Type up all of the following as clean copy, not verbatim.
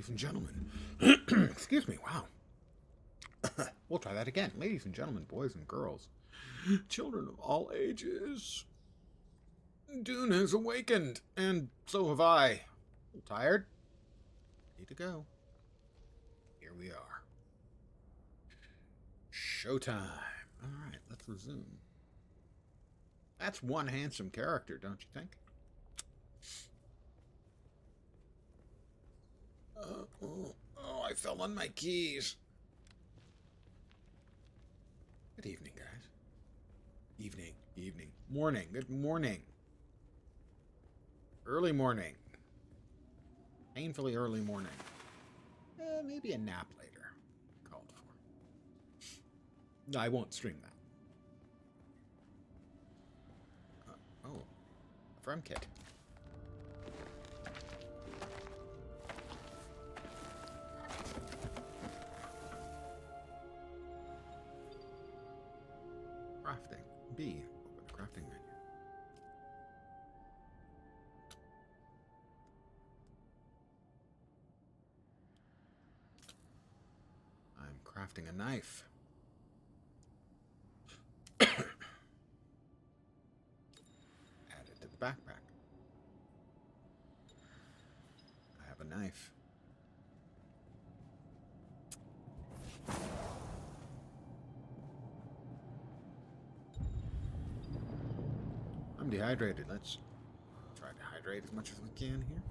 Ladies and gentlemen. Excuse me, wow. We'll try that again. Ladies and gentlemen, boys and girls, children of all ages. Dune has awakened, and so have I. Tired? Ready to go. Here we are. Showtime. Alright, let's resume. That's one handsome character, don't you think? I fell on my keys. Good evening, guys. Evening. Morning. Good morning. Early morning. Painfully early morning. Maybe a nap later. Called for. No, I won't stream that. A firm kit. Crafting. B. Open the crafting menu. I'm crafting a knife. Add it to the backpack. I have a knife. I'm dehydrated. Let's try to hydrate as much as we can here.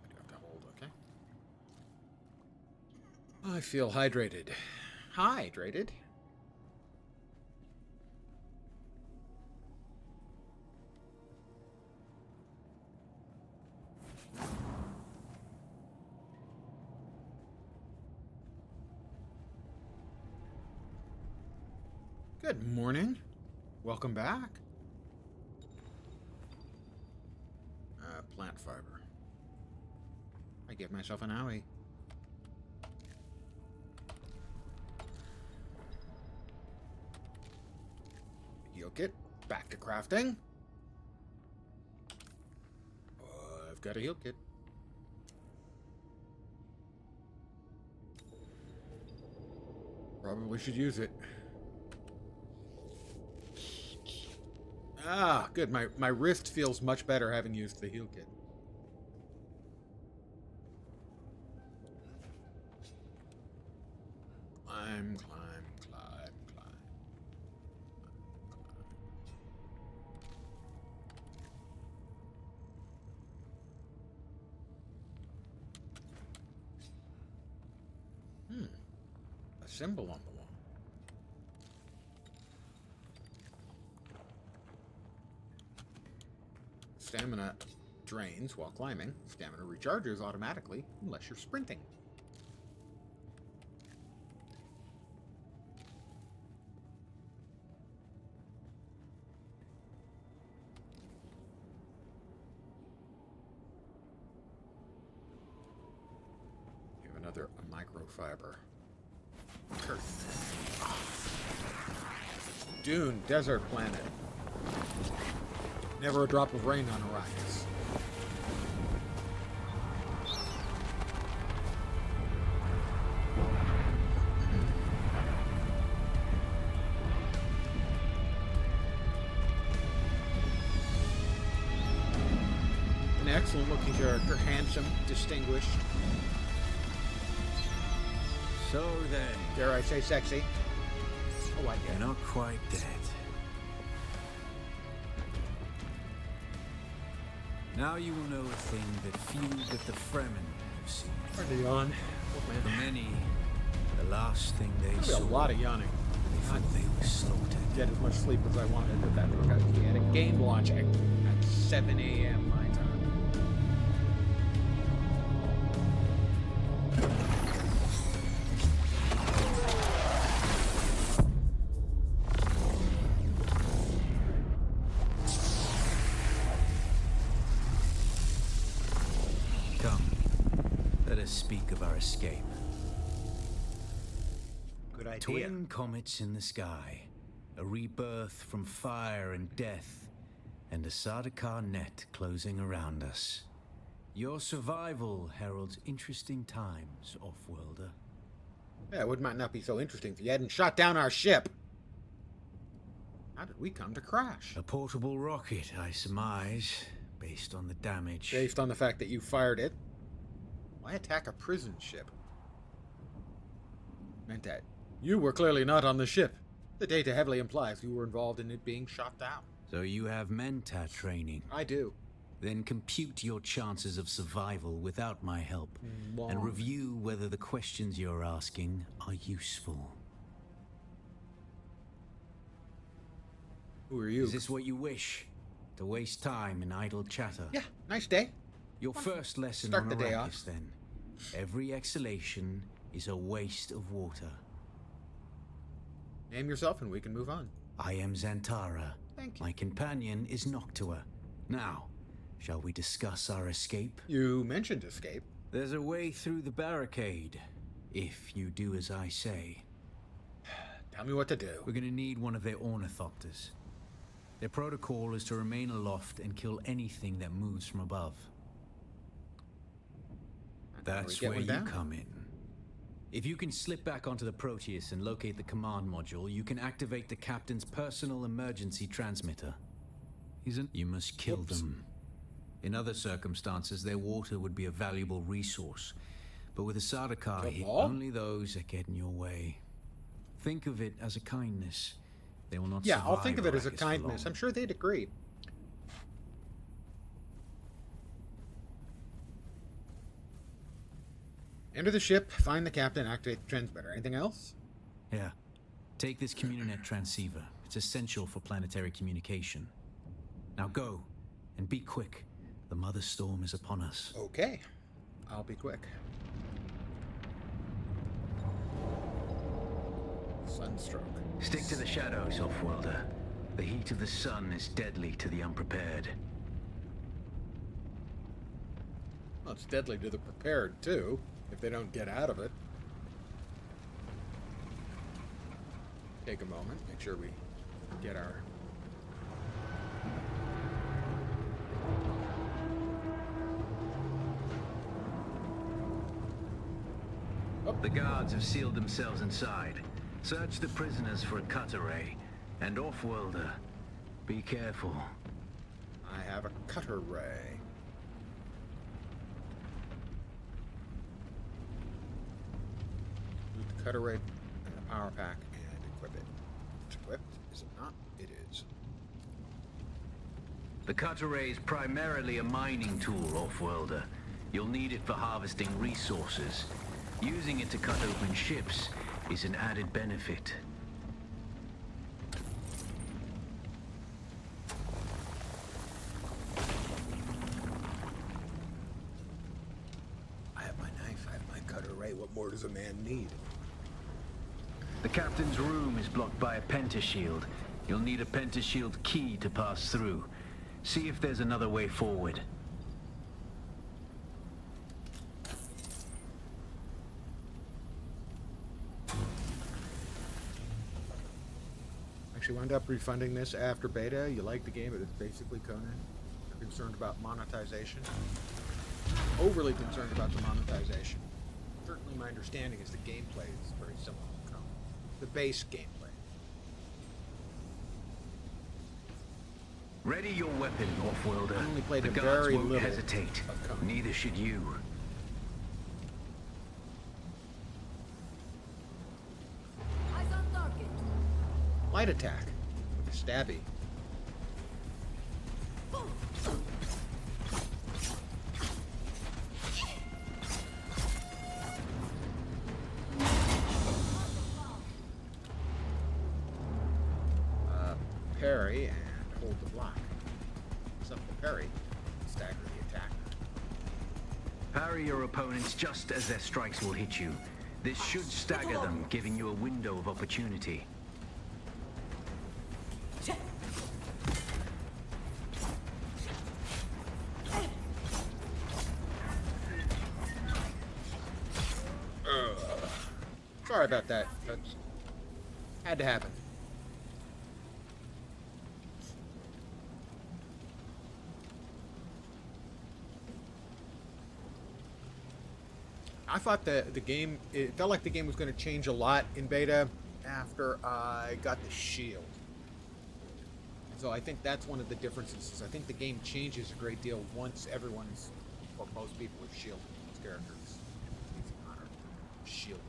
I do have to hold, okay? I feel hydrated. Hydrated? Good morning. Welcome back. Plant fiber. I give myself an owie. Heal kit. Back to crafting. I've got a heal kit. Probably should use it. Ah, good. My wrist feels much better having used the heal kit. Climb. A symbol on the wall. Stamina drains while climbing. Stamina recharges automatically unless you're sprinting. You have another microfiber. Earth. Dune, desert planet. Never a drop of rain on Arrakis. An excellent looking character, handsome, distinguished. So then, Dare I say sexy? Oh, I you're get it. not quite dead. Now you will know a thing that few but the Fremen have seen. Already on. For many, the last thing they There'll be saw, a lot of yawning. they thought they were slaughtered. Get as much sleep as I wanted at that because he had a game launch at 7 a.m. my time. Come, let us speak of our escape. Good idea. Twin comets in the sky, a rebirth from fire and death, and a Sardaukar net closing around us. Your survival heralds interesting times, off-worlder. Yeah, it might not be so interesting if you hadn't shot down our ship. How did we come to crash? A portable rocket, I surmise, based on the damage. Based on the fact that you fired it. Why attack a prison ship? Meant that you were clearly not on the ship. The data heavily implies you were involved in it being shot down. So you have Mentat training. I do. Then compute your chances of survival without my help, and review whether the questions you're asking are useful. Who are you? Is this what you wish? To waste time in idle chatter? Yeah, nice day. Your first lesson Start on the day Arrakis, off. then. Every exhalation is a waste of water. Name yourself and we can move on. I am Xantara. Thank you. My companion is Noctua. Now, shall we discuss our escape? You mentioned escape. There's a way through the barricade, if you do as I say. Tell me what to do. We're gonna need one of their ornithopters. Their protocol is to remain aloft and kill anything that moves from above. That's where you come in. If you can slip back onto the Proteus and locate the command module, you can activate the captain's personal emergency transmitter. You must kill them. In other circumstances, their water would be a valuable resource. But with a Sardaukar hit, only those that get in your way. Think of it as a kindness. They will not survive. Yeah, I'll think of it as a Arrakis kindness. for long. I'm sure they'd agree. Enter the ship, find the captain, activate the transmitter. Anything else? Yeah. Take this Communinet transceiver. It's essential for planetary communication. Now go, and be quick. The Mother Storm is upon us. Okay. I'll be quick. Sunstroke. Stick to the shadows, Offworlder. The heat of the sun is deadly to the unprepared. Well, it's deadly to the prepared, too, if they don't get out of it. Take a moment, make sure we get our... The guards have sealed themselves inside. Search the prisoners for a cut array. And Offworlder, be careful. I have a cutter ray. Loot the cutter ray and the power pack and equip it. It's equipped? Is it not? It is. The cut array is primarily a mining tool, Offworlder. You'll need it for harvesting resources. Using it to cut open ships is an added benefit. I have my knife, I have my cutter ray. What more does a man need? The captain's room is blocked by a pentashield. You'll need a pentashield key to pass through. See if there's another way forward. Actually wound up refunding this after beta. You like the game, but it's basically Conan. You're concerned about monetization. Overly concerned about the monetization. Certainly my understanding is the gameplay is very similar to Conan. The base gameplay. Ready your weapon, Offworlder. I only played The a guards very won't little hesitate. of Conan. Neither should you. Eyes on target. Light attack with a stabby. Parry and hold the block. Up the parry, stagger the attack. Parry your opponents just as their strikes will hit you. This should stagger them, giving you a window of opportunity. Sorry about that. That's had to happen. I thought the game, it felt like the game was going to change a lot in beta after I got the shield. So I think that's one of the differences. Is I think the game changes a great deal once everyone's, or most people, have shielded those characters. It's an honor. Shielded.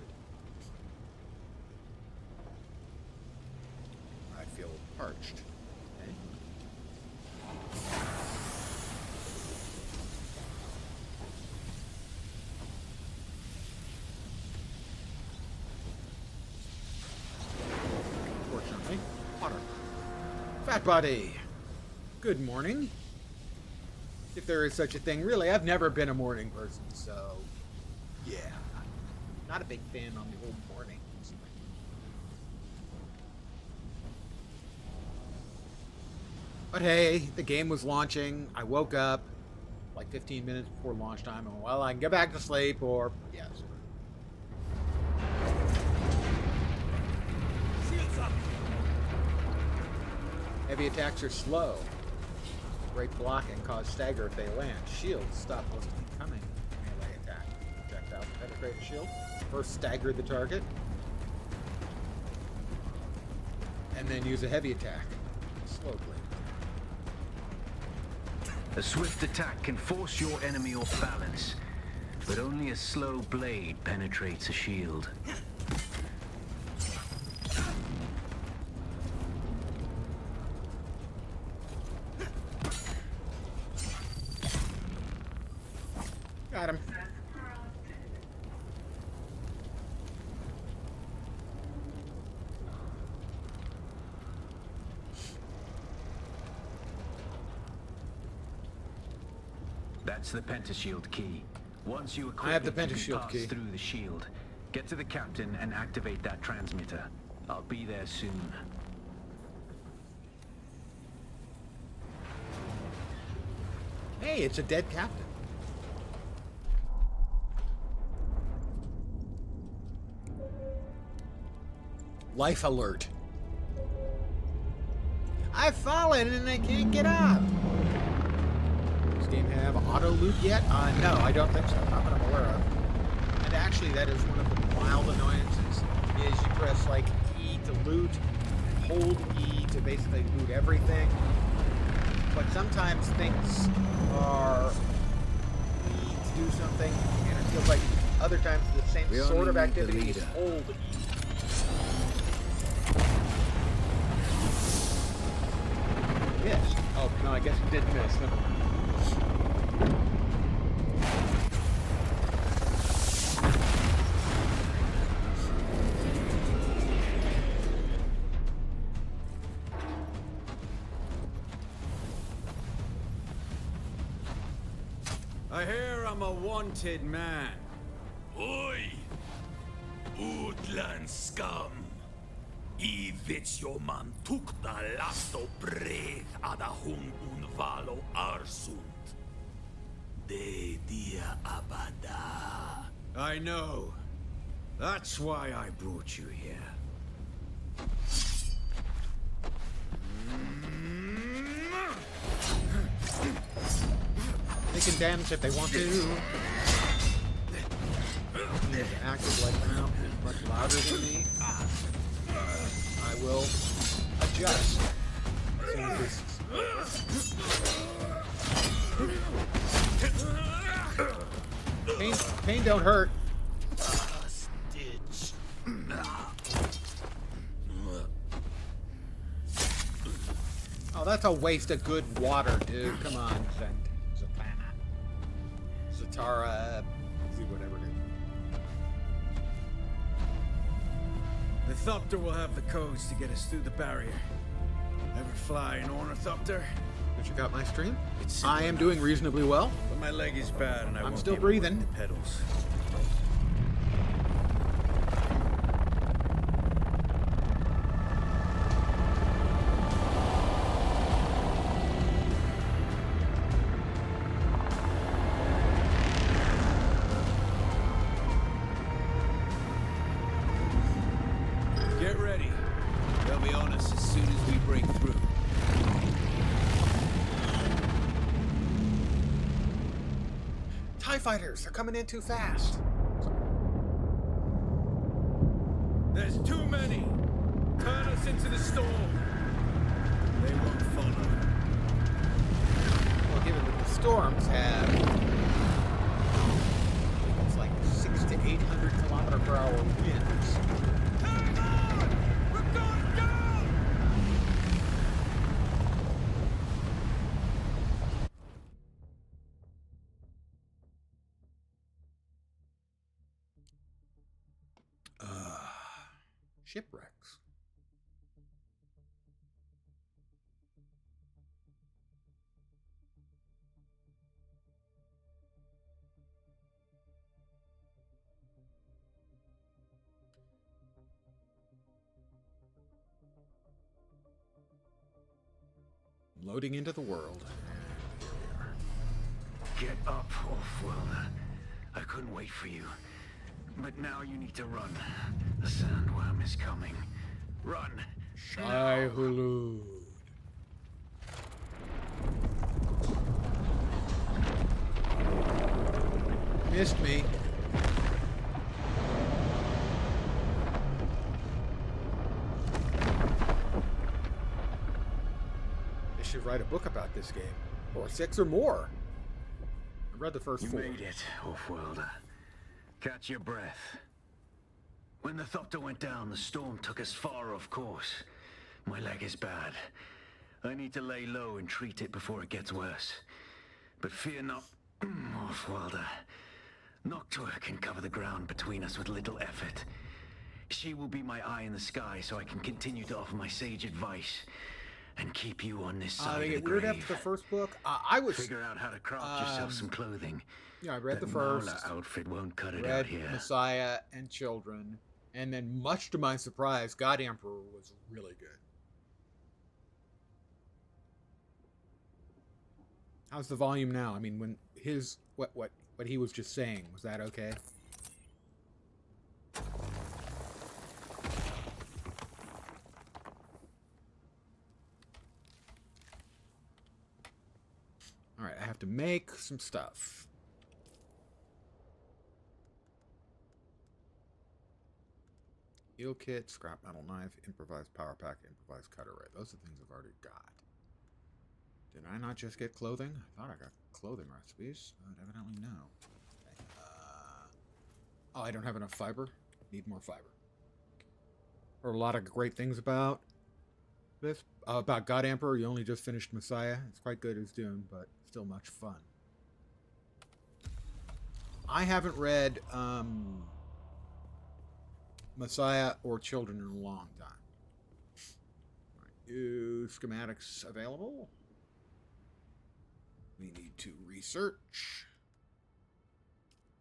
I feel parched. Okay. Fortunately, water. Fat body. Good morning. If there is such a thing. Really, I've never been a morning person, so yeah. Not a big fan on the old mornings. But hey, the game was launching. I woke up like 15 minutes before launch time, and well, I can get back to sleep, or yes. Shields up. Heavy attacks are slow. Great block and cause stagger if they land. Shields stop most incoming melee attack. Projectile to penetrate a shield. First stagger the target. And then use a heavy attack. Slowly. A swift attack can force your enemy off balance, but only a slow blade penetrates a shield. Got him. That's the pentashield key. Once you equip I have the it, you can pentashield pass key. through the shield. Get to the captain and activate that transmitter. I'll be there soon. Hey, it's a dead captain. Life alert. I've fallen and I can't get up. Does this game have auto loot yet? No, I don't think so. Not that I'm aware of. And actually, that is one of the mild annoyances. Is you press like E to loot, and hold E to basically loot everything. But sometimes things are need to do something, and it feels like other times the same We sort only of need the activity is leader. hold E. Yes. Oh, no, I guess you did miss. Never mind. I hear I'm a wanted man. Oi! Utland scum! I man tukta lasto breath ada hun unvalo arsund. De dia abada. I know. That's why I brought you here. They can dance if they want to. He's active like now, much louder than me. I will adjust. As soon as this... Pain don't hurt. Stitch. Oh, that's a waste of good water, dude. Come on, Zatanna. Zatara. See, whatever it is. The Thopter will have the codes to get us through the barrier. Ever fly an ornithopter? Did you got my stream? It's simple I am enough. doing reasonably well. But my leg is bad and I I'm won't still be able to work breathing. the pedals. Get ready. They'll be on us as soon as we break through. TIE fighters, they're coming in too fast. Sorry. storms have, it's like 600 to 800 kilometer per hour winds. Hang on! We're going down! Shipwrecks. Loading into the world. Get up, Off-Worlder. I couldn't wait for you. But now you need to run. The sandworm is coming. Run! Shai Hulud. Missed me. They should write a book about this game. Or 6 or more. I read the first 4. You made it, Off-Worlder. Catch your breath. When the Thopter went down, the storm took us far off course. My leg is bad. I need to lay low and treat it before it gets worse. But fear not, Off-Worlder. Noctua can cover the ground between us with little effort. She will be my eye in the sky so I can continue to offer my sage advice and keep you on this side They of get the weird grave. after the first book. I was... Figure out how to craft yourself some clothing. Yeah, I read That the first. Mala outfit won't cut it out Read here. Messiah and Children. And then, much to my surprise, God Emperor was really good. How's the volume now? I mean, when his... What he was just saying, was that okay? Alright, I have to make some stuff. Heal kit, scrap metal knife, improvised power pack, improvised cutter ray. Those are things I've already got. Did I not just get clothing? I thought I got clothing recipes, but evidently no. Okay. Oh, I don't have enough fiber. Need more fiber. Heard a lot of great things about this. About God Emperor, you only just finished Messiah. It's quite good as Dune, but still much fun. I haven't read Messiah or Children in a long time. Right. New schematics available. We need to research.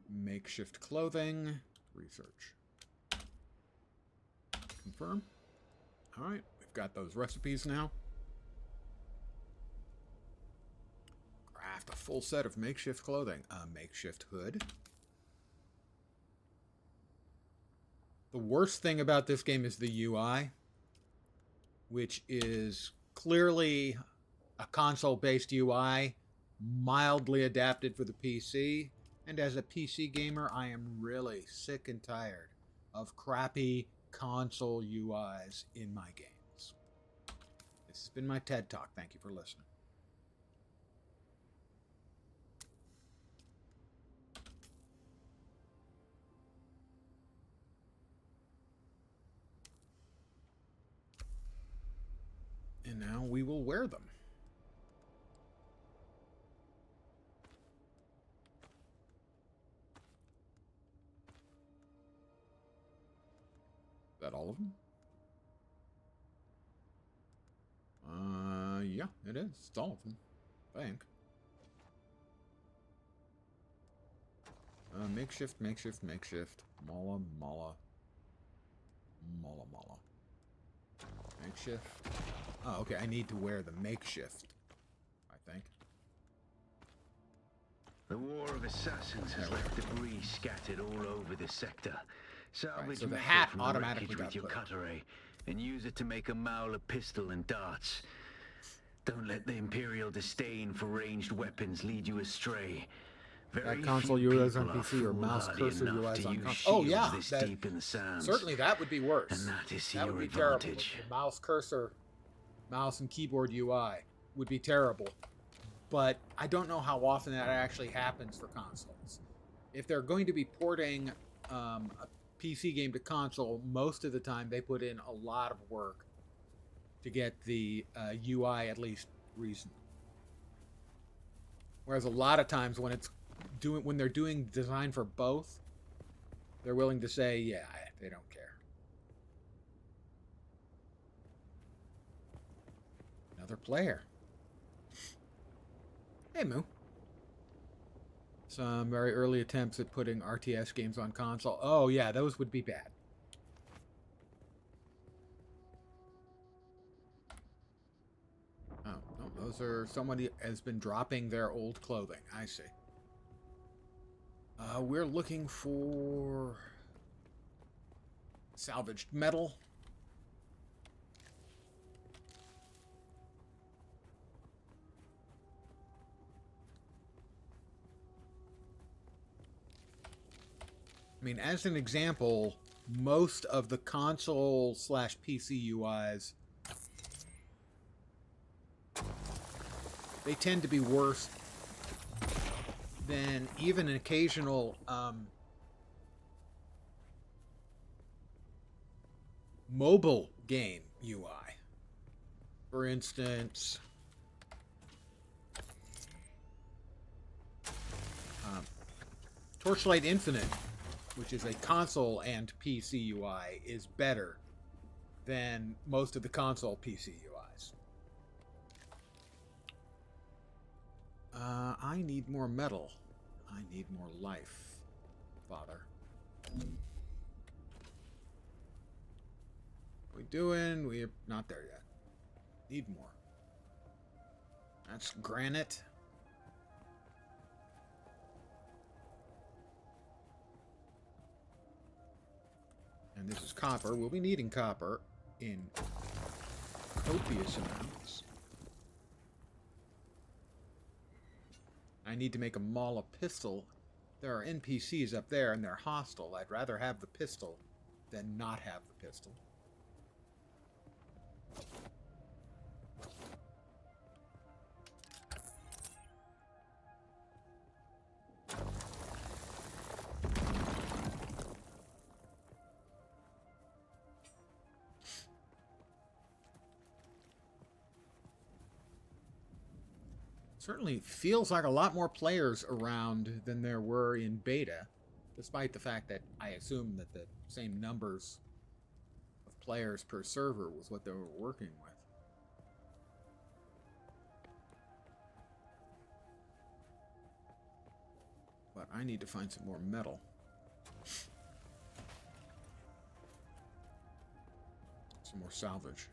Makeshift clothing. Research. Confirm. Alright, we've got those recipes now. Craft a full set of makeshift clothing. A makeshift hood. The worst thing about this game is the UI, which is clearly a console-based UI, mildly adapted for the PC. And as a PC gamer, I am really sick and tired of crappy console UIs in my games. This has been my TED Talk. Thank you for listening. And now we will wear them. Is that all of them? Yeah, it is. It's all of them, I think. Makeshift. Mala. Makeshift. Oh, okay. I need to wear the makeshift, I think. The War of Assassins has left debris scattered all over the sector. Salvage so the metal hat from the automatically wreckage got with your put. cutter ray and use it to make a Mauler pistol and darts. Don't let the Imperial disdain for ranged weapons lead you astray. That console few UIs on people are PC or mouse foolhardy cursor enough UIs to on use console. Oh yeah, shields this that, deep in the sands. certainly that would be worse. And that is to That your would be terrible. advantage. The mouse cursor, mouse and keyboard UI would be terrible. but I don't know how often that actually happens for consoles. If they're going to be porting a PC game to console, most of the time they put in a lot of work to get the UI at least reasonable. Whereas a lot of times when they're doing design for both, they're willing to say, yeah, they don't care. Another player. Hey, Moo. Some very early attempts at putting RTS games on console. Oh, yeah, those would be bad. Oh, no, those are... Somebody has been dropping their old clothing. I see. We're looking for... salvaged metal. I mean, as an example, most of the console/PC UIs, they tend to be worse than even an occasional mobile game UI. For instance, Torchlight Infinite, which is a console and PC UI, is better than most of the console PC UIs. I need more metal. I need more life, Father. What we doing? We're not there yet. Need more. That's granite. And this is copper. We'll be needing copper in copious amounts. I need to make a Mala pistol. There are NPCs up there and they're hostile. I'd rather have the pistol than not have the pistol. Certainly feels like a lot more players around than there were in beta, despite the fact that I assume that the same numbers of players per server was what they were working with. But I need to find some more metal. Some more salvage.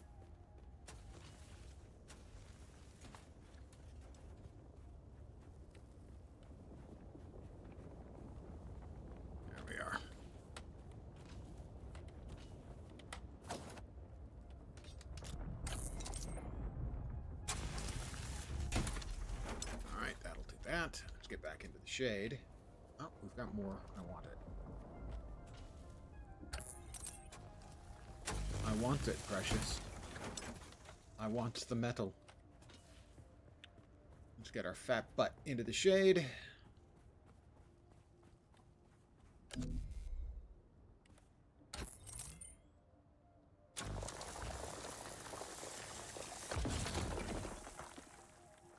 Let's get back into the shade. Oh, we've got more. I want it. I want it, precious. I want the metal. Let's get our fat butt into the shade.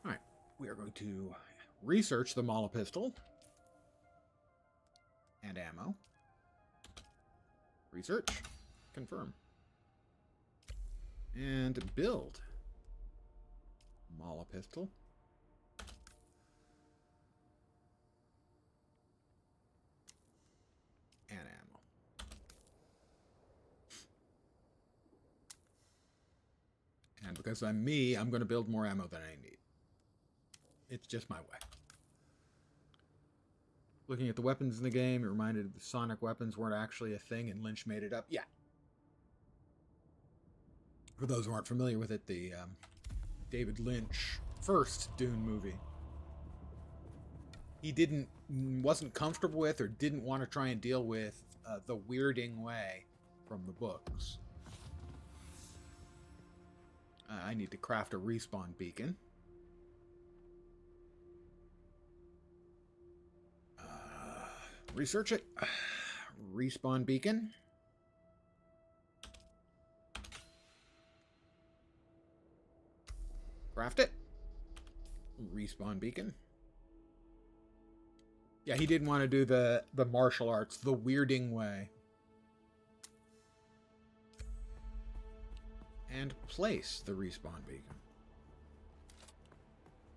Alright, we are going to research the Mala pistol and ammo. Research. Confirm. And build. Mala pistol. And ammo. And because I'm me, I'm going to build more ammo than I need. It's just my way. Looking at the weapons in the game, it reminded the sonic weapons weren't actually a thing and Lynch made it up. Yeah. For those who aren't familiar with it, the David Lynch first Dune movie, he wasn't comfortable with or didn't want to try and deal with the weirding way from the books. I need to craft a respawn beacon. Research it. Respawn beacon. Craft it. Respawn beacon. Yeah, he didn't want to do the martial arts the weirding way. And place the respawn beacon.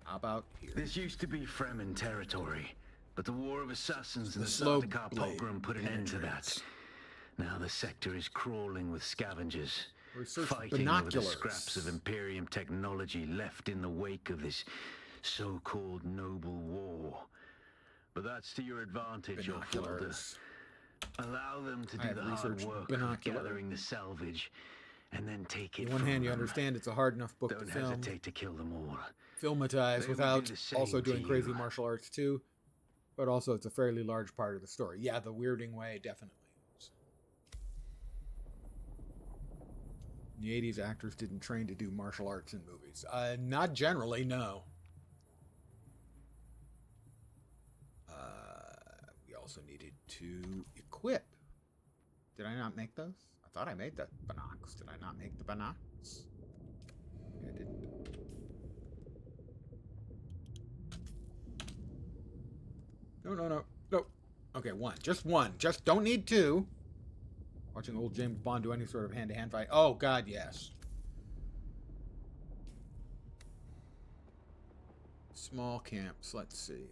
How about here? This used to be Fremen territory, but the War of Assassins and the slow Sardaukar blade pogrom put an end to that. penetrates. Now the sector is crawling with scavengers, Research fighting over the binoculars. scraps of Imperium technology left in the wake of this so-called noble war. But that's to your advantage, your father. Binoculars. Allow them to I do have the hard researched work of binocular. gathering the salvage, and then take it On one from hand, you them. understand it's a hard enough book Don't to film, hesitate to kill them all. filmatize They would without do the same also doing to crazy you. martial arts too. But also, it's a fairly large part of the story. Yeah, the weirding way definitely is. In the 80s, actors didn't train to do martial arts in movies. Not generally, no. We also needed to equip. Did I not make those? I thought I made the binocs. Did I not make the binocs? I didn't. No. Okay, one. Just one. Just don't need two. Watching old James Bond do any sort of hand-to-hand fight. Oh, God, yes. Small camps. Let's see.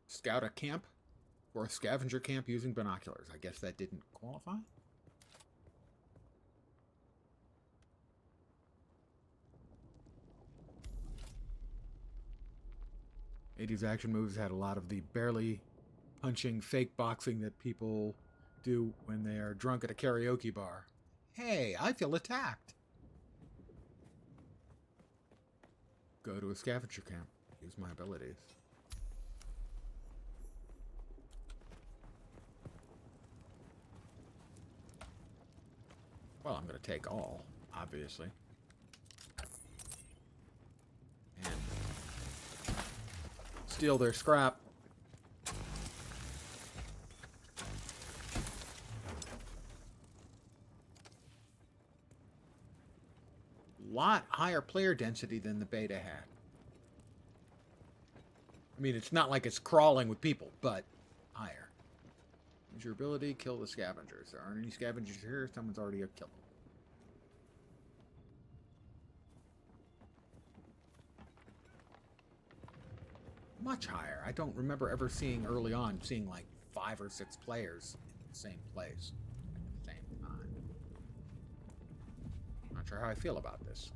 Scout a camp or a scavenger camp using binoculars. I guess that didn't qualify. '80s action movies had a lot of the barely punching fake boxing that people do when they are drunk at a karaoke bar. Hey, I feel attacked. Go to a scavenger camp. Use my abilities. Well, I'm going to take all, obviously. And steal their scrap. Lot higher player density than the beta had. I mean, it's not like it's crawling with people, but higher. Use your ability, kill the scavengers. There aren't any scavengers here. Someone's already killed them. Much higher. I don't remember ever seeing early on, seeing like 5 or 6 players in the same place at the same time. Not sure how I feel about this.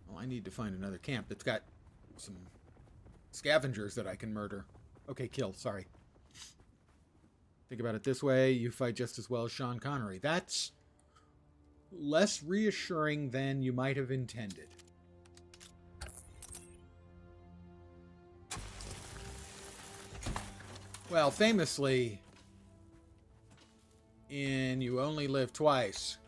Well, I need to find another camp that's got some scavengers that I can murder. Okay, kill. Sorry. Think about it this way, you fight just as well as Sean Connery. That's less reassuring than you might have intended. Well, famously, in You Only Live Twice,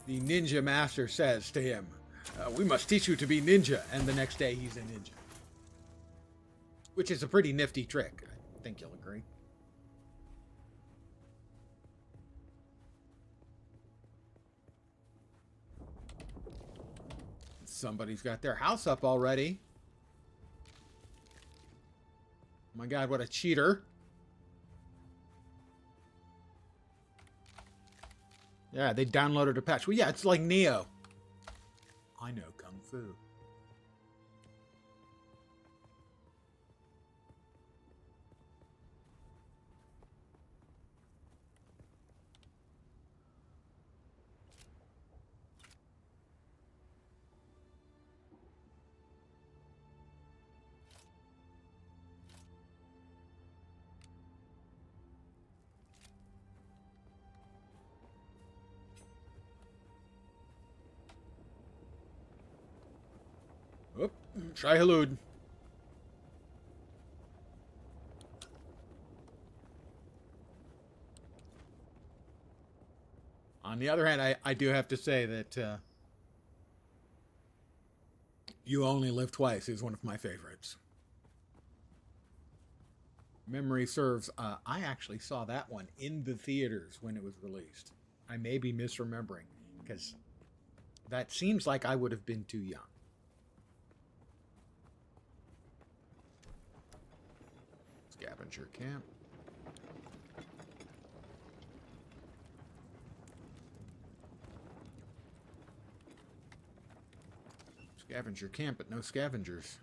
the ninja master says to him, we must teach you to be ninja, and the next day he's a ninja. Which is a pretty nifty trick. I think you'll agree. Somebody's got their house up already. Oh my God, what a cheater. Yeah, they downloaded a patch. Well, yeah, it's like Neo. I know Kung Fu. Oop, try Halud. On the other hand, I do have to say that You Only Live Twice is one of my favorites. Memory serves, I actually saw that one in the theaters when it was released. I may be misremembering, because that seems like I would have been too young. Scavenger camp. Scavenger camp, but no scavengers.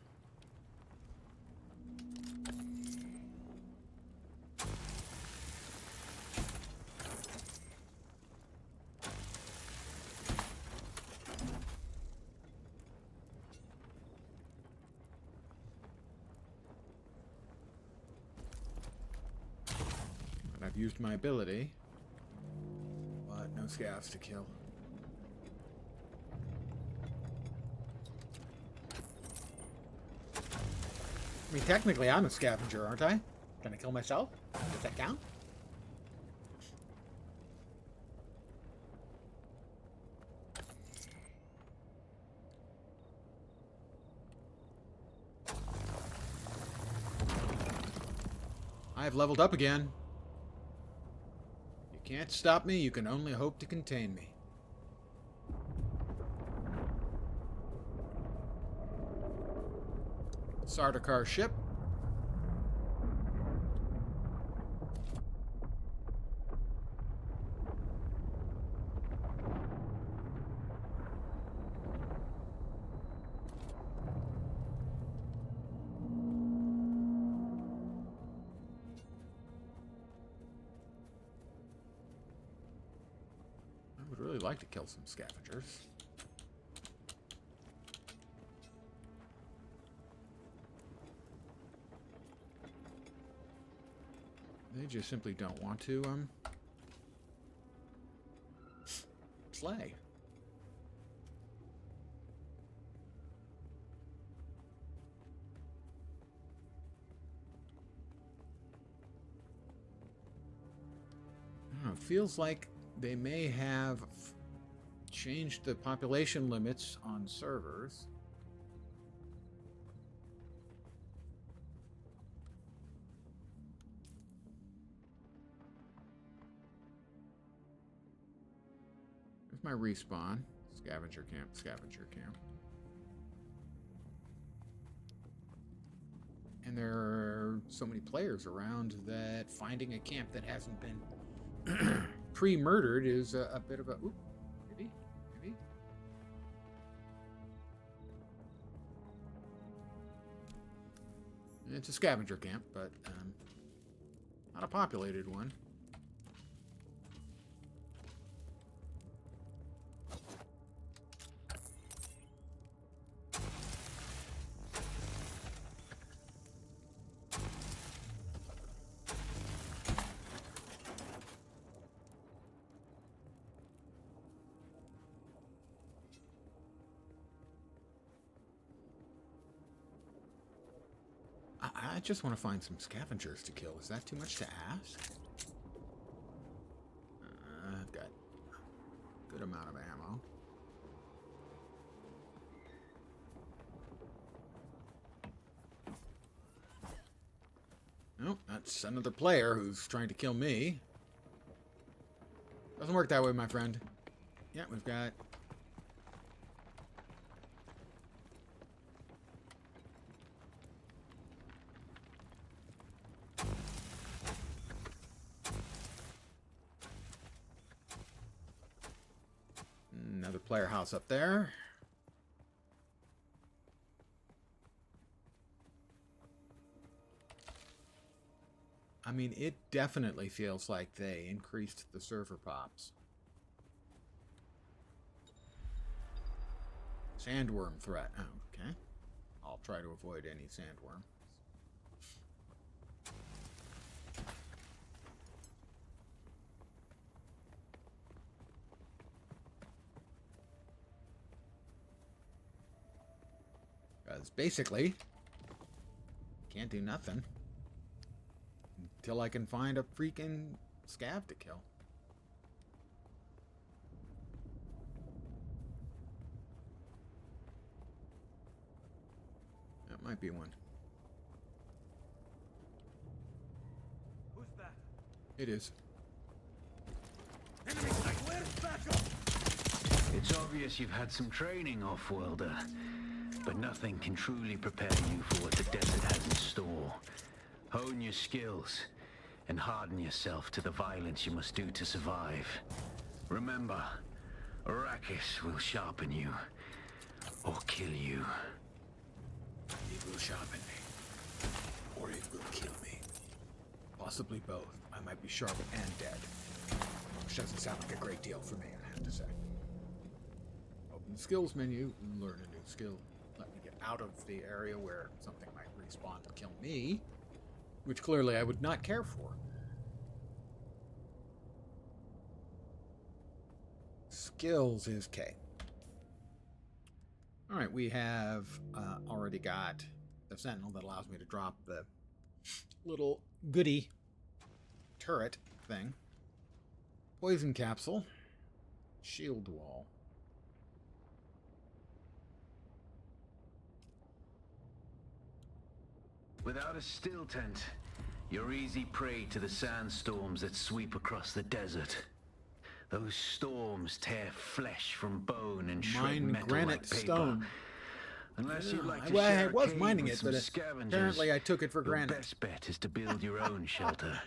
And I've used my ability, but no scavs to kill. I mean, technically, I'm a scavenger, aren't I? Can I kill myself? Does that count? I've leveled up again. You can't stop me, you can only hope to contain me. Sardaukar ship. I would really like to kill some scavengers. They just simply don't want to, slay. I don't know, it feels like they may have changed the population limits on servers. There's my respawn. Scavenger camp, scavenger camp. And there are so many players around that finding a camp that hasn't been pre-murdered is a bit of a... Oop, maybe? Maybe? It's a scavenger camp, but not a populated one. I just want to find some scavengers to kill. Is that too much to ask? I've got a good amount of ammo. Nope, that's another player who's trying to kill me. Doesn't work that way, my friend. Yeah, we've got... another player house up there. I mean, it definitely feels like they increased the server pops. Sandworm threat. Oh, okay. I'll try to avoid any sandworm. Because basically, can't do nothing until I can find a freaking scav to kill. That might be one. Who's that? It is. Enemy sight. Where's backup? It's obvious you've had some training, off-worlder. But nothing can truly prepare you for what the desert has in store. Hone your skills and harden yourself to the violence you must do to survive. Remember, Arrakis will sharpen you or kill you. It will sharpen me, or it will kill me. Possibly both. I might be sharp and dead. Which doesn't sound like a great deal for me, I have to say. Open the skills menu and learn a new skill. Let me get out of the area where something might respawn to kill me, which clearly I would not care for. Skills is K. Alright, we have already got the Sentinel that allows me to drop the little goody turret thing. Poison capsule. Shield wall. Without a still tent, you're easy prey to the sandstorms that sweep across the desert. Those storms tear flesh from bone and shred Mine metal granite like paper. stone. Unless you'd like to Well, share I was a cave mining with it, some but scavengers, apparently I took it for your granted. best bet is to build your own shelter.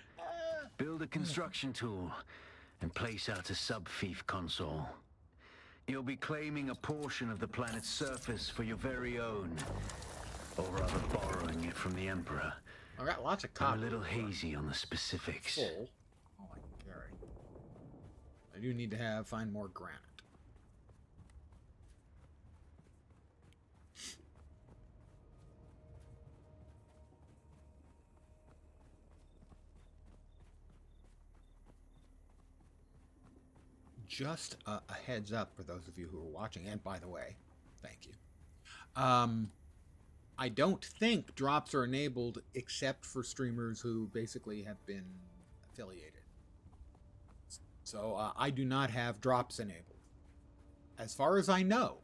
Build a construction tool and place out a sub-fief console. You'll be claiming a portion of the planet's surface for your very own, or rather borrowing it from the Emperor. I got lots of I'm copper. a little hazy on the specifics. Full. All I can carry. I do need to find more granite. Just a heads up for those of you who are watching, and by the way, thank you. I don't think drops are enabled except for streamers who basically have been affiliated. So I do not have drops enabled. As far as I know,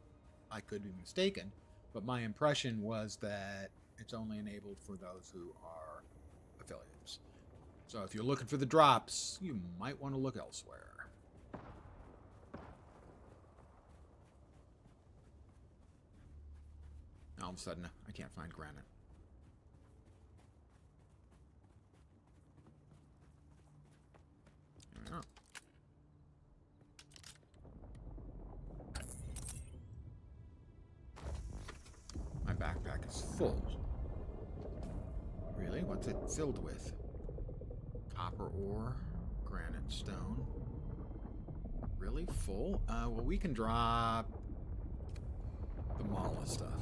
I could be mistaken, but my impression was that it's only enabled for those who are affiliates. So if you're looking for the drops, you might want to look elsewhere. All of a sudden, I can't find granite. There we go. My backpack is full. Really? What's it filled with? Copper ore, granite stone. Really full? Well, we can drop the Mala stuff.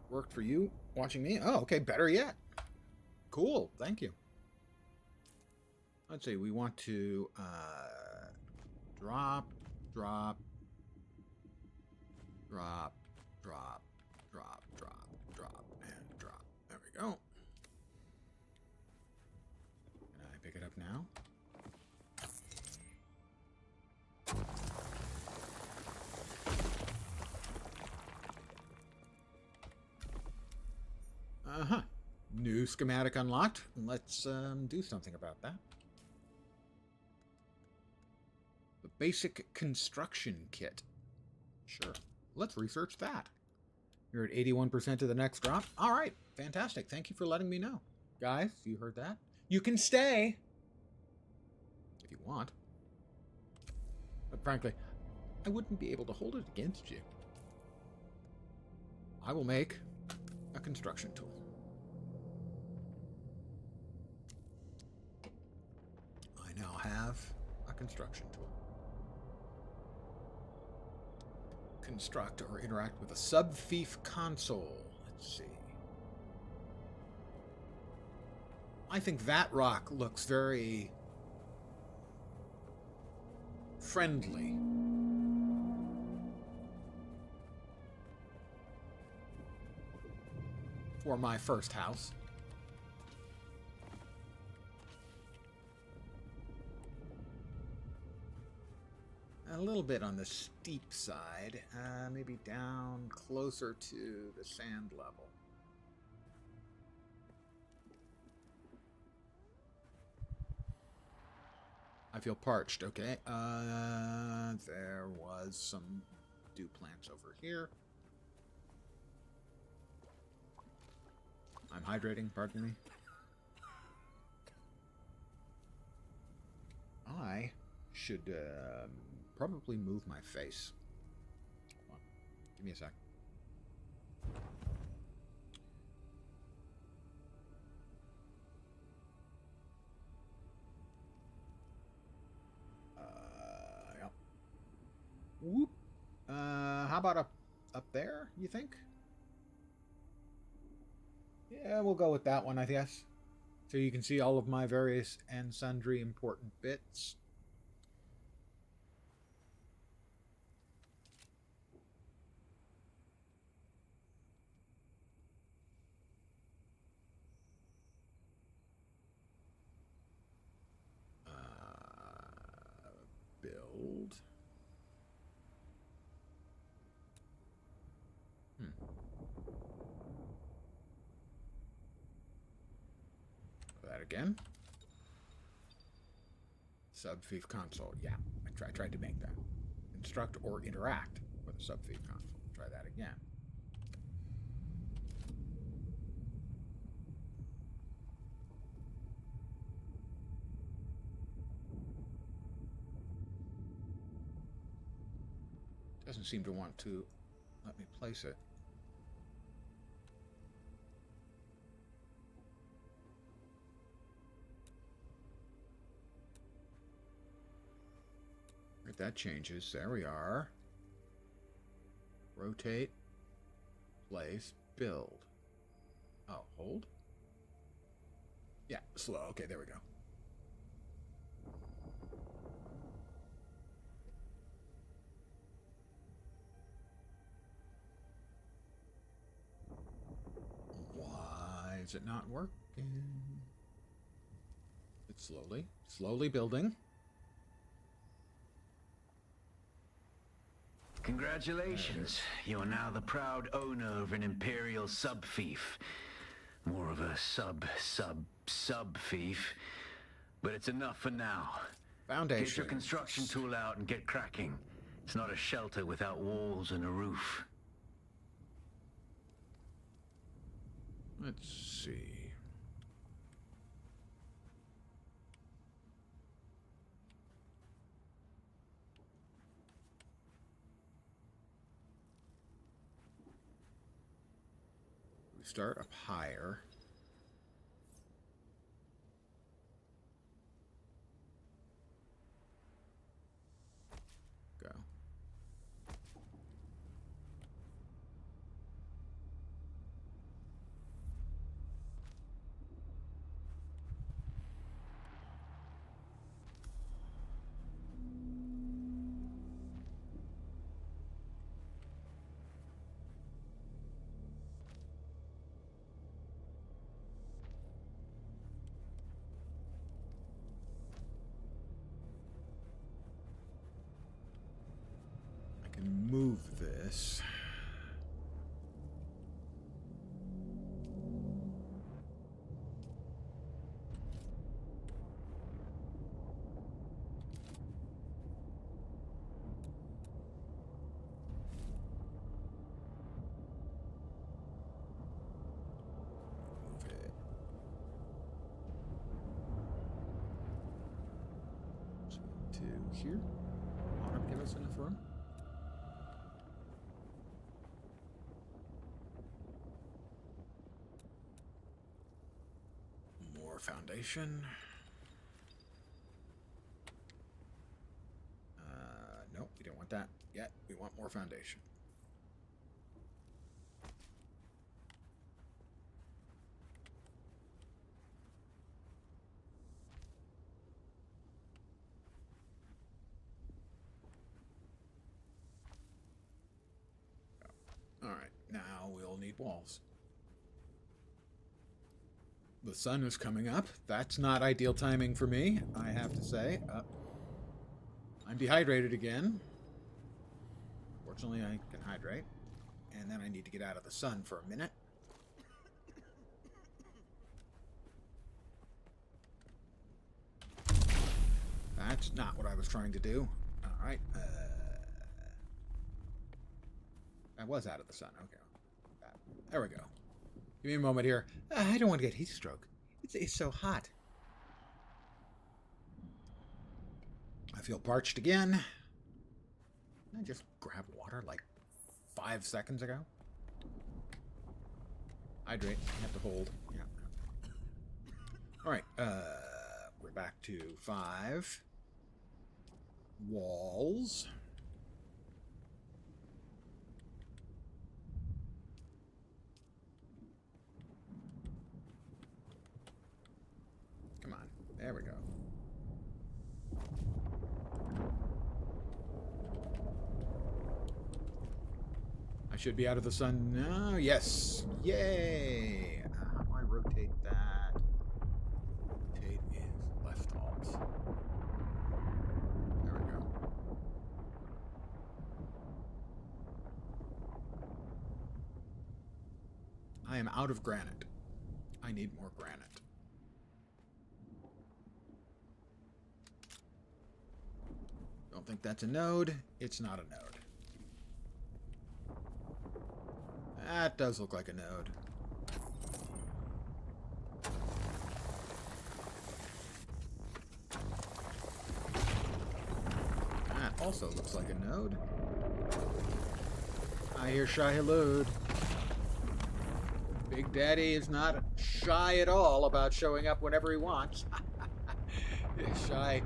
Worked for you watching me? Oh, okay, better yet. Cool, thank you. Let's see, we want to drop, drop, drop, drop, drop, drop, drop, and drop. There we go. Can I pick it up now? Uh-huh. New schematic unlocked. Let's do something about that. The basic construction kit. Sure. Let's research that. You're at 81% of the next drop. All right. Fantastic. Thank you for letting me know. Guys, you heard that? You can stay. If you want. But frankly, I wouldn't be able to hold it against you. I will make a construction tool. I now have a construction tool. Construct or interact with a sub-fief console. Let's see. I think that rock looks very friendly. for my first house. A little bit on the steep side, maybe down closer to the sand level. I feel parched, okay. There was some dew plants over here. I'm hydrating, pardon me. I should probably move my face. Hold on. Give me a sec. Yep. Whoop. How about up there, you think? Yeah, we'll go with that one, I guess. So you can see all of my various and sundry important bits. Build. That again. Subfief console. Yeah, I tried to make that. Instruct or interact with a subfief console. Try that again. Doesn't seem to want to let me place it. Right, that changes. There we are. Rotate, place, build. Oh, hold? Yeah, slow. Okay, there we go. Why is it not working? It's slowly building. Congratulations. You're now the proud owner of an Imperial sub-fief. More of a sub-fief. But it's enough for now. Foundation. Get your construction tool out and get cracking. It's not a shelter without walls and a roof. Let's see. We start up higher. Go. I can move this. Move it. To here. Ought to give us enough room. More foundation. No, we don't want that yet. We want more foundation. All right, now we'll need walls. the sun is coming up. That's not ideal timing for me, I have to say. I'm dehydrated again. Fortunately, I can hydrate. And then I need to get out of the sun for a minute. That's not what I was trying to do. All right. I was out of the sun. Okay. There we go. Give me a moment here. I don't want to get heat stroke. It's so hot. I feel parched again. I just grabbed water like 5 seconds ago. Hydrate. You have to hold. Yeah. All right. We're back to 5 walls. Come on. There we go. I should be out of the sun now. Yes. Yay. How do I rotate that? Rotate is left alt. There we go. I am out of granite. I need more granite. Don't think that's a node. It's not a node. That does look like a node. That also looks like a node. I hear shy halud. Big Daddy is not shy at all about showing up whenever he wants. Shy.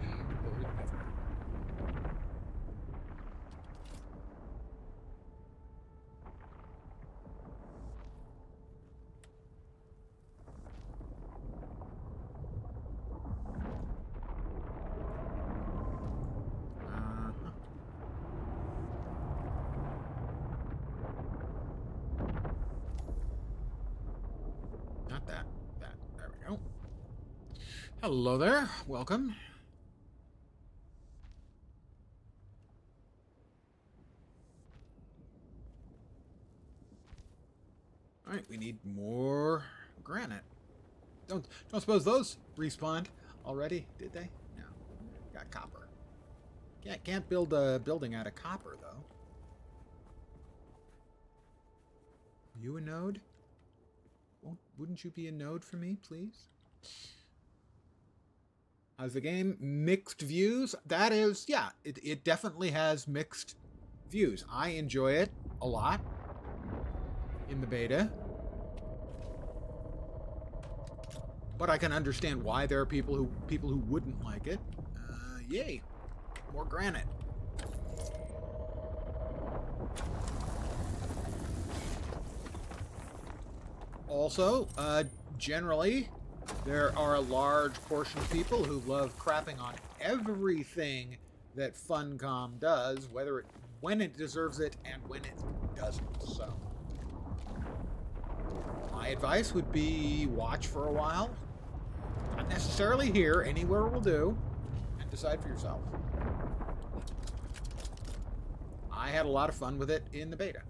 Not that. That. There we go. Hello there. Welcome. All right, we need more granite. Don't suppose those respawned already, did they? No. Got copper. Can't build a building out of copper though. You a node? Wouldn't you be a node for me, please? How's the game? Mixed views? That is, yeah, it definitely has mixed views. I enjoy it a lot in the beta. But I can understand why there are people who wouldn't like it. Yay. More granite. Also, generally, there are a large portion of people who love crapping on everything that Funcom does, when it deserves it and when it doesn't. So, my advice would be watch for a while. Not necessarily here, anywhere will do, and decide for yourself. I had a lot of fun with it in the beta.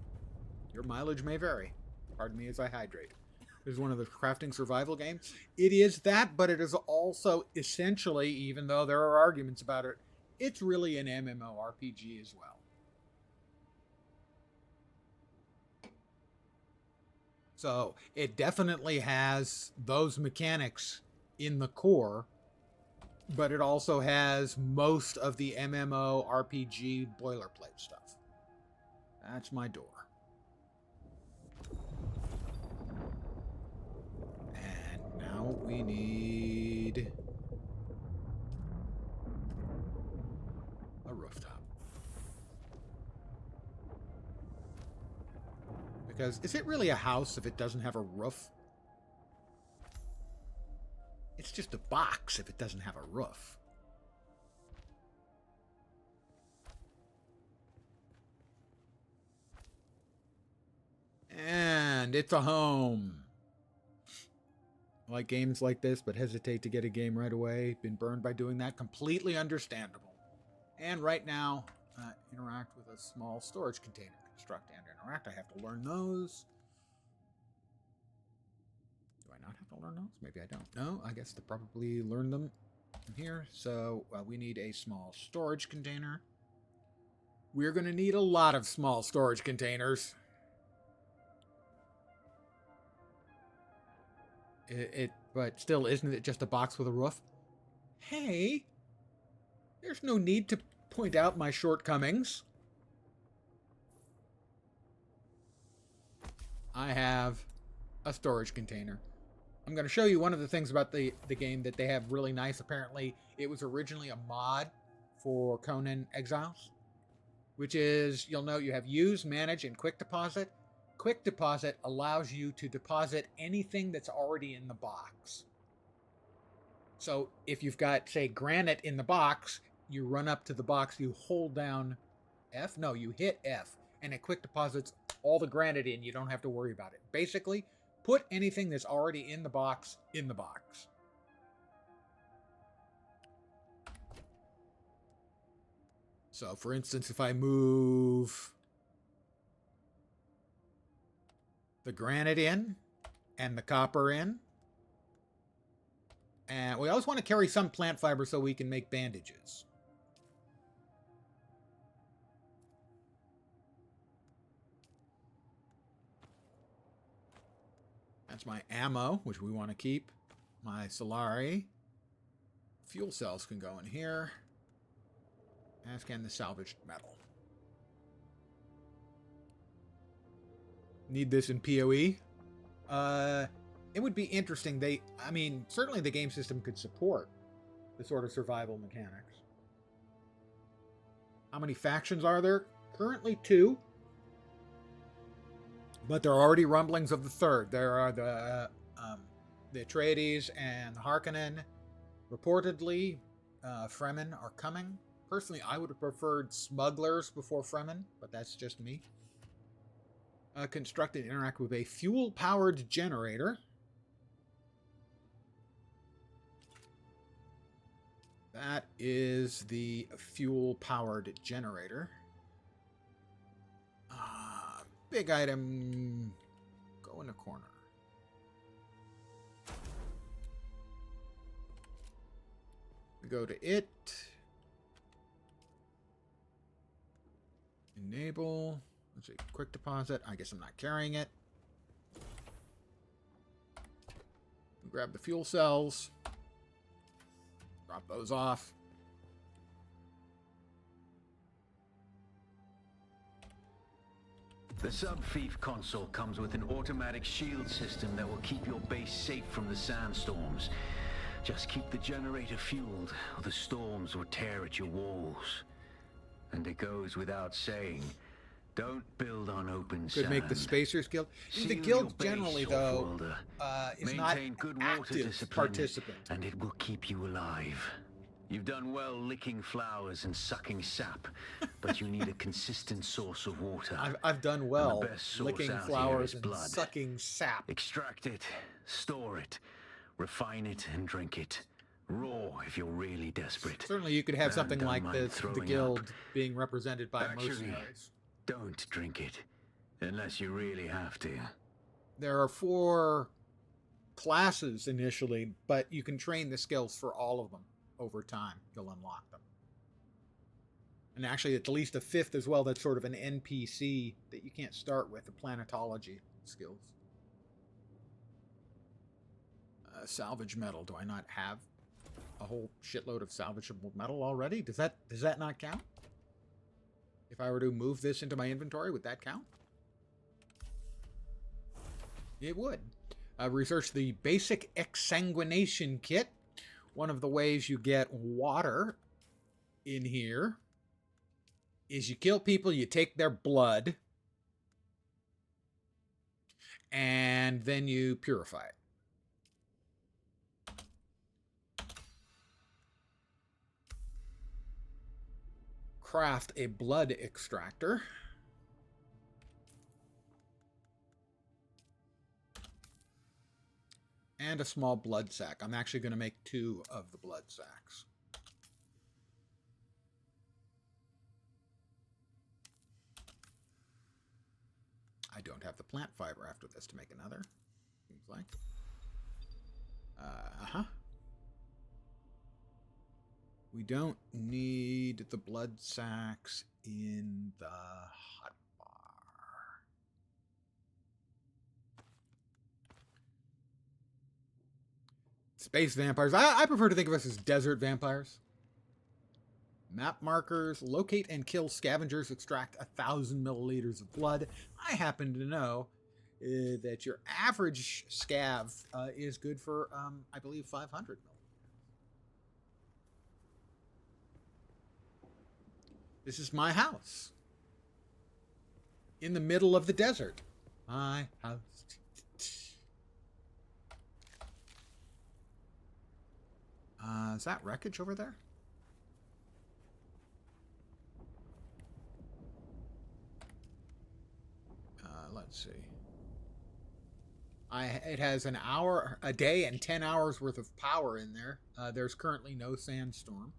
Your mileage may vary. Pardon me as I hydrate. This is one of the crafting survival games. It is that, but it is also essentially, even though there are arguments about it, it's really an MMORPG as well. So it definitely has those mechanics in the core, but it also has most of the MMORPG boilerplate stuff. That's my door. And now we need a rooftop. Because is it really a house if it doesn't have a roof? It's just a box if it doesn't have a roof. And it's a home. like games like this, but hesitate to get a game right away. Been burned by doing that. Completely understandable. And right now, interact with a small storage container. Construct and interact. I have to learn those. Do I not have to learn those? Maybe I don't. No, I guess to probably learn them here. So we need a small storage container. We're going to need a lot of small storage containers. But still, isn't it just a box with a roof? Hey, there's no need to point out my shortcomings. I have a storage container. I'm going to show you one of the things about the game that they have really nice. Apparently, it was originally a mod for Conan Exiles, which is, you'll note you have use, manage, and quick deposit. Quick deposit allows you to deposit anything that's already in the box. So if you've got, say, granite in the box, you run up to the box, you hold down F. No, you hit F, and it quick deposits all the granite in. You don't have to worry about it. Basically, put anything that's already in the box in the box. So, for instance, if I move the granite in and the copper in, and we always want to carry some plant fiber so we can make bandages. That's my ammo, which we want to keep. My Solari. Fuel cells can go in here. As can the salvaged metal. Need this in PoE? It would be interesting. Certainly the game system could support the sort of survival mechanics. How many factions are there? Currently 2. But there are already rumblings of the 3rd. There are the Atreides and the Harkonnen. Reportedly, Fremen are coming. Personally, I would have preferred smugglers before Fremen, but that's just me. Construct and interact with a fuel-powered generator. That is the fuel-powered generator. Big item. Go in the corner. We go to it. Enable. Let's see. Quick deposit. I guess I'm not carrying it. Grab the fuel cells. Drop those off. The sub-thief console comes with an automatic shield system that will keep your base safe from the sandstorms. Just keep the generator fueled, or the storms will tear at your walls. And it goes without saying, don't build on open sand. Could make the Spacers Guild. The guild generally, though, is not good active participant. And it will keep you alive. You've done well licking flowers and sucking sap, but you need a consistent source of water. I've done well licking out flowers and blood. sucking sap. Extract it, store it, refine it, and drink it. Raw if you're really desperate. Certainly you could have something don't like mind this, the throwing guild up. being represented by Actually, mercenaries. Don't drink it, unless you really have to. There are 4 classes initially, but you can train the skills for all of them over time. You'll unlock them. And actually, at least a 5th as well, that's sort of an NPC that you can't start with, the planetology skills. Salvage metal. Do I not have a whole shitload of salvageable metal already? Does that not count? If I were to move this into my inventory, would that count? It would. Research the basic exsanguination kit. One of the ways you get water in here is you kill people, you take their blood, and then you purify it. Craft a blood extractor. And a small blood sac. I'm actually going to make 2 of the blood sacs. I don't have the plant fiber after this to make another. Seems like. We don't need the blood sacs in the hot bar. Space vampires. I prefer to think of us as desert vampires. Map markers. Locate and kill scavengers. Extract 1,000 milliliters of blood. I happen to know that your average scav is good for, I believe, 500 milliliters. This is my house. In the middle of the desert. My house. Is that wreckage over there? Let's see. It has an hour, a day, and 10 hours worth of power in there. There's currently no sandstorm.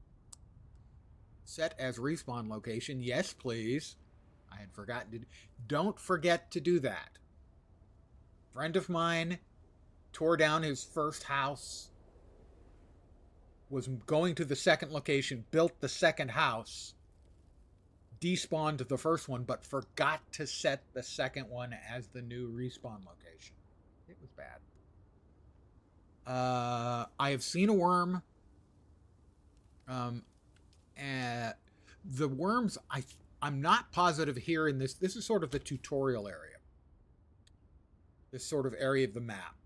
Set as respawn location. Yes, please. I had forgotten to. Don't forget to do that. Friend of mine tore down his first house. Was going to the second location, built the second house, despawned the first one, but forgot to set the second one as the new respawn location. It was bad. I have seen a worm. The worms, I'm not positive here in this. This is sort of the tutorial area. This sort of area of the map.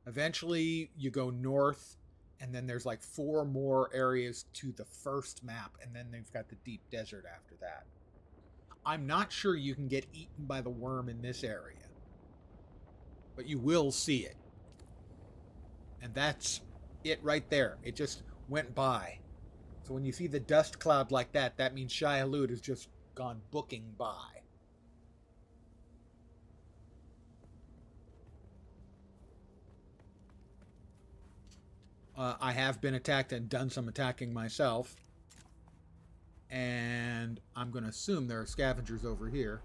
Eventually, you go north. And then there's like 4 more areas to the first map, and then they've got the deep desert after that. I'm not sure you can get eaten by the worm in this area, but you will see it. And that's it right there. It just went by. So when you see the dust cloud like that, that means Shai-Hulud has just gone booking by. I have been attacked and done some attacking myself. And I'm going to assume there are scavengers over here.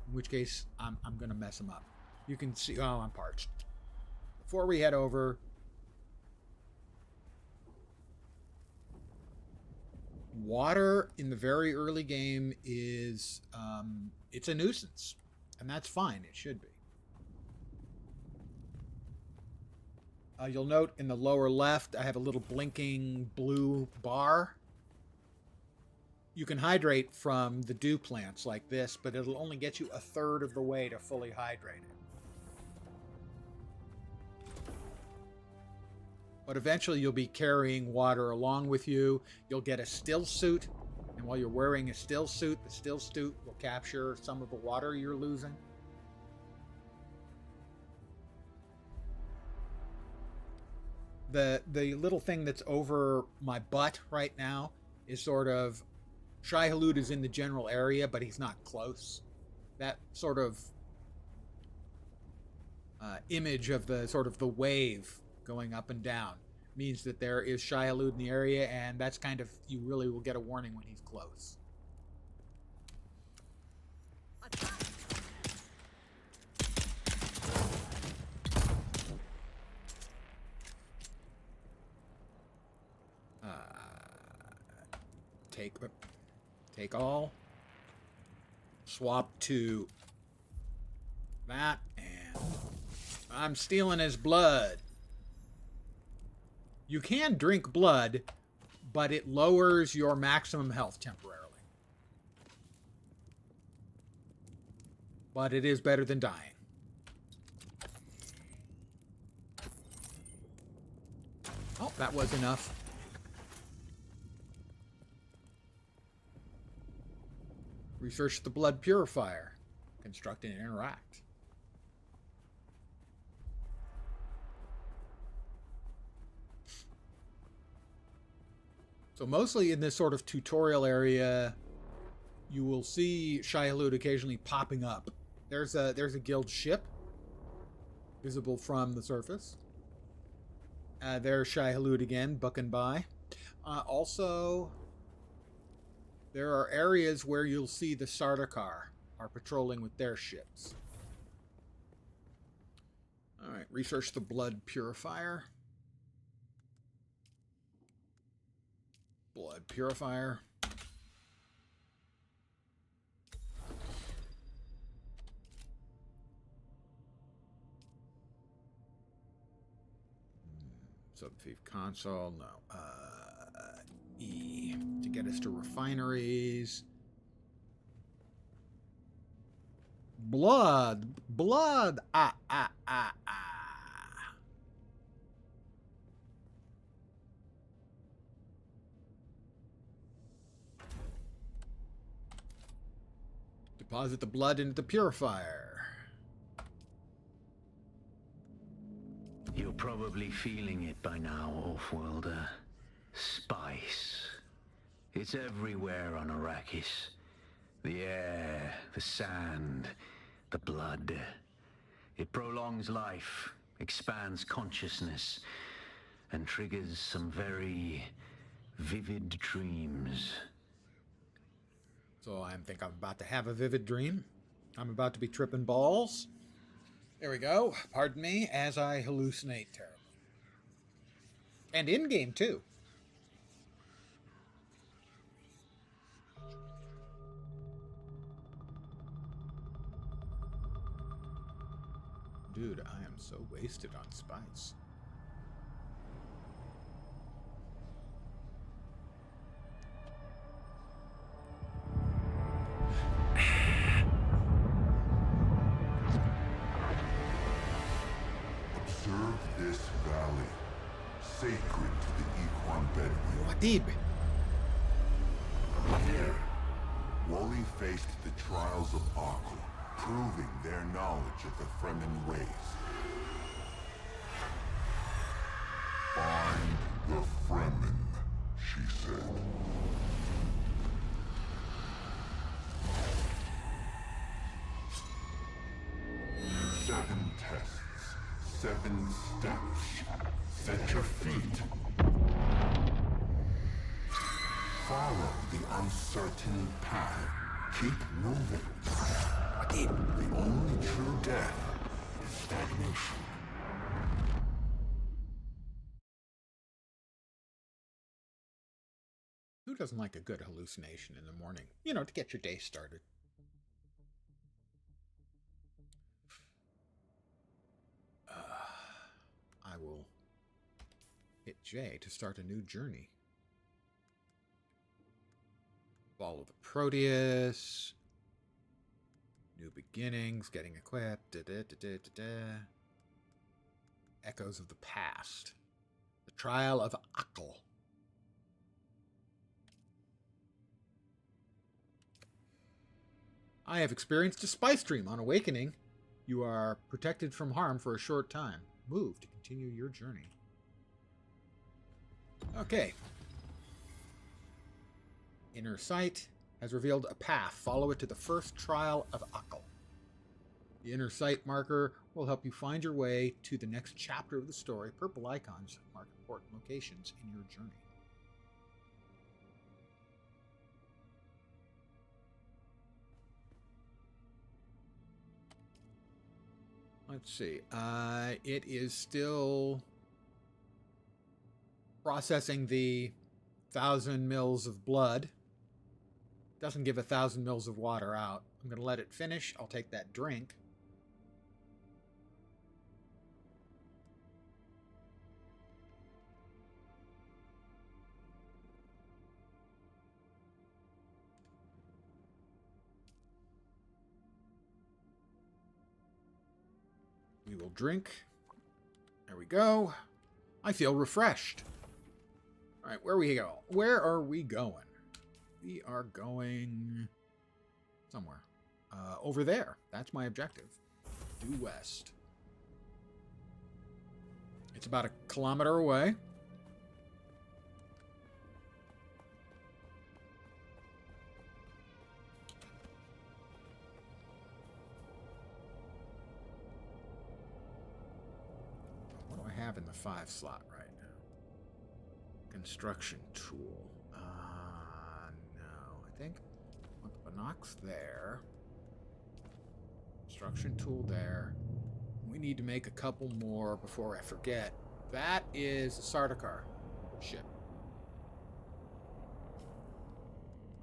In which case, I'm going to mess them up. You can see... Oh, I'm parched. Before we head over... Water in the very early game is... it's a nuisance. And that's fine. It should be. You'll note in the lower left, I have a little blinking blue bar. You can hydrate from the dew plants like this, but it'll only get you 1/3 of the way to fully hydrate it. But eventually you'll be carrying water along with you. You'll get a still suit, and while you're wearing a still suit, the still suit will capture some of the water you're losing. The little thing that's over my butt right now is sort of... Shai-Hulud is in the general area, but he's not close. That sort of image of the sort of the wave going up and down means that there is Shai-Hulud in the area, and that's kind of... You really will get a warning when he's close. Take all. Swap to that, and I'm stealing his blood. You can drink blood, but it lowers your maximum health temporarily. But it is better than dying. Oh, that was enough. Research the blood purifier. Construct and interact. So mostly in this sort of tutorial area, you will see Shai-Hulud occasionally popping up. There's a guild ship visible from the surface. There's Shai Hulud again, bucking by. Also, there are areas where you'll see the Sardaukar are patrolling with their ships. Alright, research the blood purifier. Blood purifier. Subthief console, no. E to get us to refineries. Blood. Deposit the blood into the purifier. You're probably feeling it by now, Offworlder. Spice. It's everywhere on Arrakis. The air, the sand, the blood. It prolongs life, expands consciousness, and triggers some very vivid dreams. So I think I'm about to have a vivid dream. I'm about to be tripping balls. There we go. Pardon me as I hallucinate terribly. And in-game, too. Dude, I am so wasted on spice. Observe this valley, sacred to the Equan Bedouin. Wadib. Here, Wally faced the trials of Akhl, proving their knowledge of the Fremen ways. Find the Fremen, she said. Seven tests, 7 steps. Set your feet. Follow the uncertain path. Keep moving. The only true death is stagnation. Who doesn't like a good hallucination in the morning? You know, to get your day started. I will hit J to start a new journey. Follow the Proteus. New beginnings, getting equipped. Echoes of the past. The trial of Akhl. I have experienced a spice dream. On awakening, you are protected from harm for a short time. Move to continue your journey. Okay. Inner sight has revealed a path. Follow it to the first trial of Akhl. The inner sight marker will help you find your way to the next chapter of the story. Purple icons mark important locations in your journey. Let's see. It is still processing the 1,000 mils of blood. Doesn't give 1,000 mils of water out. I'm going to let it finish. I'll take that drink. We will drink. There we go. I feel refreshed. All right, where we go? Where are we going? We are going somewhere. Over there. That's my objective. Due west. It's about 1 kilometer away. What do I have in the 5 slot right now? construction tool. No. I think I want the binocs there. Construction tool there. We need to make a couple more before I forget. That is a Sardaukar ship.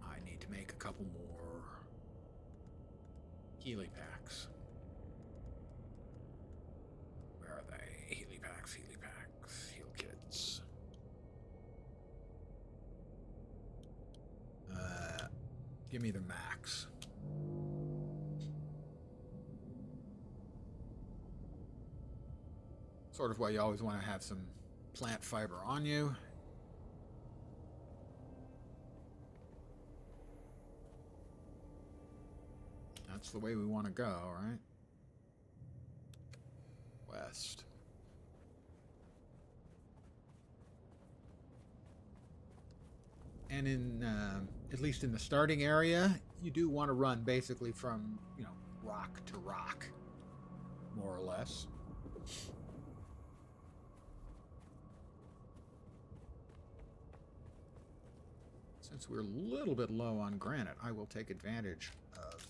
I need to make a couple more helipacks. Where are they? Helipacks, heal kits. Give me the max. Sort of why you always want to have some plant fiber on you. That's the way we want to go, right? West. And in, at least in the starting area, you do want to run basically from, rock to rock, more or less. Since we're a little bit low on granite, I will take advantage of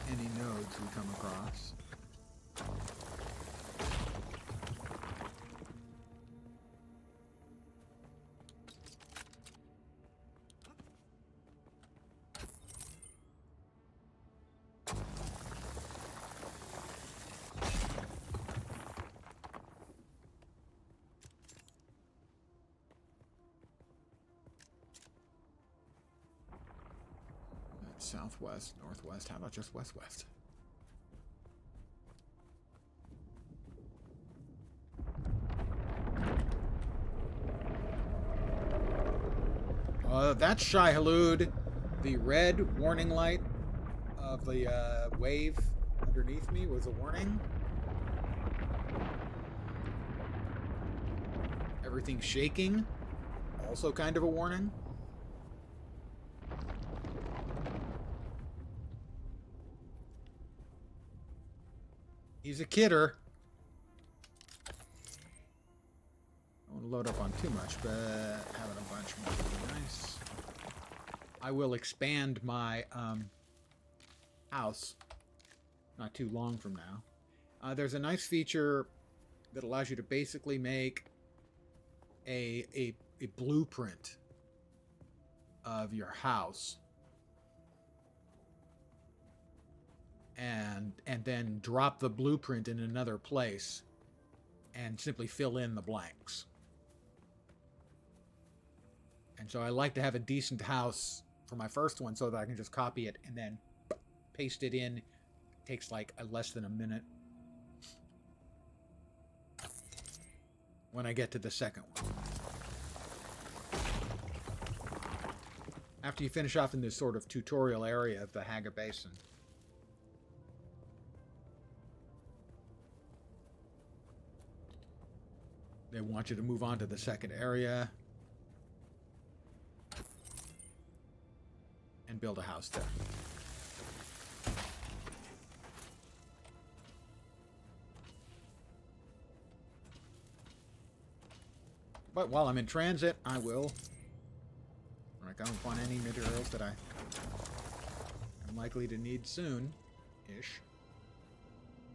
any nodes we come across. Southwest, northwest, how about just west-west? That's Shai Halud, the red warning light of the wave underneath me was a warning. Everything shaking, also kind of a warning. He's a kidder. I don't want to load up on too much, but having a bunch more would be nice. I will expand my house not too long from now. There's a nice feature that allows you to basically make a blueprint of your house. And then drop the blueprint in another place and simply fill in the blanks. And so I like to have a decent house for my first one so that I can just copy it and then paste it in. It takes like less than a minute when I get to the second one. After you finish off in this sort of tutorial area of the Haga Basin, they want you to move on to the second area and build a house there. But while I'm in transit, I will, when I come upon any materials that I am likely to need soon-ish,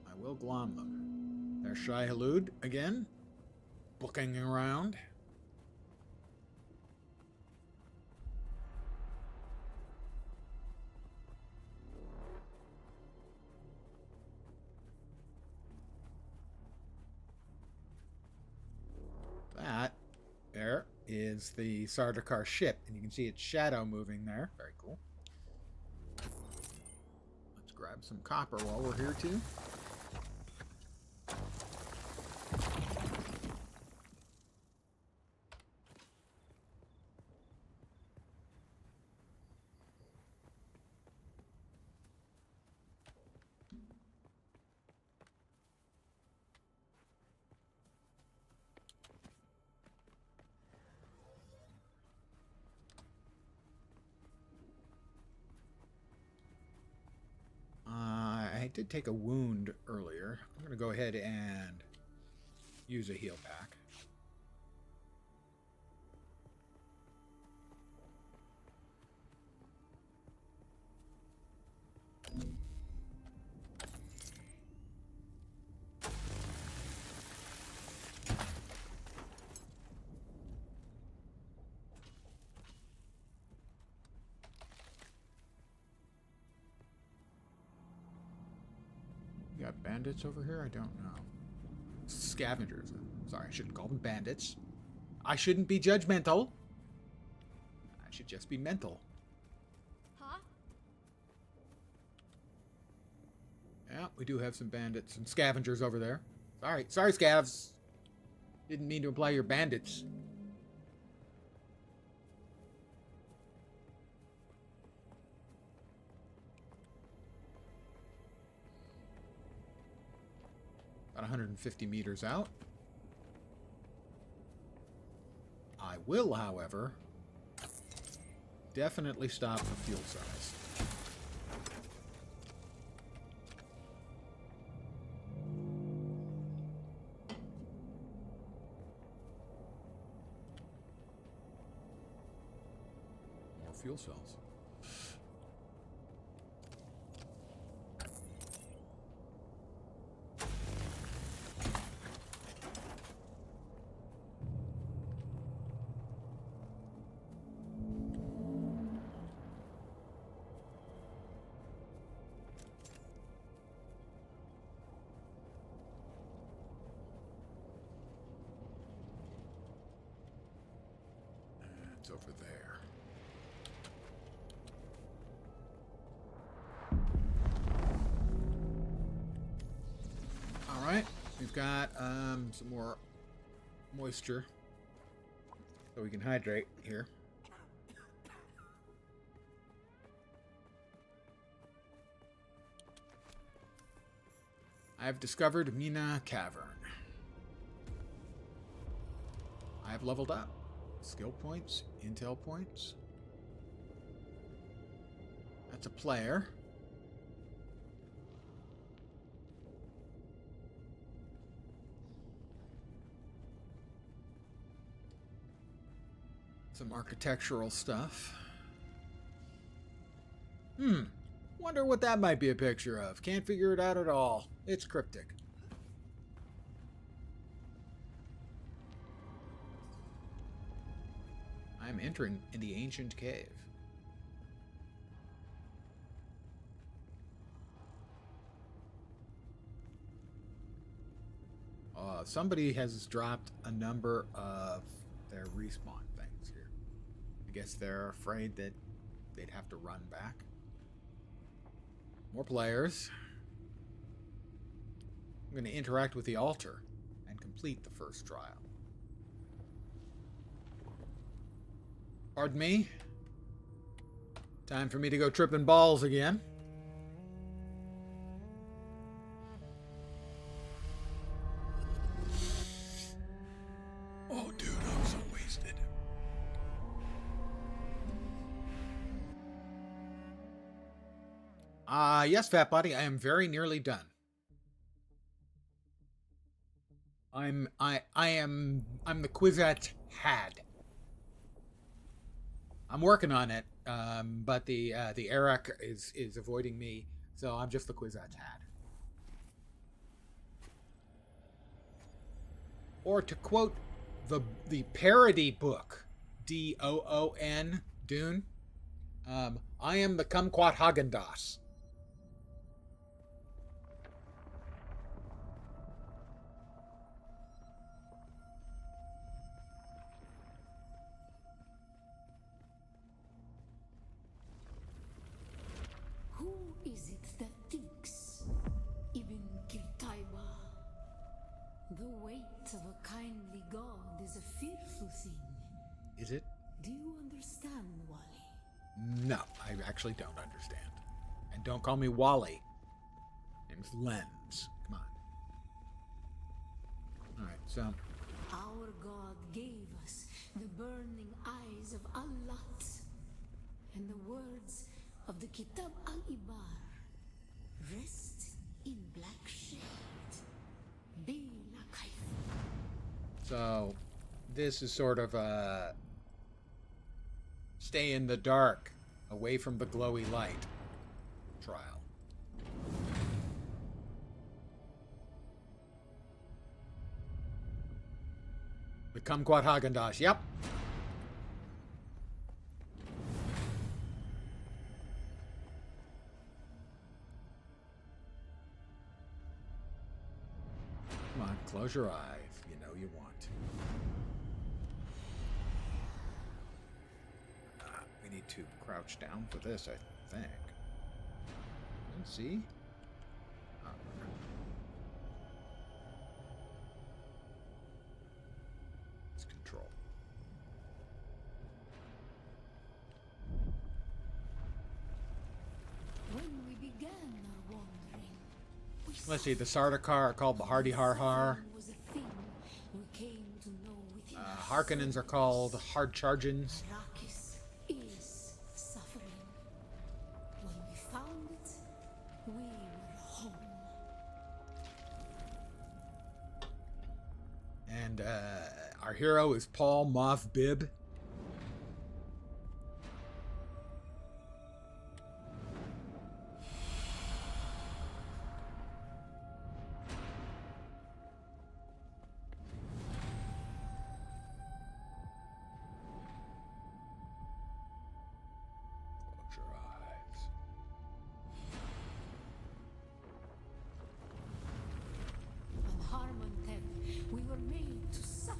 I will glom them. There's Shai Halud again. Booking around. That there is the Sardaukar ship, and you can see its shadow moving there. Very cool. Let's grab some copper while we're here too. I did take a wound earlier. I'm going to go ahead and use a heal pack. You got bandits over here? I don't know. Scavengers. Sorry, I shouldn't call them bandits. I shouldn't be judgmental. I should just be mental. Huh? Yeah, we do have some bandits and scavengers over there. Sorry, scavs. Didn't mean to imply you're bandits. About 150 meters out. I will, however, definitely stop for fuel cells. More fuel cells. It's over there. All right, we've got some more moisture so we can hydrate here. I've discovered Mina Cavern. I have leveled up. Skill points, intel points. That's a player. Some architectural stuff. Wonder what that might be a picture of. Can't figure it out at all. It's cryptic. I'm entering in the ancient cave. Somebody has dropped a number of their respawn things here. I guess they're afraid that they'd have to run back. More players. I'm going to interact with the altar and complete the first trial. Pardon me. Time for me to go tripping balls again. Oh, dude, I'm so wasted. Yes, Fat Body, I am very nearly done. I'm the Quizette had. I'm working on it, but the Eric is avoiding me, so I'm just the Quizette had. Or to quote the parody book, Doon, Dune, I am the Kumquat Haagen-Dazs. Who is it that thinks? Ibn Kirtaiba. The weight of a kindly god is a fearful thing. Is it? Do you understand, Wally? No, I actually don't understand. And don't call me Wally. Name's Lens. Come on. Alright, so... Our god gave us the burning eyes of Allat and the words of the Kitab al-Ibar. Rest in black shade. Bila Kaif. So, this is sort of a stay in the dark, away from the glowy light trial. The Kumquat Haagen-Dazs, yep. Come on, close your eyes. You know you want to. We need to crouch down for this, I think. Let's see. Let's control. When we began our wandering, we Let's see. The Sardaukar are called the Hardy Har Har. was a thing we came to know within us. Harkonnens are called Hard Chargins. Arrakis is suffering. When we found it, we were home. And our hero is Paul Moff Bibb. Close your eyes. On Harmontep, we were made to suffer.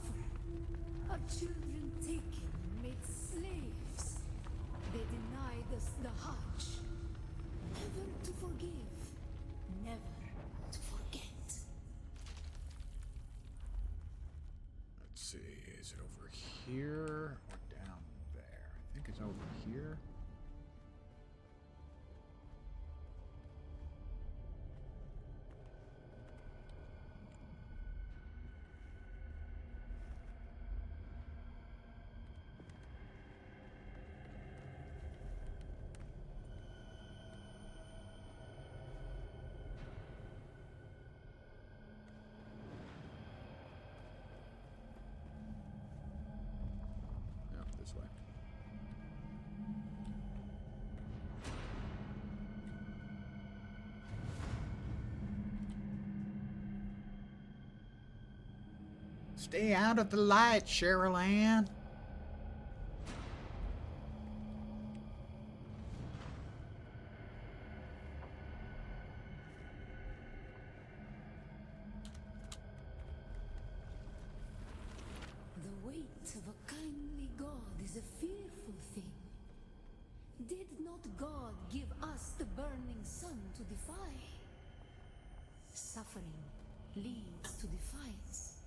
Our children taken, made slaves. They denied us the Hajj. Never to forgive, never to forget. Let's see. Is it over here or down there? I think it's over here. No, this way. Stay out of the light, Cheryl Ann. The weight of a kindly God is a fearful thing. Did not God give us the burning sun to defy? Suffering leads to defiance.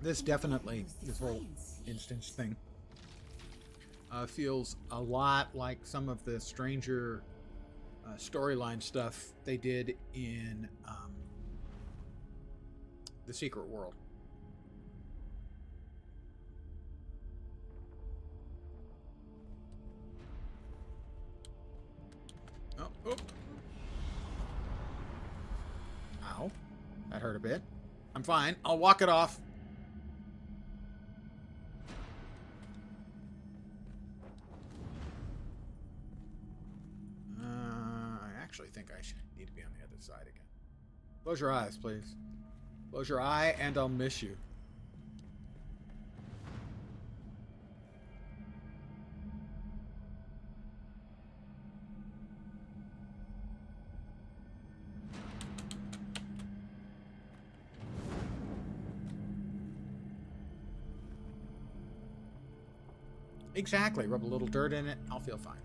This definitely, this whole instance thing, feels a lot like some of the stranger storyline stuff they did in The Secret World. Oh, oh. Ow. That hurt a bit. I'm fine. I'll walk it off. I actually think I should need to be on the other side again. Close your eyes, please. Close your eye and I'll miss you. Exactly. Rub a little dirt in it. I'll feel fine.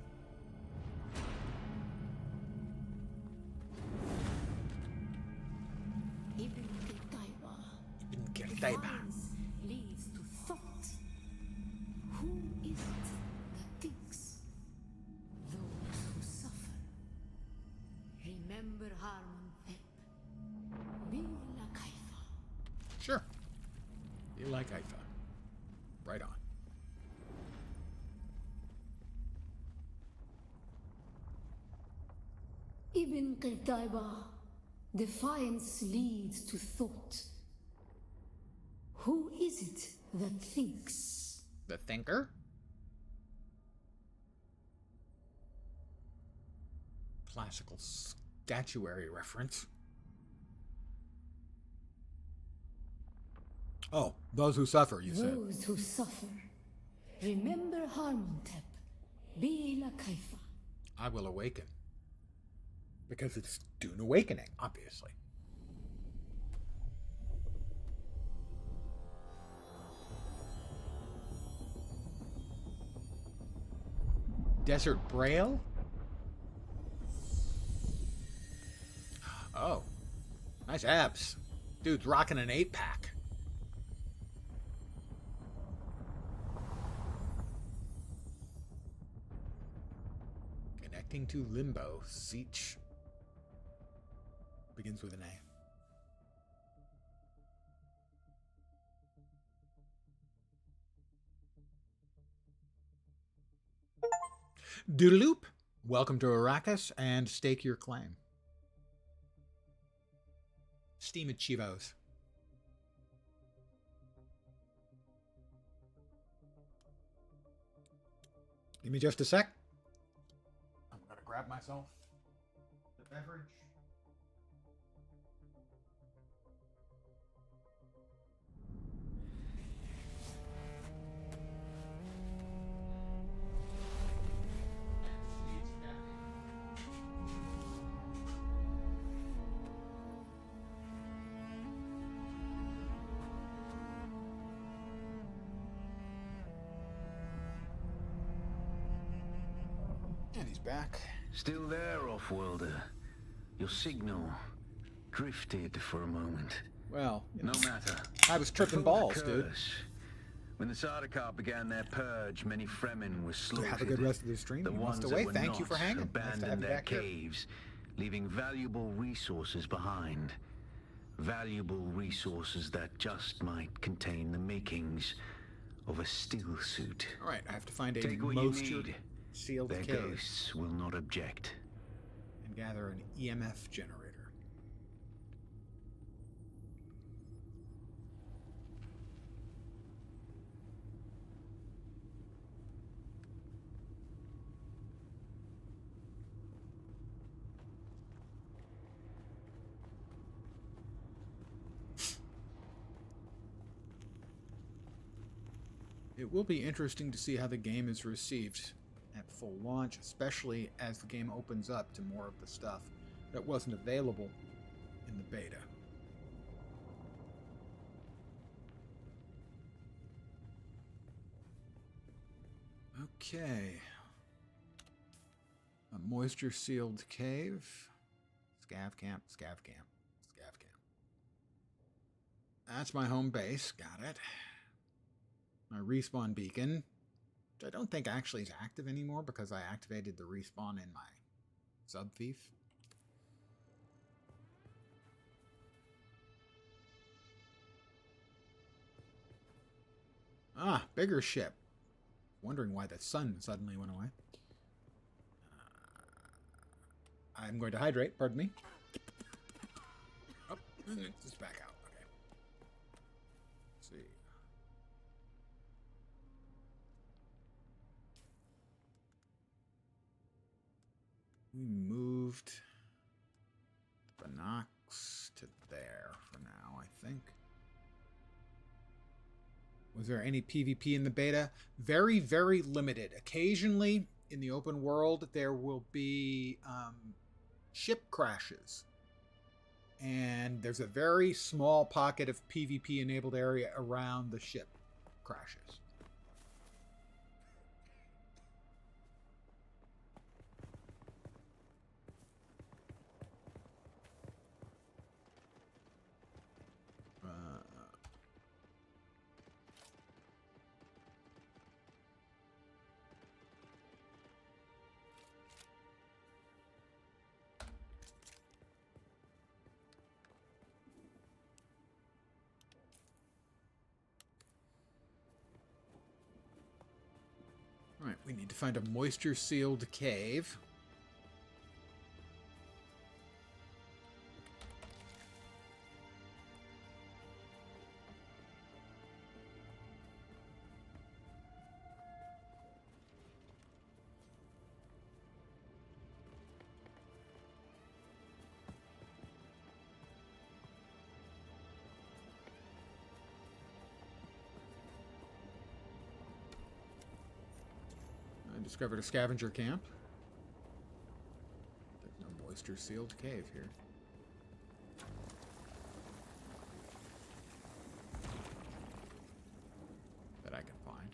Ibn Qutayba. Ibn Qutayba. Defiance leads to thought. Who is it that thinks? Those who suffer. Remember Harmontep. Be like Haifa. Sure. You like Haifa. Right on. Ibn Qutayba. Defiance leads to thought. Who is it that thinks? The Thinker? Classical statuary reference. Oh, those who suffer, you said. Those who suffer. Remember Harmontep. Be la Kaifa. I will awaken. Because it's Dune Awakening, obviously. Desert Braille? Oh. Nice abs. Dude's rocking an 8-pack. Connecting to Limbo. Siege. Begins with an A. Doodaloop. Welcome to Arrakis and stake your claim. Steam Chivos. Give me just a sec. I'm going to grab myself the beverage. And he's back. Still there, off-worlder. Your signal drifted for a moment. Well, No matter. I was tripping Before the balls, dude. curse, when the Sardaukar began their purge, many Fremen were slaughtered. Have a good rest of the stream. The You ones must that away. were Thank you not for hanging. Nice to abandoned have you their back here. caves, leaving valuable resources behind. Valuable resources that just might contain the makings of a still suit. All right, I have to find a Take what you moisture need. sealed Their cave ghosts will not object. and gather an EMF generator. It will be interesting to see how the game is received at full launch, especially as the game opens up to more of the stuff that wasn't available in the beta. Okay. A moisture-sealed cave. Scav camp, scav camp, scav camp. That's my home base. Got it. My respawn beacon, which I don't think actually is active anymore because I activated the respawn in my sub-thief. Ah, bigger ship. Wondering why the sun suddenly went away. I'm going to hydrate, pardon me. Oh, it's back out. Okay. Let's see. We moved the Binox to there for now, I think. Was there any PvP in the beta? Very, very limited. Occasionally, in the open world, there will be ship crashes. And there's a very small pocket of PvP-enabled area around the ship crashes. Alright, we need to find a moisture-sealed cave. I discovered a scavenger camp. There's no moisture-sealed cave here. That I can find.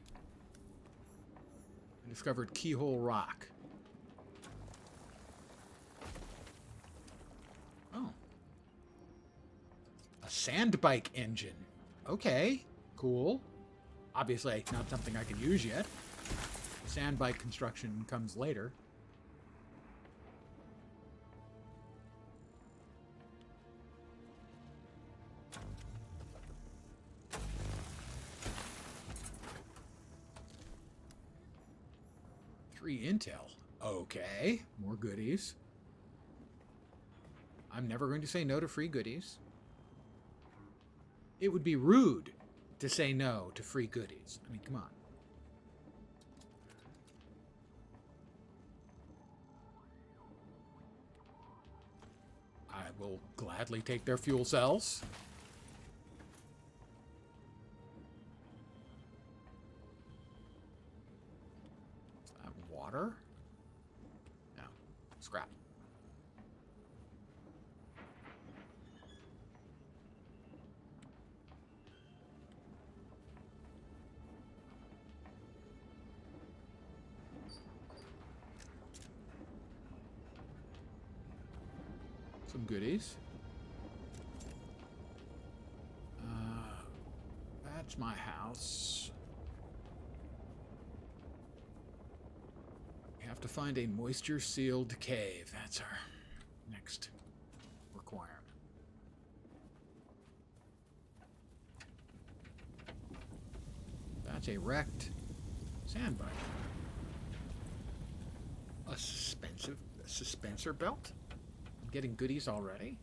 I discovered Keyhole Rock. Oh. A sand bike engine. Okay, cool. Obviously, not something I can use yet. Sand bike construction comes later. Free intel. Okay, more goodies. I'm never going to say no to free goodies. It would be rude to say no to free goodies. I mean, come on. I will gladly take their fuel cells. Is that water? No. Scrap. Some goodies. That's my house. We have to find a moisture-sealed cave. That's our next requirement. That's a wrecked sandbike. A suspensor belt? I'm getting goodies already?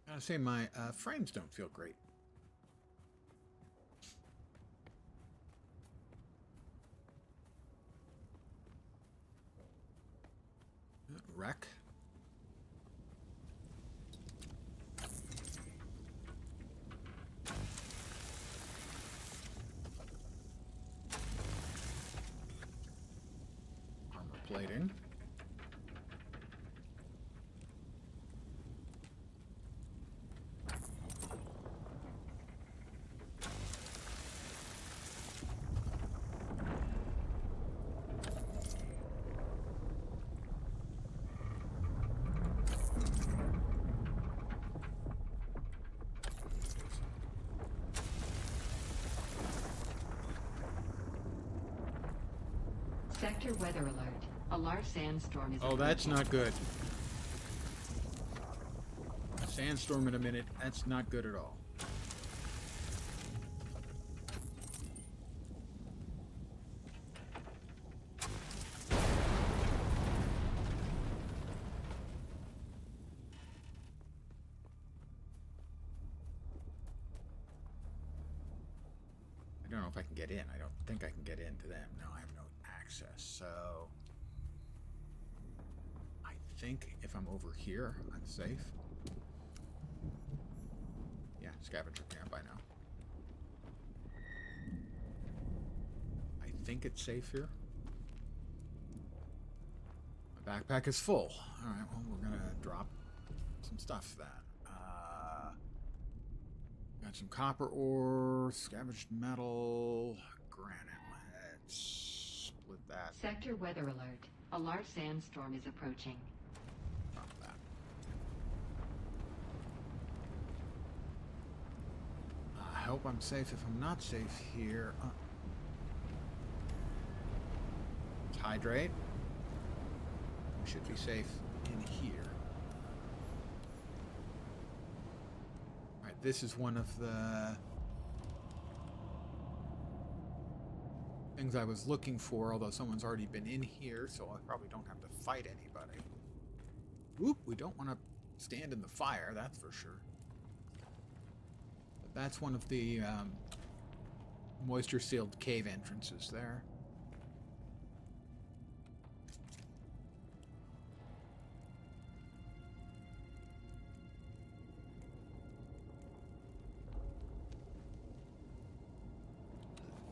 I gotta say, my frames don't feel great. Wreck. Armor plating. Sector weather alert. A large sandstorm is Oh, that's not good. A sandstorm in a minute. That's not good at all. I don't know if I can get in. I don't think I can get into them. No, I have no access. So I think if I'm over here, I'm safe. Yeah, scavenger camp, I know. I think it's safe here. My backpack is full. Alright, well, we're gonna drop some stuff then. Got some copper ore, scavenged metal, granite. Let's split that. Sector weather alert. A large sandstorm is approaching. Drop that. I hope I'm safe if I'm not safe here. Let's hydrate. We should be safe in here. Alright, this is one of the things I was looking for, although someone's already been in here, so I probably don't have to fight anybody. Oop, we don't want to stand in the fire, that's for sure. But that's one of the moisture-sealed cave entrances there.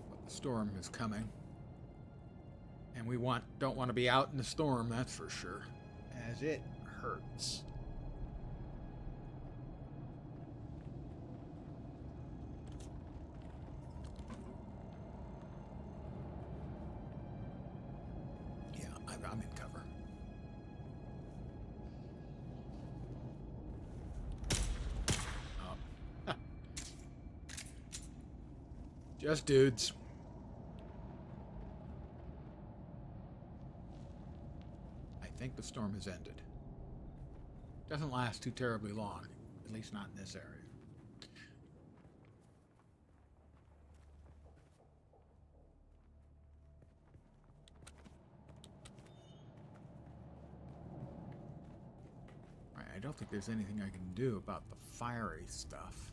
But the storm is coming. And we don't want to be out in the storm, that's for sure. As it hurts. Yeah, I'm in cover. Oh. Just dudes. I think the storm has ended. Doesn't last too terribly long, at least not in this area. Right, I don't think there's anything I can do about the fiery stuff.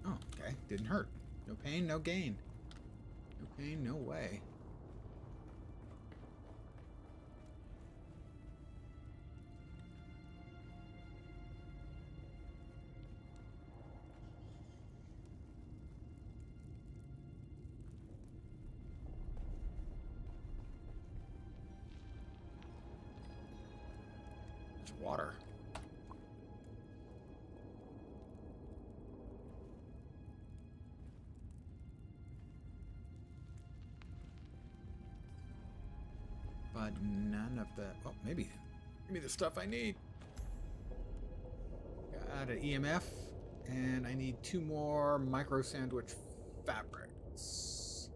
Oh, okay. Didn't hurt. No pain, no gain. No pain, no way. There's water. But none of the... Oh, maybe the stuff I need. Got an EMF, and I need 2 more micro sandwich fabrics.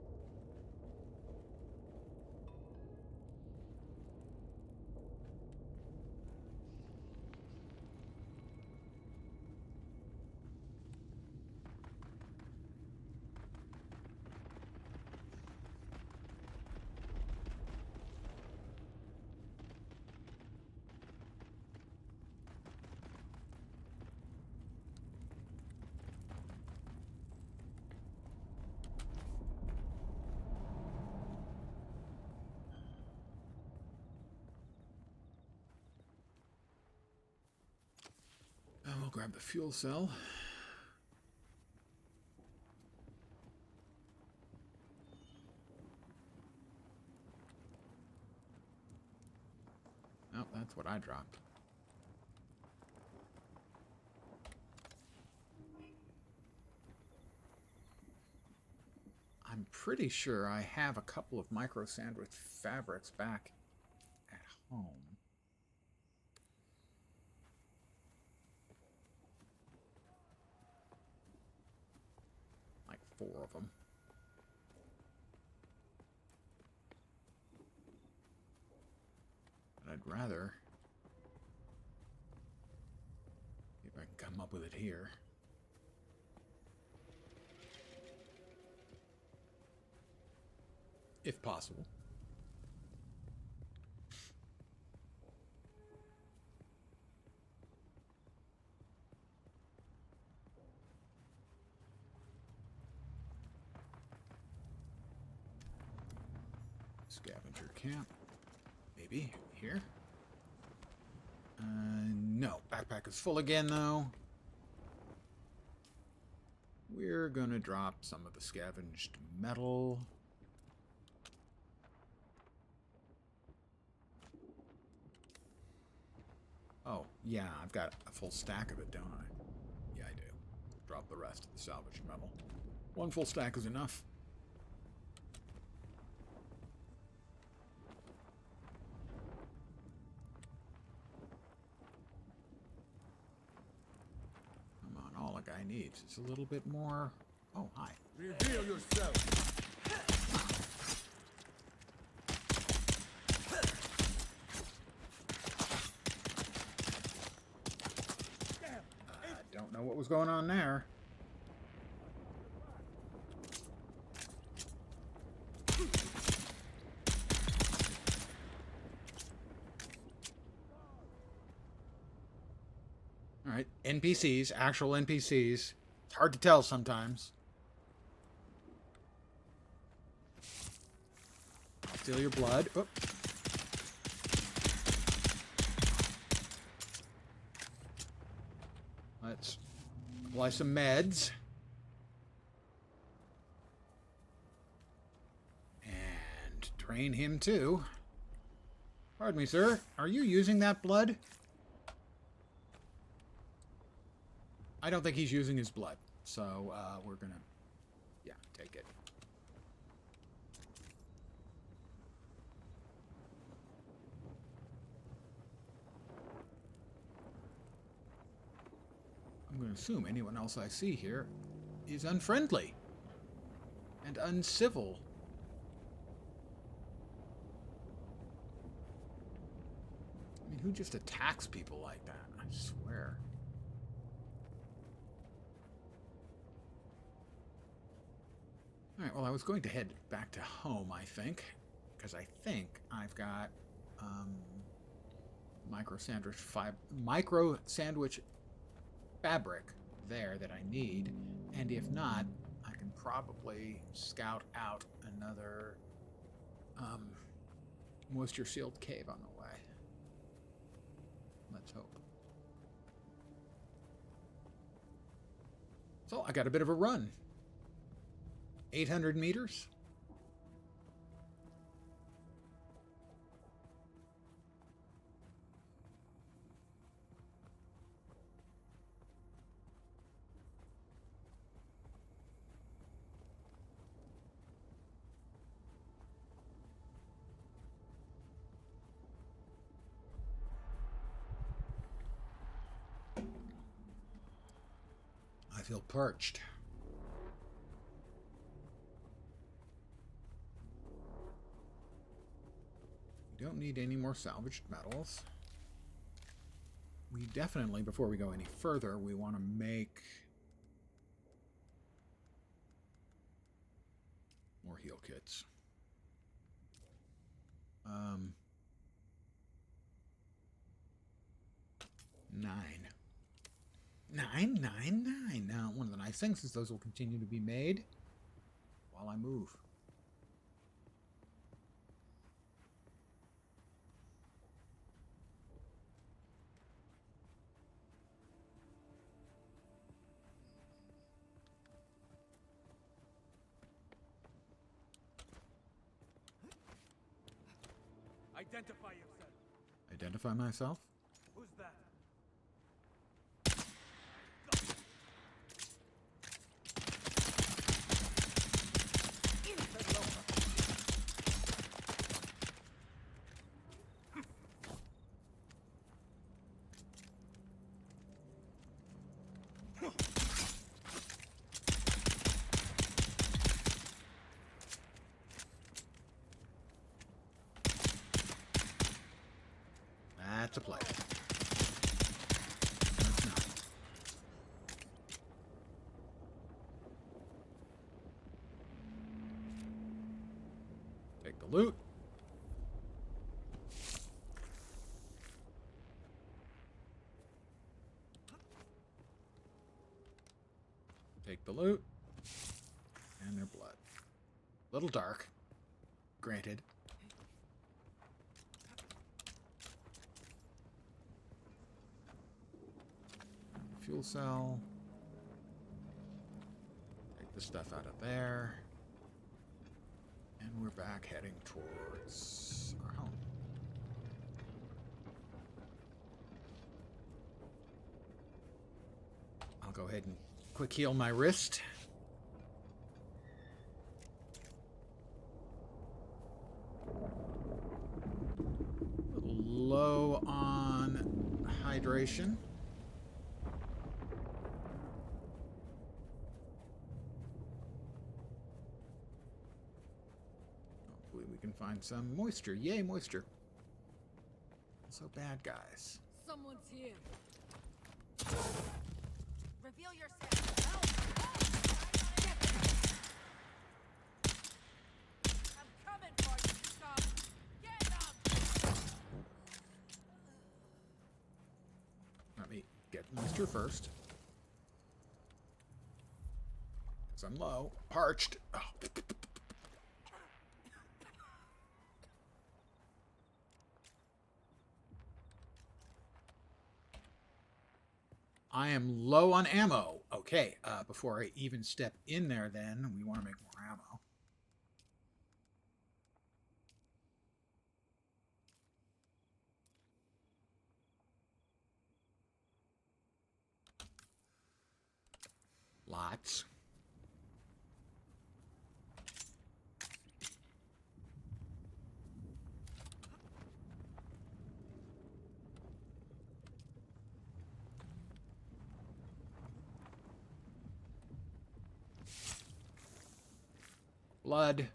And we'll grab the fuel cell. Oh, that's what I dropped. I'm pretty sure I have a couple of micro sandwich fabrics back at home. Like 4 of them. But I'd rather see if I can come up with it here. If possible. Scavenger camp. Maybe here. No. Backpack is full again, though. We're gonna drop some of the scavenged metal. Oh, yeah, I've got a full stack of it, don't I? Yeah, I do. Drop the rest of the salvaged metal. 1 full stack is enough. Come on, all a guy needs is a little bit more... Oh, hi. Reveal yourself. what was going on there. All right, NPCs, actual NPCs. It's hard to tell sometimes. Steal your blood. Oh. Let's apply some meds. And drain him too. Pardon me, sir. Are you using that blood? I don't think he's using his blood. So, we're gonna... Yeah, take it. I'm going to assume anyone else I see here is unfriendly and uncivil. I mean, who just attacks people like that? I swear. Alright, well, I was going to head back to home, I think, because I think I've got micro sandwich fabric there that I need, and if not, I can probably scout out another moisture sealed cave on the way. Let's hope. So I got a bit of a run. 800 meters. I feel parched. We don't need any more salvaged metals. We definitely, before we go any further, we want to make more heal kits. 9. Now, one of the nice things is those will continue to be made while I move. Identify yourself. Identify myself? Who's that? That's a play. That's not. Take the loot. Take the loot. And their blood. Little dark. Granted. Fuel cell. Take the stuff out of there. And we're back heading towards our home. I'll go ahead and quick heal my wrist. A little low on hydration. Find some moisture. Yay, moisture. Also bad guys. Someone's here. Reveal yourself. I'm coming for you, scum. Get up. Let me get moisture first. Because I'm low. Parched. Oh. I am low on ammo. Okay, before I even step in there then, we want to make more ammo. Lots. Blood.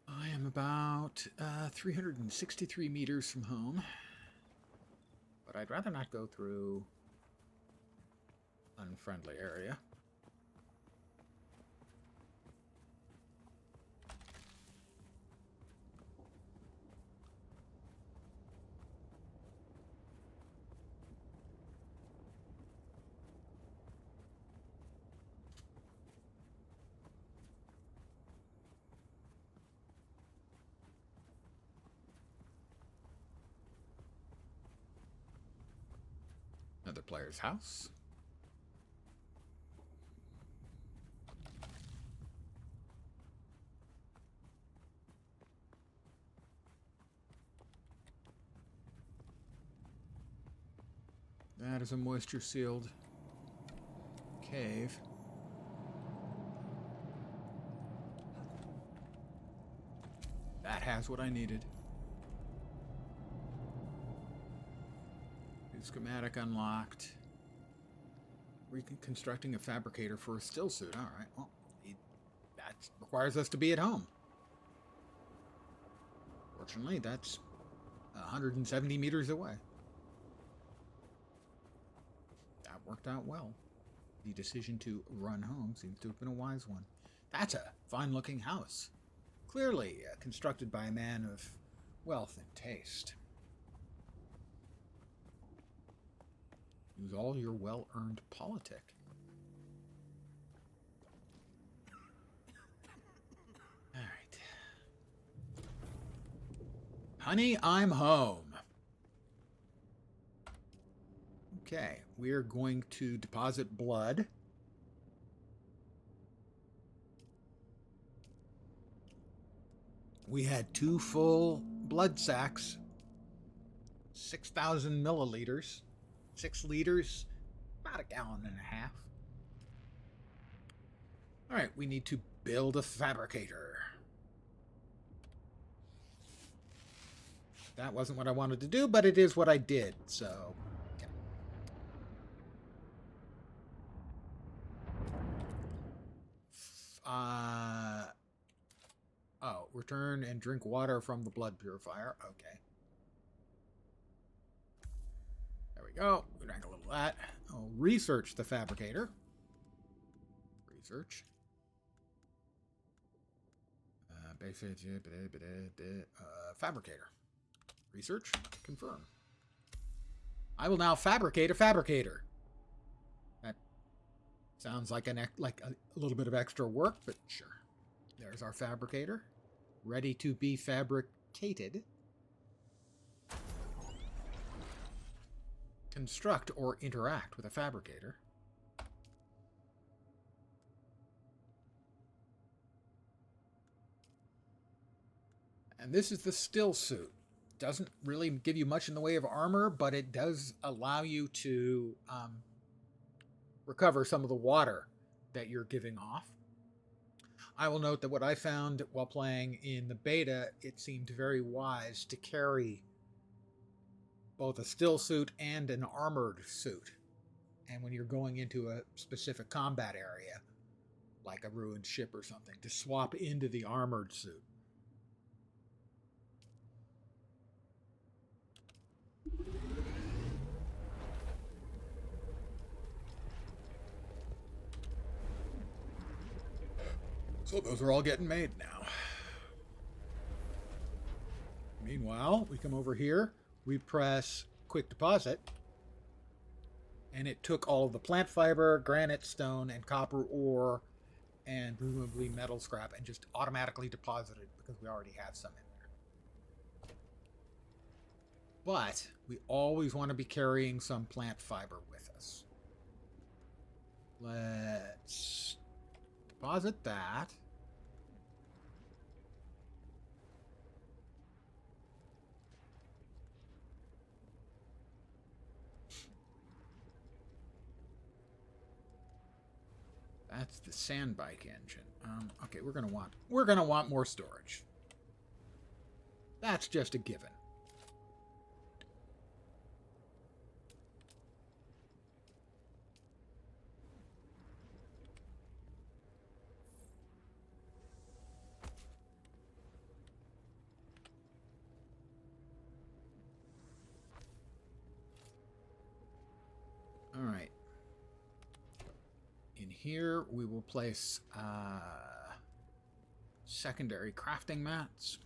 I am about 363 meters from home. But I'd rather not go through unfriendly area. Another player's house. That is a moisture sealed cave. That has what I needed. Schematic unlocked. Reconstructing a fabricator for a still suit. All right. Well, that requires us to be at home. Fortunately, that's 170 meters away. That worked out well. The decision to run home seems to have been a wise one. That's a fine-looking house. Clearly constructed by a man of wealth and taste. Use all your well-earned politic. All right. Honey, I'm home. Okay, we're going to deposit blood. We had 2 full blood sacks, 6,000 milliliters. 6 liters, about 1.5 gallons. All right, we need to build a fabricator. That wasn't what I wanted to do, but it is what I did, so... Okay. Oh, return and drink water from the blood purifier. Okay. Go. We drank a little of that. I'll research the fabricator. Research. Fabricator. Research. Confirm. I will now fabricate a fabricator. That sounds like a little bit of extra work, but sure. There's our fabricator. Ready to be fabricated. Construct or interact with a fabricator. And this is the still suit. Doesn't really give you much in the way of armor, but it does allow you to recover some of the water that you're giving off. I will note that what I found while playing in the beta, it seemed very wise to carry both a still suit and an armored suit. and when you're going into a specific combat area, like a ruined ship or something, to swap into the armored suit. So those are all getting made now. Meanwhile, we come over here, we press quick deposit, and it took all of the plant fiber, granite, stone, and copper ore, and presumably metal scrap, and just automatically deposited because we already have some in there. But we always want to be carrying some plant fiber with us. Let's deposit that. That's the sandbike engine. Okay, we're gonna want more storage. That's just a given. All right. In here, we will place secondary crafting mats.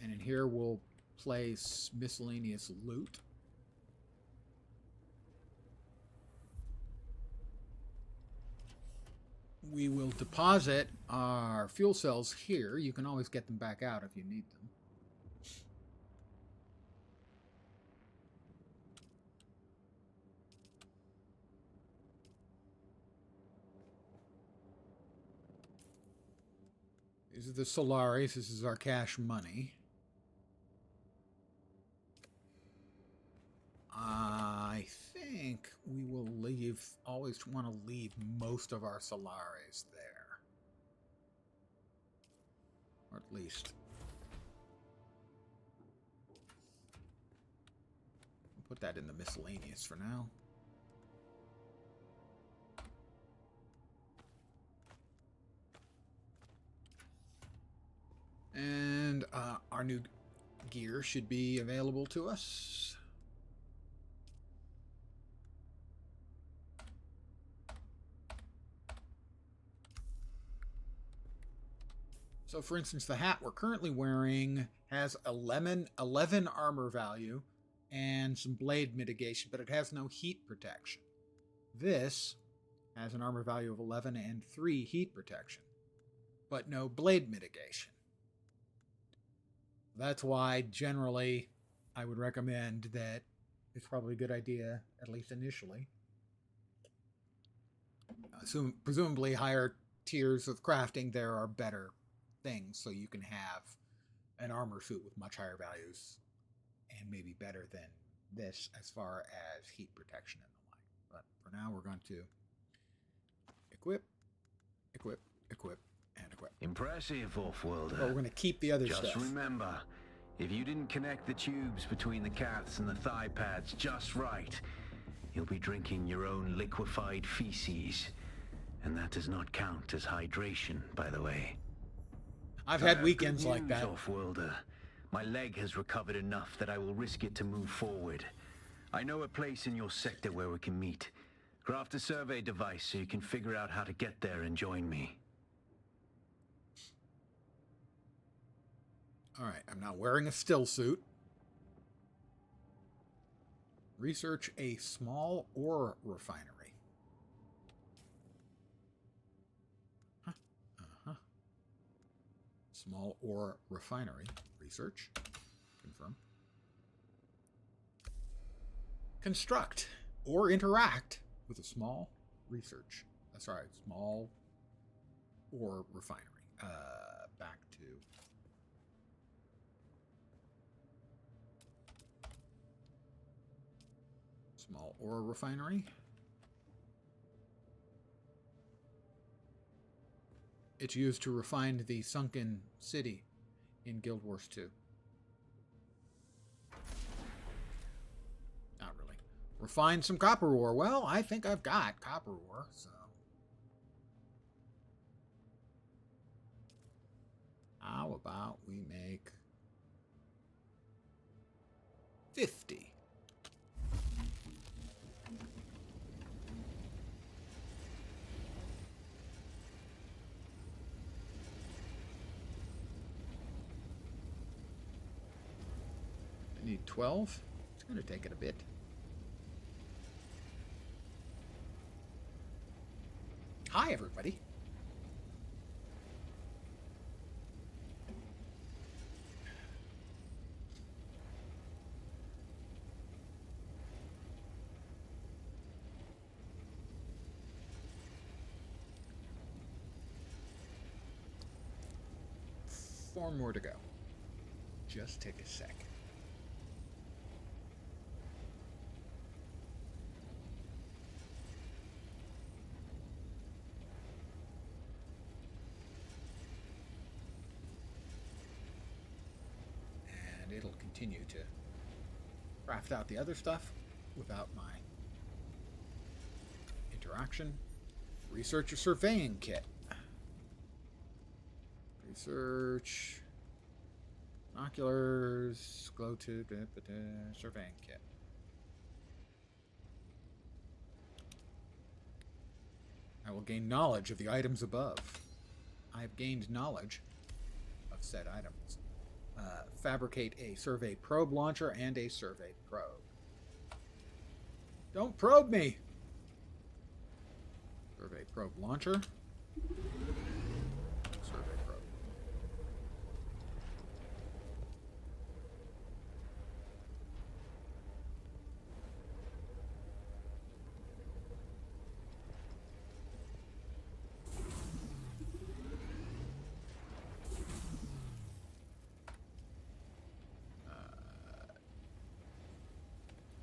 And in here, we'll place miscellaneous loot. We will deposit our fuel cells here. You can always get them back out if you need them. These are the Solaris. This is our cash money. I think we will always want to leave most of our Solaris there. Or at least. I'll put that in the miscellaneous for now. And our new gear should be available to us. So, for instance, the hat we're currently wearing has 11 armor value and some blade mitigation, but it has no heat protection. This has an armor value of 11 and 3 heat protection, but no blade mitigation. That's why, generally, I would recommend that it's probably a good idea, at least initially. Presumably, higher tiers of crafting, there are better things, so you can have an armor suit with much higher values and maybe better than this as far as heat protection and the like. But for now, we're going to equip, equip, equip, and equip. Impressive, Off-Worlder. But we're going to keep the other stuff. Just remember, if you didn't connect the tubes between the caths and the thigh pads just right, you'll be drinking your own liquefied feces. And that does not count as hydration, by the way. I've had weekends Good like news, that. Off-Worlder. My leg has recovered enough that I will risk it to move forward. I know a place in your sector where we can meet. Craft a survey device so you can figure out how to get there and join me. Alright, I'm now wearing a still suit. Research a small ore refinery. Small ore refinery. Research. Confirm. Construct or interact with a small research. Small ore refinery. Back to small ore refinery. It's used to refine the sunken city in Guild Wars 2. Not really. Refine some copper ore. Well, I think I've got copper ore, so. How about we make 50? I need 12. It's going to take it a bit. Hi, everybody. Four more to go. Just take a sec. And it'll continue to craft out the other stuff without my interaction. Research a surveying kit. Research binoculars, glow tube, surveying kit. I will gain knowledge of the items above. I have gained knowledge of said items. Fabricate a survey probe launcher and a survey probe. Don't probe me! Survey probe launcher. Survey probe.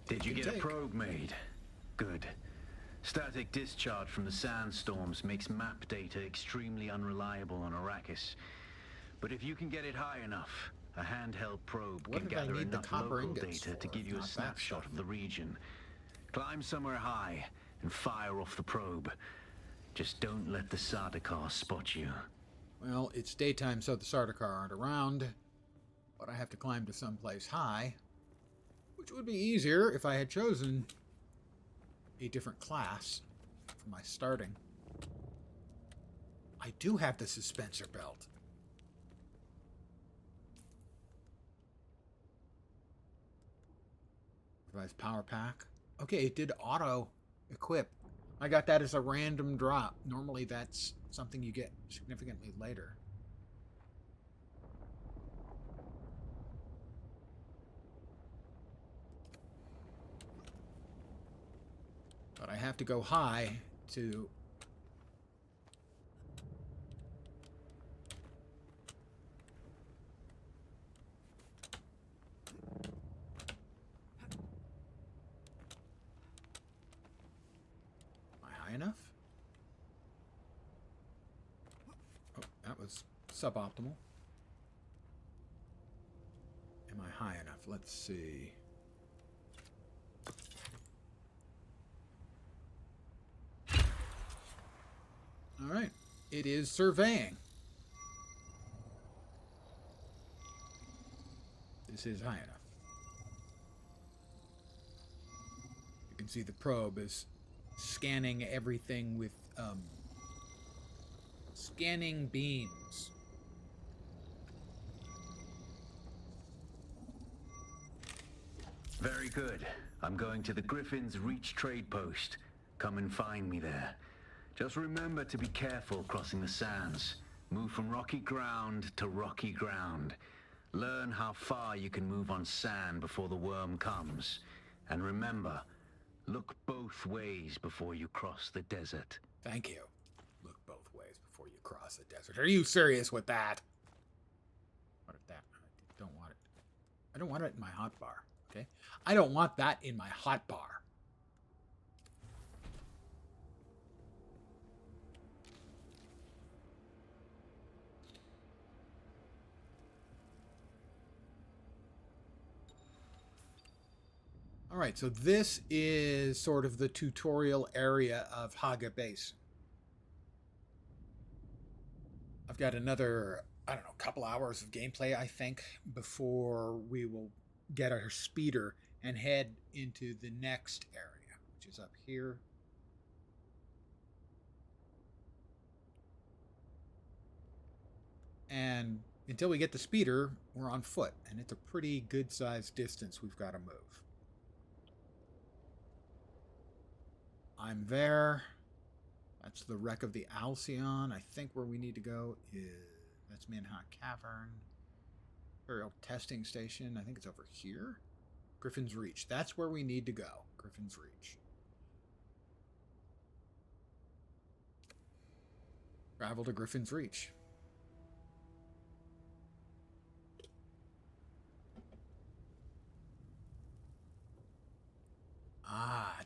Did you get a probe made? Good. Static discharge from the sandstorms makes map data extremely unreliable on Arrakis. But if you can get it high enough, a handheld probe can gather enough local data to give you a snapshot of the region. Climb somewhere high and fire off the probe. Just don't let the Sardaukar spot you. Well, it's daytime, so the Sardaukar aren't around. But I have to climb to someplace high, which would be easier if I had chosen a different class for my starting. I do have the suspensor belt. Revised power pack. Okay, it did auto equip. I got that as a random drop. Normally that's something you get significantly later. But I have to go high to Am I high enough? Oh, that was suboptimal. Am I high enough? Let's see. All right, it is surveying. This is high enough. You can see the probe is scanning everything with scanning beams. Very good. I'm going to the Griffin's Reach trade post. Come and find me there. Just remember to be careful crossing the sands. Move from rocky ground to rocky ground. Learn how far you can move on sand before the worm comes. And remember, look both ways before you cross the desert. Thank you. Look both ways before you cross the desert. Are you serious with that? What is that? I don't want it. I don't want it in my hotbar, okay? I don't want that in my hotbar. Alright, so this is sort of the tutorial area of Haga Basin. I've got another, I don't know, couple hours of gameplay, I think, before we will get our speeder and head into the next area, which is up here. And until we get the speeder, we're on foot, and it's a pretty good-sized distance we've got to move. I'm there. That's the wreck of the Alcyon. I think where we need to go is... That's Manhot Cavern. Imperial Testing Station. I think it's over here. Griffin's Reach. That's where we need to go. Griffin's Reach. Travel to Griffin's Reach.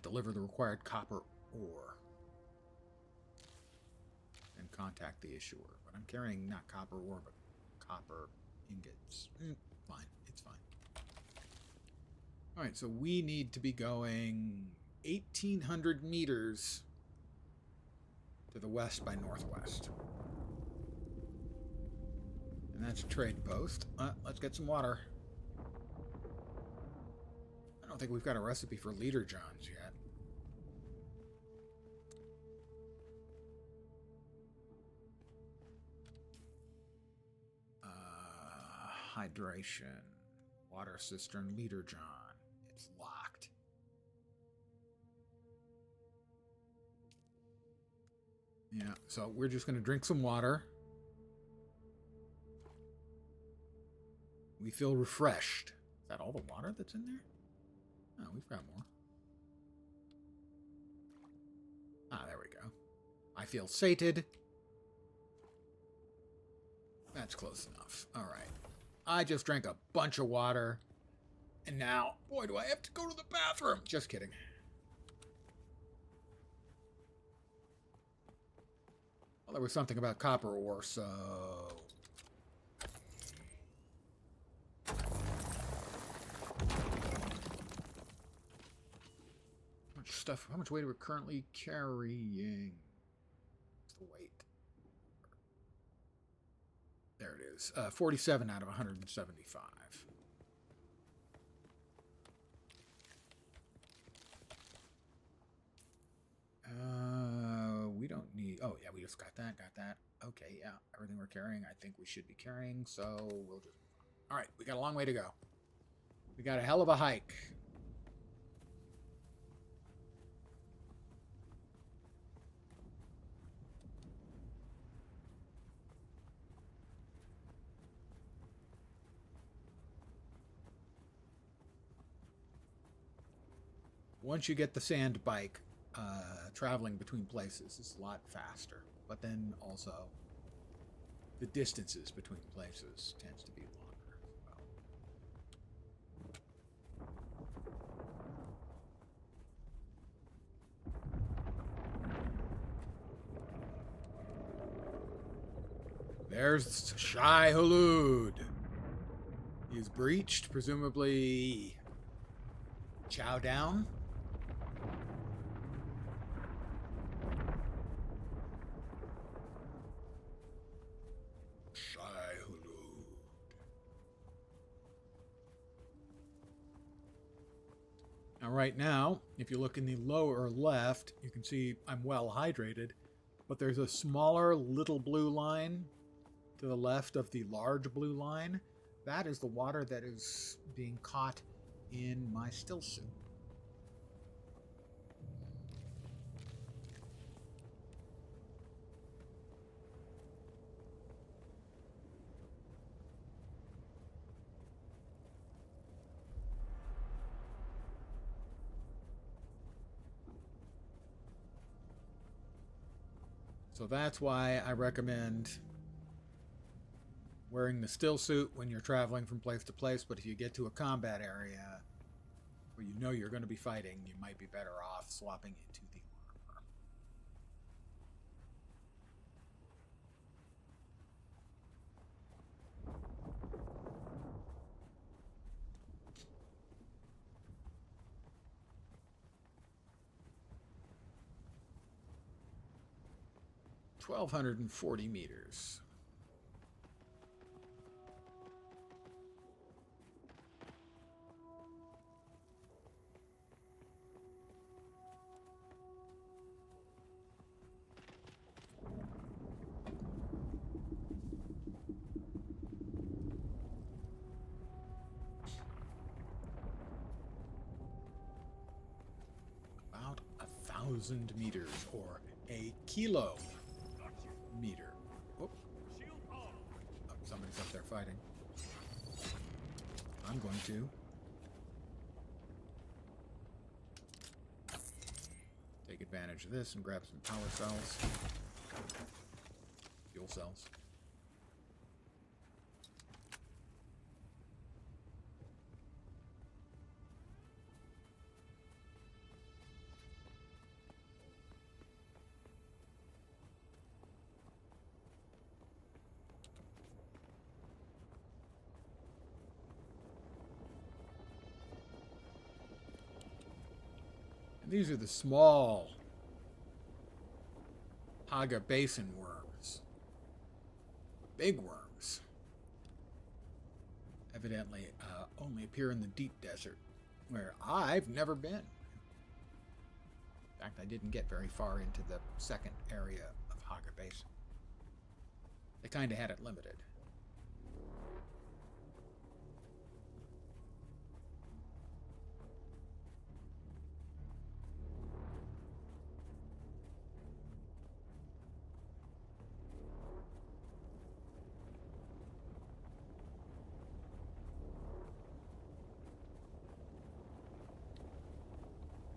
Deliver the required copper ore. And contact the issuer. But I'm carrying not copper ore, but copper ingots. Fine. It's fine. Alright, so we need to be going 1,800 meters to the west by northwest. And that's a trade post. Let's get some water. I don't think we've got a recipe for Leader Johns yet. Hydration. Water cistern, Leader John. It's locked. Yeah, so we're just going to drink some water. We feel refreshed. Is that all the water that's in there? Oh, we've got more. There we go. I feel sated. That's close enough. All right. I just drank a bunch of water. And now, boy, do I have to go to the bathroom. Just kidding. Well, there was something about copper ore, so... How much weight are we currently carrying? What's the weight? There it is. 47 out of 175. We don't need... Oh, yeah, we just got that, Okay, yeah, everything we're carrying, I think we should be carrying, so we'll just... All right, we got a long way to go. We got a hell of a hike. Once you get the sand bike, traveling between places is a lot faster. But then also, the distances between places tends to be longer as well. There's Shai Hulud. He's breached, presumably chow down. Now, right now, if you look in the lower left, you can see I'm well hydrated, but there's a smaller little blue line to the left of the large blue line. That is the water that is being caught in my still suit. So that's why I recommend wearing the still suit when you're traveling from place to place, but if you get to a combat area where you know you're going to be fighting, you might be better off swapping into the armor. 1,240 meters. About 1,000 meters, or a kilometer. Whoop. Oh, somebody's up there fighting. I'm going to take advantage of this and grab some power cells. Fuel cells. These are the small Haga Basin worms. Big worms evidently only appear in the deep desert, where I've never been. In fact, I didn't get very far into the second area of Haga Basin. They kind of had it limited.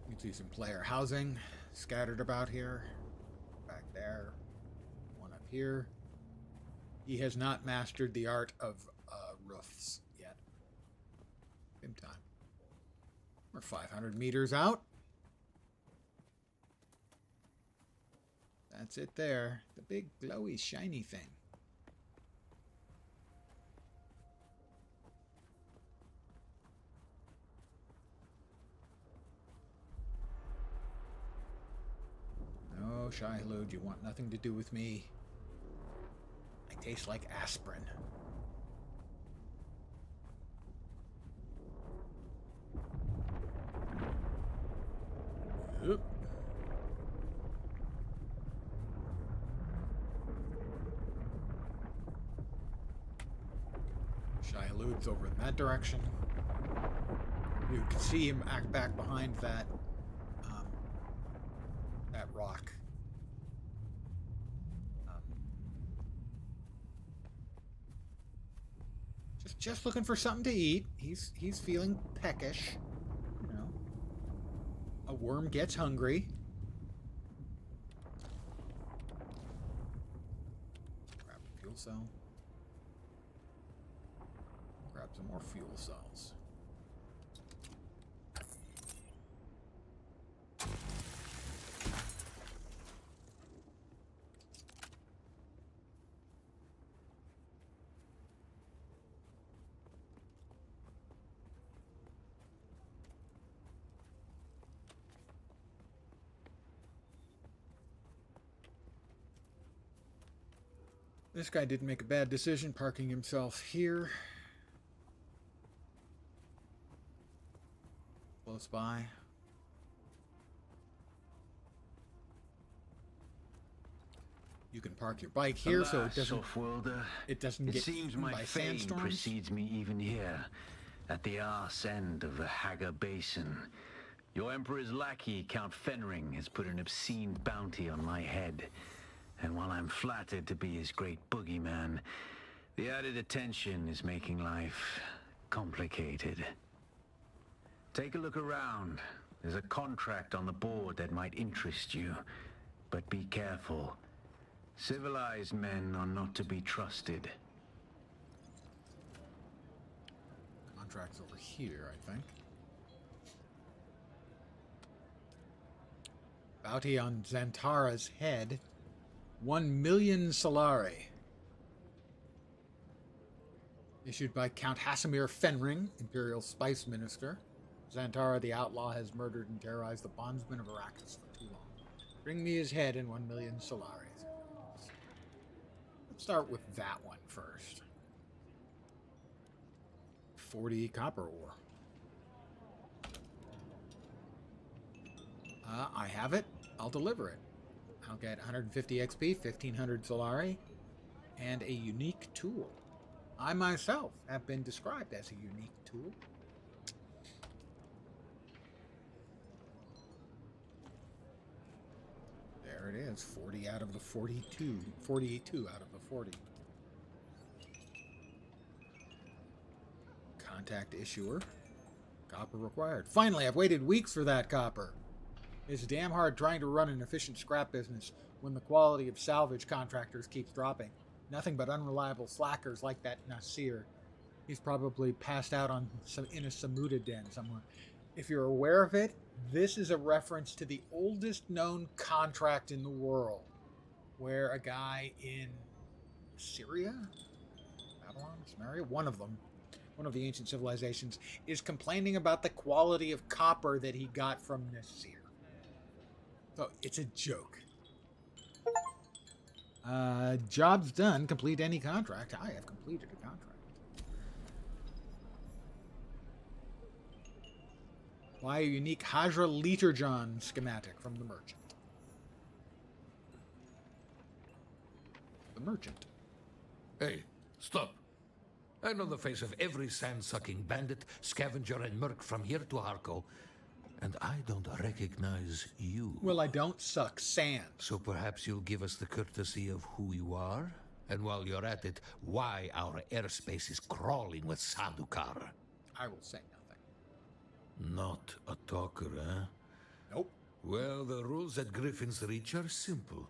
You can see some player housing scattered about here. Back there. One up here. He has not mastered the art of roofs yet. Same time. We're 500 meters out. That's it there. The big glowy shiny thing. No, Shai-Hulud, you want nothing to do with me. I taste like aspirin. Oop. Shai-Hulud's over in that direction. You can see him act back behind that rock. Just looking for something to eat. He's feeling peckish. You know, a worm gets hungry. Grab a fuel cell. Grab some more fuel cells. This guy didn't make a bad decision parking himself here. Close by. You can park your bike here. Alas, so it doesn't get seems eaten my by fame sandstorms. precedes me even here, at the arse end of the Haga Basin. Your Emperor's lackey, Count Fenring, has put an obscene bounty on my head. And while I'm flattered to be his great boogeyman, the added attention is making life complicated. Take a look around. There's a contract on the board that might interest you. But be careful. Civilized men are not to be trusted. Contract's over here, I think. Bounty on Xantara's head. 1 million Solari. Issued by Count Hasimir Fenring, Imperial Spice Minister. Xantara the Outlaw has murdered and terrorized the bondsmen of Arrakis for too long. Bring me his head and 1 million Solaris. Start with that one first. 40 copper ore. I have it. I'll deliver it. I'll get 150 XP, 1500 Solari, and a unique tool. I myself have been described as a unique tool. There it is, 40 out of the 42. 42 out of the 40. Contact issuer. Copper required. Finally, I've waited weeks for that copper. It's damn hard trying to run an efficient scrap business when the quality of salvage contractors keeps dropping. Nothing but unreliable slackers like that Nasir. He's probably passed out in a Samuda den somewhere. If you're aware of it, this is a reference to the oldest known contract in the world, where a guy in Syria, Babylon, Samaria, one of them, one of the ancient civilizations, is complaining about the quality of copper that he got from Nasir. So it's a joke. Job's done. Complete any contract. I have completed a contract. Buy a unique Hajra Literjon schematic from the merchant. The merchant. Hey, stop. I know the face of every sand-sucking bandit, scavenger, and merc from here to Harko, and I don't recognize you. Well, I don't suck sand. So perhaps you'll give us the courtesy of who you are? And while you're at it, why our airspace is crawling with Sadukar? I will say nothing. Not a talker, eh? Nope. Well, the rules at Griffin's Reach are simple.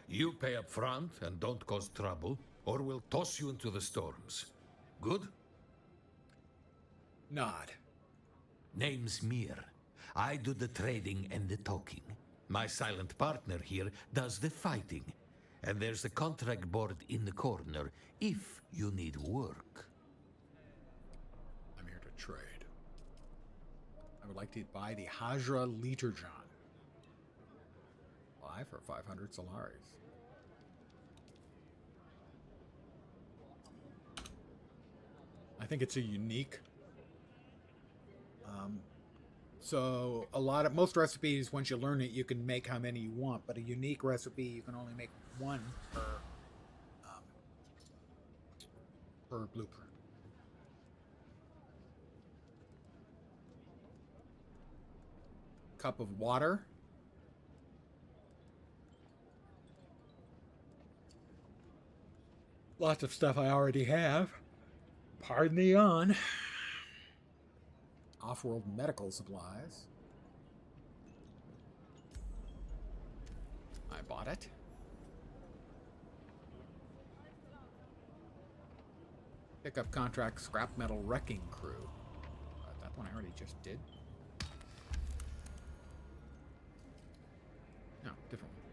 You pay up front and don't cause trouble, or we'll toss you into the storms. Good? Nod. Name's Mir. I do the trading and the talking. My silent partner here does the fighting. And there's the contract board in the corner, if you need work. I'm here to trade. I would like to buy the Hajra Literjon. Buy for 500 Solaris. I think it's a unique. So most recipes, once you learn it, you can make how many you want. But a unique recipe, you can only make one per blueprint. Cup of water. Lots of stuff I already have. Pardon the yawn. Off-world medical supplies. I bought it. Pickup contract scrap metal wrecking crew. That one I already just did. No, different one.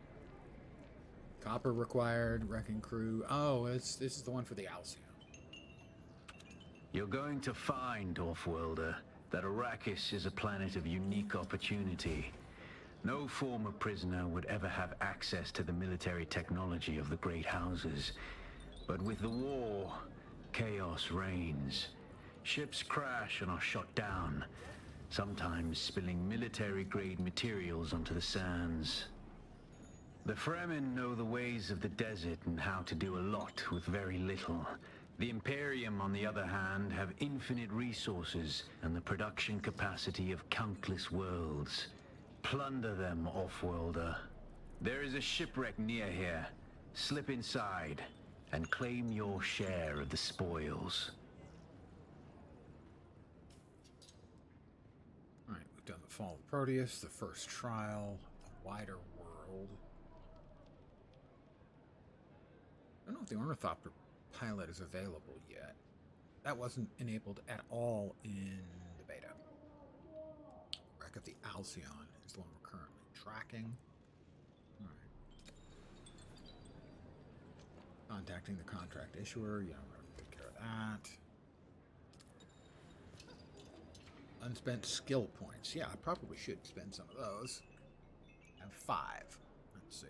Copper required, wrecking crew. Oh, this is the one for the Alcyon. You're going to find, Offworlder, that Arrakis is a planet of unique opportunity. No former prisoner would ever have access to the military technology of the great houses. But with the war, chaos reigns. Ships crash and are shot down, sometimes spilling military-grade materials onto the sands. The Fremen know the ways of the desert and how to do a lot with very little. The Imperium, on the other hand, have infinite resources and the production capacity of countless worlds. Plunder them, Offworlder. There is a shipwreck near here. Slip inside and claim your share of the spoils. Alright, we've done the Fall of Proteus, the first trial, a wider world. I don't know if the Ornithopter pilot is available yet. That wasn't enabled at all in the beta. Wreck of the Alcyon is the one we're currently tracking. Alright. Contacting the contract issuer. Yeah, I'm going to take care of that. Unspent skill points. Yeah, I probably should spend some of those. I have 5. Let's see.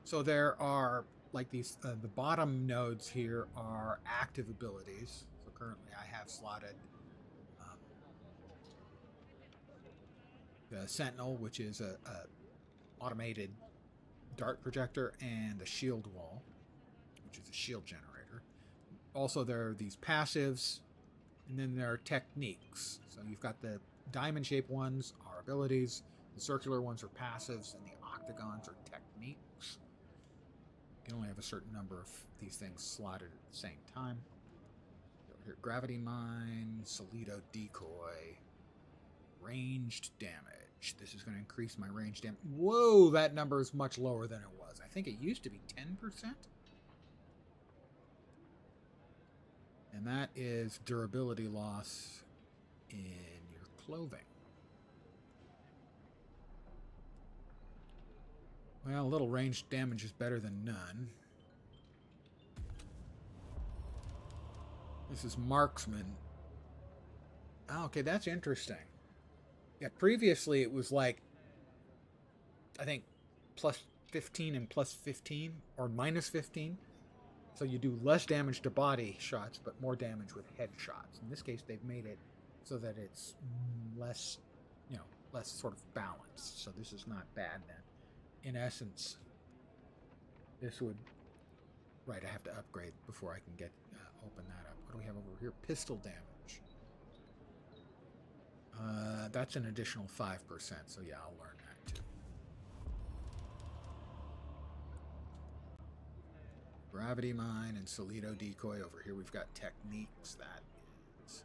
So there are like these, the bottom nodes here are active abilities. So currently I have slotted the Sentinel, which is a automated dart projector, and the shield wall, which is a shield generator. Also, there are these passives, and then there are techniques. So you've got the diamond-shaped ones are abilities, the circular ones are passives, and the octagons are techniques. You can only have a certain number of these things slotted at the same time. Here, gravity mine, Solido decoy, ranged damage. This is going to increase my range damage. Whoa, that number is much lower than it was. I think it used to be 10%. And that is durability loss in your clothing. Well, a little ranged damage is better than none. This is marksman. Oh, okay, that's interesting. Yeah, previously it was like, I think, plus 15 and plus 15, or minus 15. So you do less damage to body shots, but more damage with head shots. In this case, they've made it so that it's less, less sort of balanced. So this is not bad then. In essence, this would... Right, I have to upgrade before I can get open that up. What do we have over here? Pistol damage. That's an additional 5%, so yeah, I'll learn that too. Gravity mine and Solido decoy. Over here we've got techniques. That is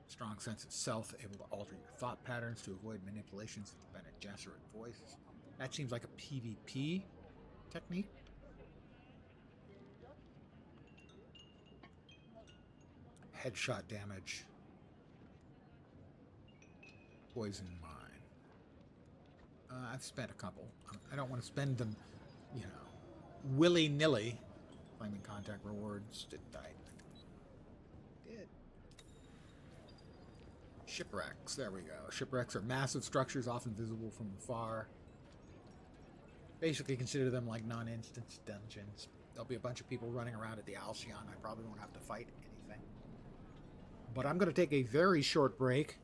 strong sense of self, able to alter your thought patterns to avoid manipulations of the Bene Gesserit voice. That seems like a PvP technique. Headshot damage. Poison mine. I've spent a couple. I don't want to spend them, willy-nilly. Flaming contact rewards. Did die. Did. Shipwrecks. There we go. Shipwrecks are massive structures, often visible from afar. Basically consider them like non-instance dungeons. There'll be a bunch of people running around at the Alcyon. I probably won't have to fight anything. But I'm going to take a very short break.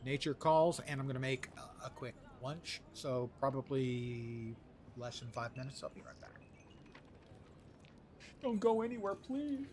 Nature calls, and I'm going to make a quick lunch. So probably less than 5 minutes. I'll be right back. Don't go anywhere, please.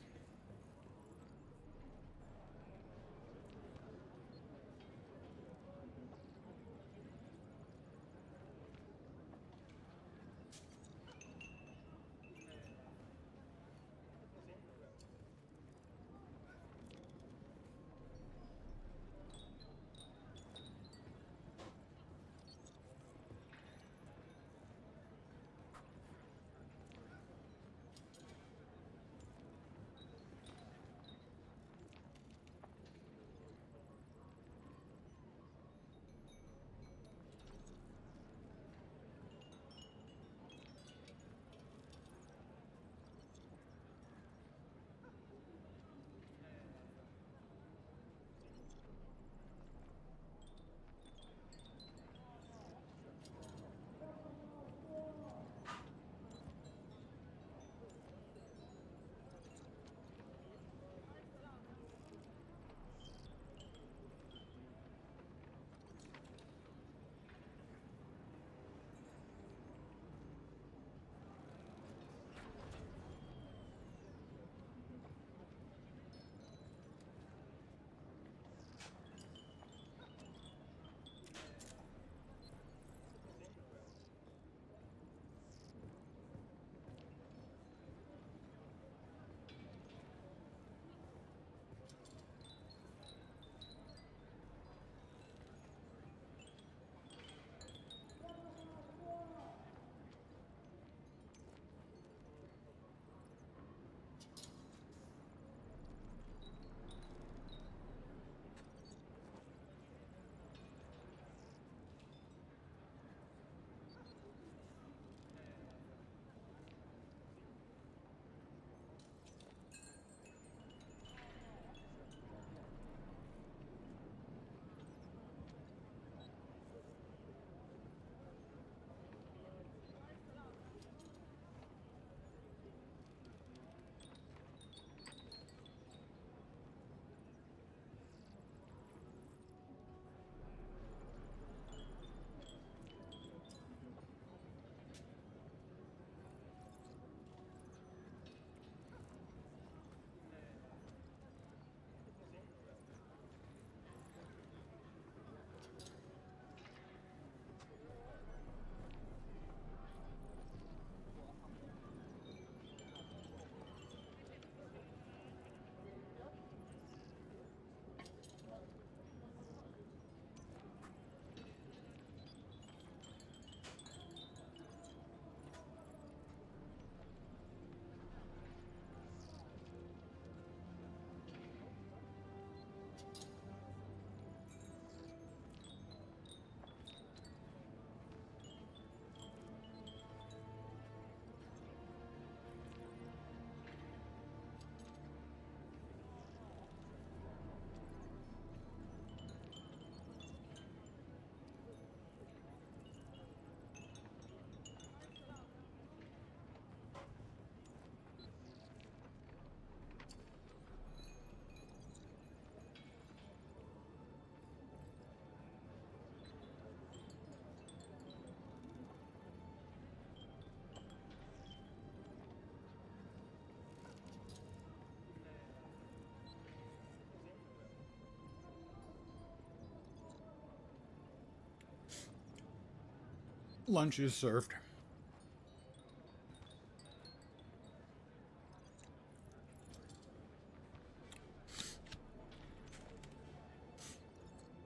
Lunch is served.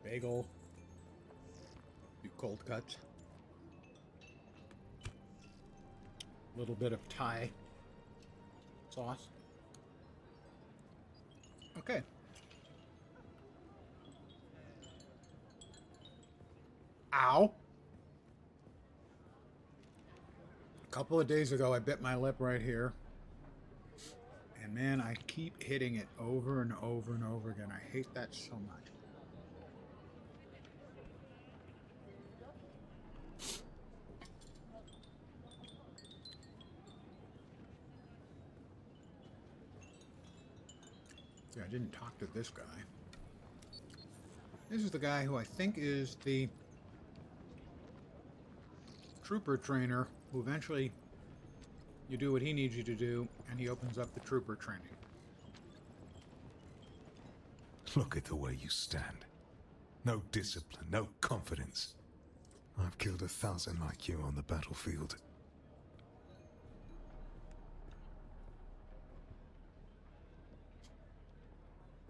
Bagel. Few cold cuts. A little bit of Thai sauce. Okay. Ow. A couple of days ago, I bit my lip right here. And man, I keep hitting it over and over and over again. I hate that so much. See, I didn't talk to this guy. This is the guy who I think is the trooper trainer who eventually you do what he needs you to do and he opens up the trooper training. Look at the way you stand. No discipline, no confidence. I've killed 1,000 like you on the battlefield.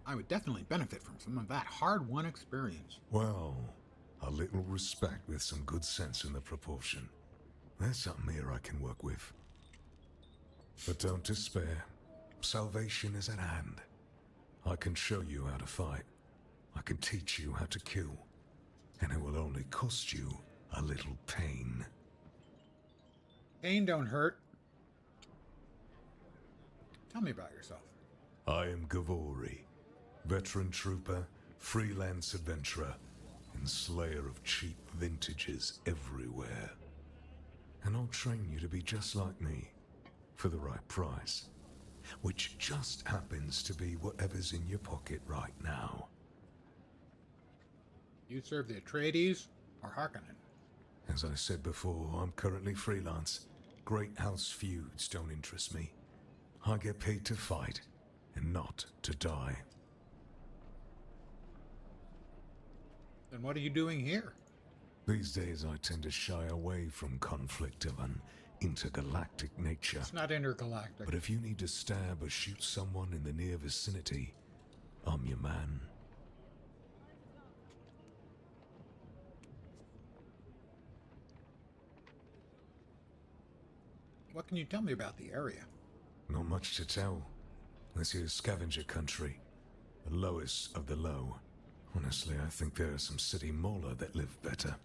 I would definitely benefit from some of that hard-won experience. Well, a little respect with some good sense in the proportion. There's something here I can work with. But don't despair. Salvation is at hand. I can show you how to fight. I can teach you how to kill. And it will only cost you a little pain. Pain don't hurt. Tell me about yourself. I am Gavori, veteran trooper, freelance adventurer, and slayer of cheap vintages everywhere. And I'll train you to be just like me, for the right price. Which just happens to be whatever's in your pocket right now. You serve the Atreides or Harkonnen? As I said before, I'm currently freelance. Great house feuds don't interest me. I get paid to fight, and not to die. Then what are you doing here? These days I tend to shy away from conflict of an intergalactic nature. It's not intergalactic. But if you need to stab or shoot someone in the near vicinity, I'm your man. What can you tell me about the area? Not much to tell. This here's scavenger country. The lowest of the low. Honestly, I think there are some city mauler that live better.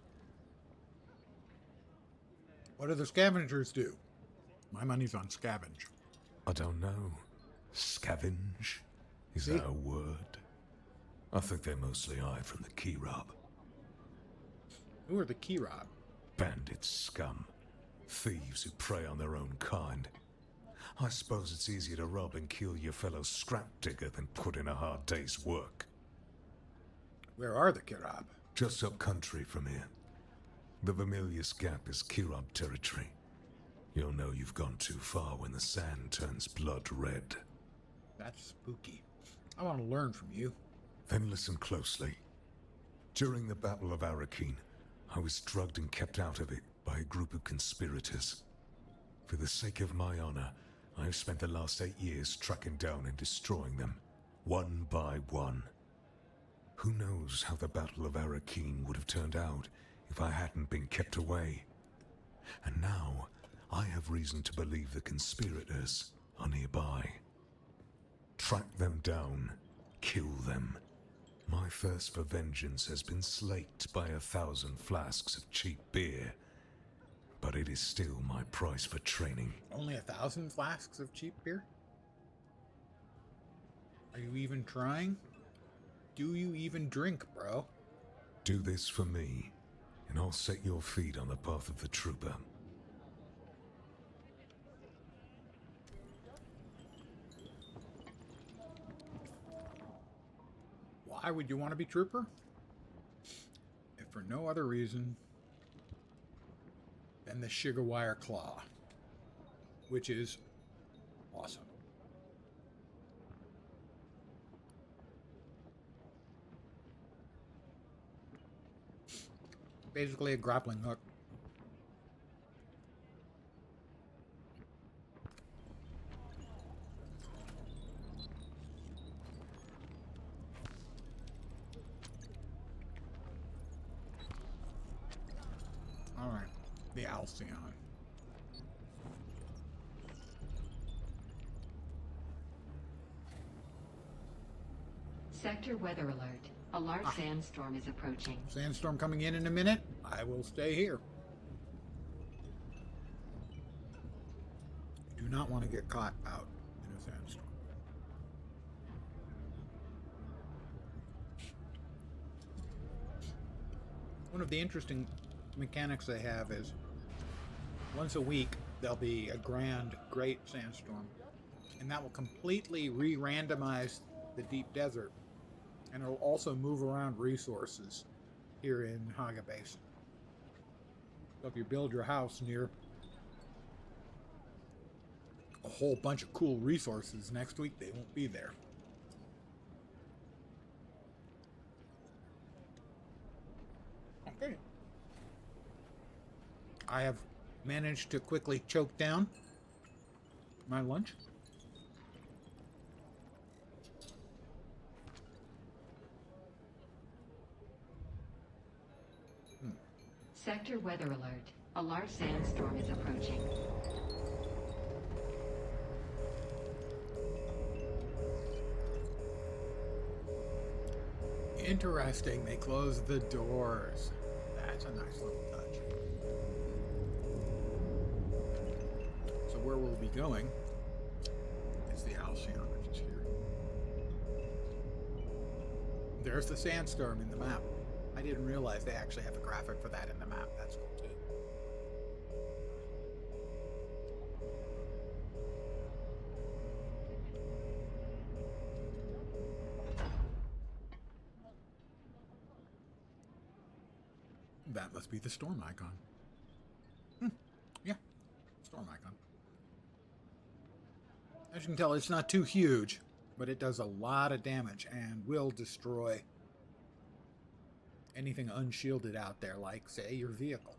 What do the scavengers do? My money's on scavenge. I don't know. Scavenge? Is See? that a word? I think they mostly hide from the Kirab. Who are the Kirab? Bandit scum. Thieves who prey on their own kind. I suppose it's easier to rob and kill your fellow scrap digger than put in a hard day's work. Where are the Kirab? Just up country from here. The Vermilius Gap is Kirab territory. You'll know you've gone too far when the sand turns blood red. That's spooky. I want to learn from you. Then listen closely. During the Battle of Arakeen, I was drugged and kept out of it by a group of conspirators. For the sake of my honor, I have spent the last 8 years tracking down and destroying them, one by one. Who knows how the Battle of Arakeen would have turned out if I hadn't been kept away. And now, I have reason to believe the conspirators are nearby. Track them down, kill them. My thirst for vengeance has been slaked by 1,000 flasks of cheap beer. But it is still my price for training. Only 1,000 flasks of cheap beer? Are you even trying? Do you even drink, bro? Do this for me, and I'll set your feet on the path of the trooper. Why would you want to be trooper? If for no other reason than the sugar wire claw, which is awesome. Basically a grappling hook Alright. The Alcyon. Sector weather alert. A large sandstorm is approaching. Sandstorm coming in a minute. I will stay here. Do not want to get caught out in a sandstorm. One of the interesting mechanics they have is once a week there'll be a great sandstorm, and that will completely re-randomize the deep desert, and it'll also move around resources here in Haga Basin. So if you build your house near a whole bunch of cool resources, next week they won't be there. Okay. I have managed to quickly choke down my lunch. Sector weather alert. A large sandstorm is approaching. Interesting, they closed the doors. That's a nice little touch. So where we'll be going is the Alcyon, which is here. There's the sandstorm in the map. I didn't realize they actually have a graphic for that in the map. That's cool too. That must be the storm icon. Yeah, storm icon. As you can tell, it's not too huge, but it does a lot of damage and will destroy anything unshielded out there, like, say, your vehicle.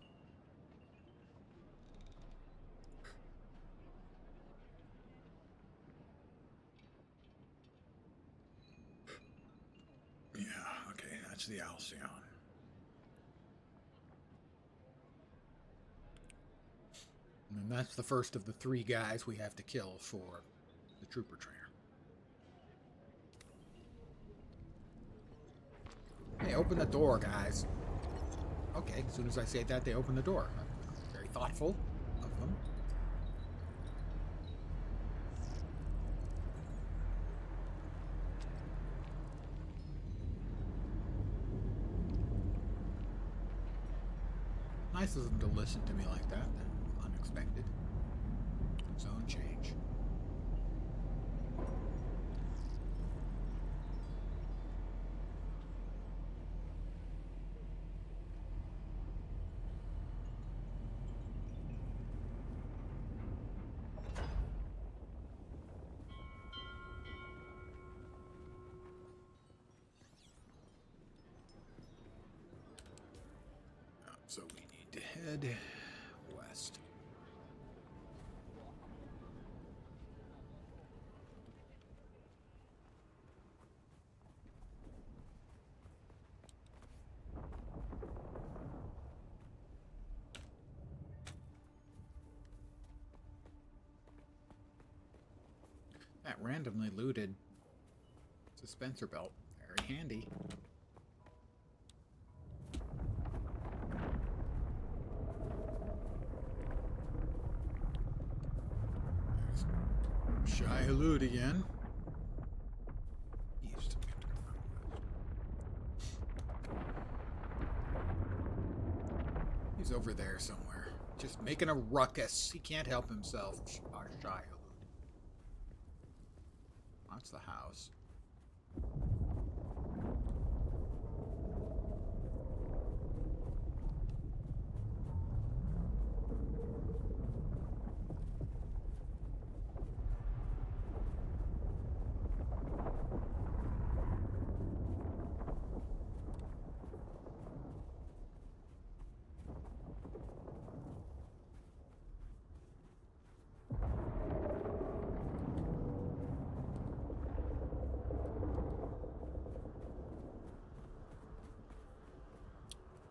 Yeah, okay, that's the Alcyon. And that's the first of the 3 guys we have to kill for the trooper trainer. Hey, open the door, guys. Okay, as soon as I say that, they open the door. Very thoughtful of them. Nice of them to listen to me like that. Unexpected. Zone change. So we need to head west. That randomly looted dispenser belt. Very handy. Shy Halud again. East. He's over there somewhere. Just making a ruckus. He can't help himself. Our Shy Halud. That's the house.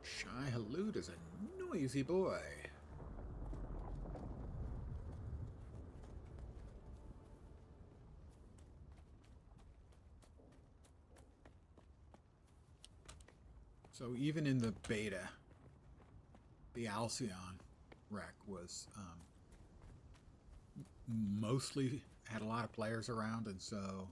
Shy Halud is easy boy. So even in the beta, the Alcyon wreck was mostly had a lot of players around, and so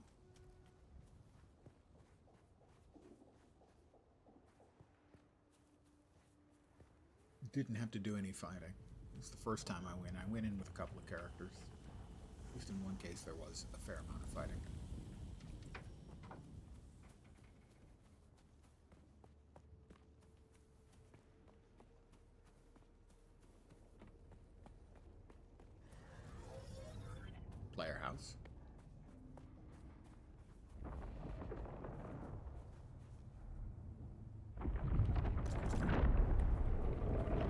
didn't have to do any fighting. It's the first time I went. I went in with a couple of characters. At least in one case, there was a fair amount of fighting. Player house.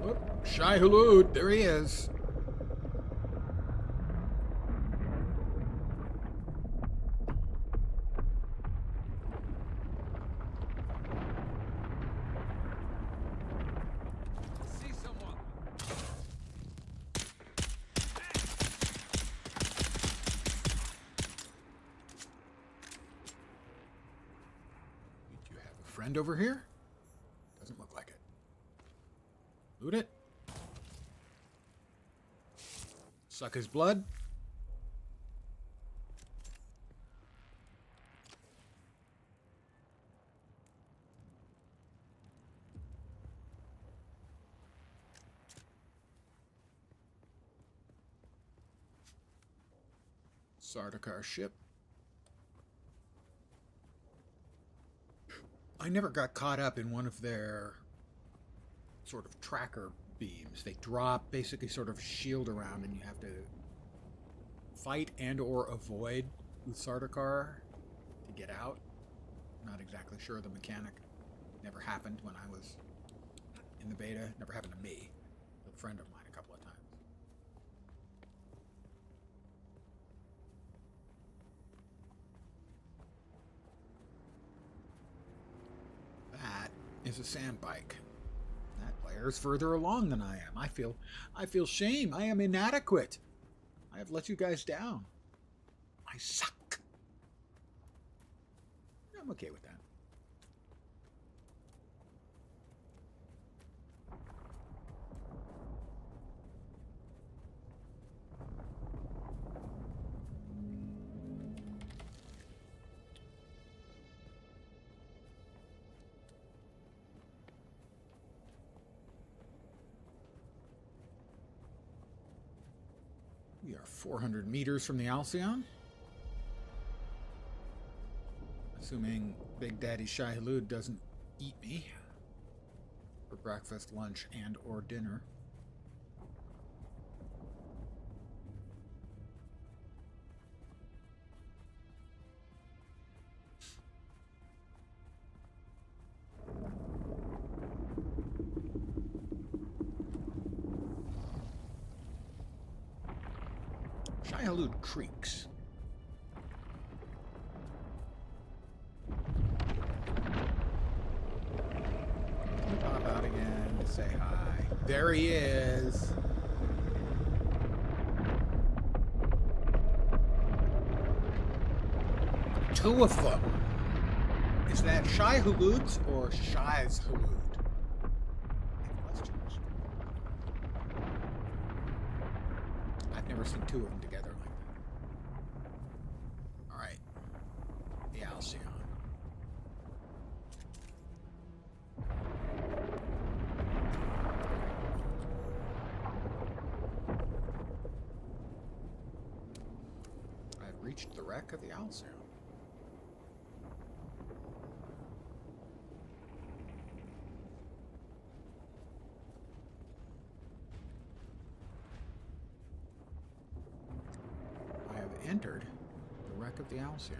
Whoop, Shai Hulud, there he is. See someone. Did you have a friend over here? Doesn't look like it. Loot it. Suck his blood. Sardaukar ship. I never got caught up in one of their sort of tracker beams. They drop, basically sort of shield around, and you have to fight and or avoid with Sardaukar to get out. Not exactly sure of the mechanic. Never happened when I was in the beta. Never happened to me. A friend of mine a couple of times. That is a sand bike. That player is further along than I am. I feel shame. I am inadequate. I have let you guys down. I suck. I'm okay with that. We are 400 meters from the Alcyon. Assuming Big Daddy Shai Hulud doesn't eat me for breakfast, lunch, and or dinner. Shai Hulud creaks. Pop out again to say hi. There he is. Two of them. Is that Shai Hulud's or Shai's Hulud? I've never seen two of them together like that. Alright. The Alcyon. I've reached the wreck of the Alcyon. Entered the wreck of the Alcyon.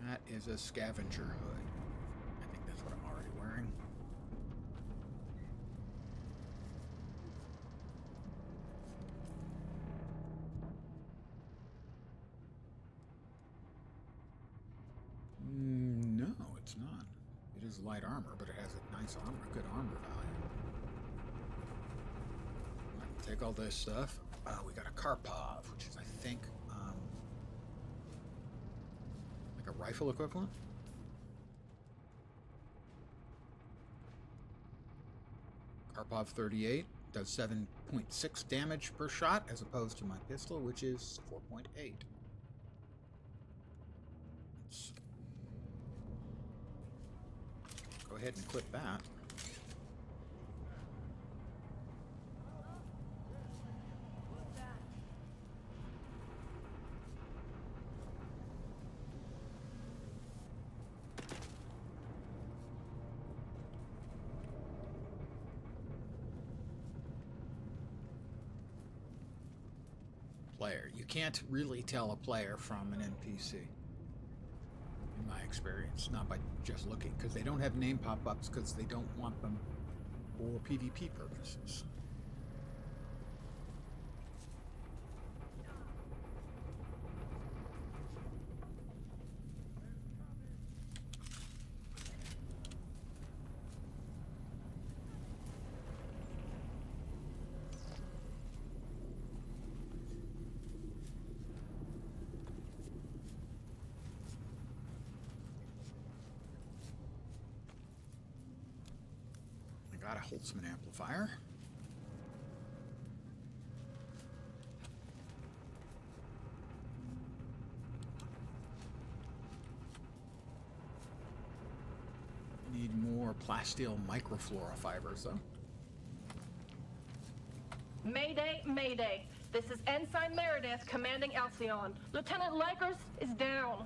That is a scavenger hood. I think that's what I'm already wearing. No, it's not. It is light armor, but it has a nice armor, good armor value. Take all this stuff. We got a Karpov, which is, I think, like a rifle equivalent. Karpov 38 does 7.6 damage per shot, as opposed to my pistol, which is 4.8. Let's go ahead and equip that. Player. You can't really tell a player from an NPC, in my experience, not by just looking, because they don't have name pop-ups because they don't want them for PvP purposes. Got a Holtzman amplifier. Need more plasteel microfluorofibers, though. Mayday, Mayday. This is Ensign Meredith commanding Alcyon. Lieutenant Likers is down.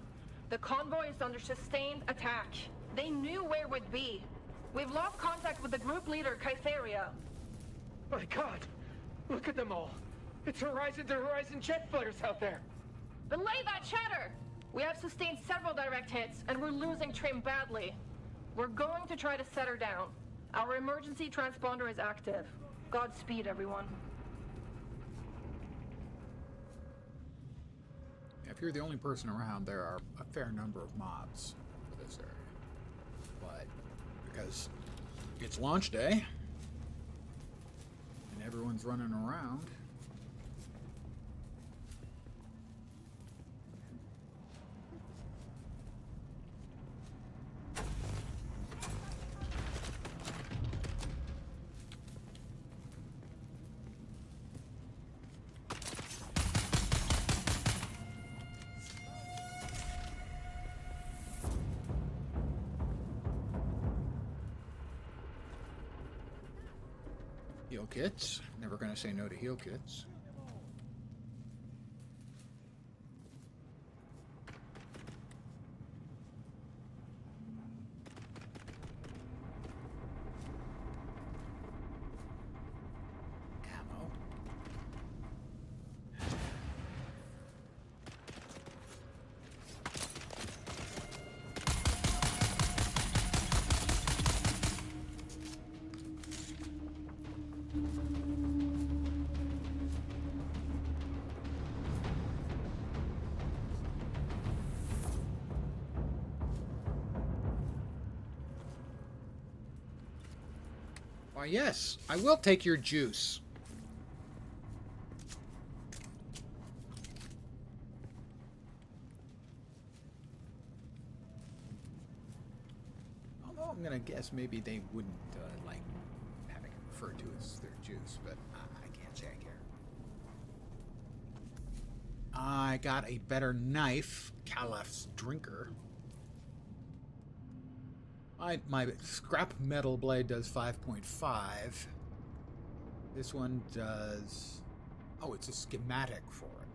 The convoy is under sustained attack. They knew where we'd be. We've lost contact with the group leader, Kytheria. My God! Look at them all! It's horizon to horizon jet flares out there! Belay that chatter! We have sustained several direct hits, and we're losing Trim badly. We're going to try to set her down. Our emergency transponder is active. Godspeed, everyone. If you're the only person around, there are a fair number of mobs for this area. But because it's launch day and everyone's running around, heal kits. Never gonna say no to heal kits. Ammo. Why, yes, I will take your juice. Although I'm gonna guess maybe they wouldn't like having it referred to as their juice, but I can't say I care. I got a better knife, Calef's Drinker. My scrap metal blade does 5.5. This one does... Oh, it's a schematic for it.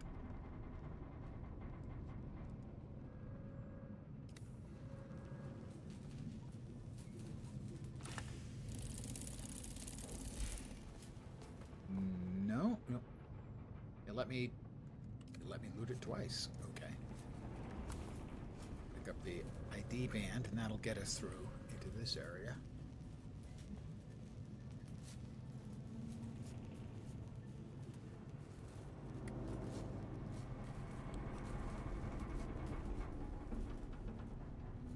No. It let me loot it twice. Okay. pick up the ID band, and that'll get us through into this area.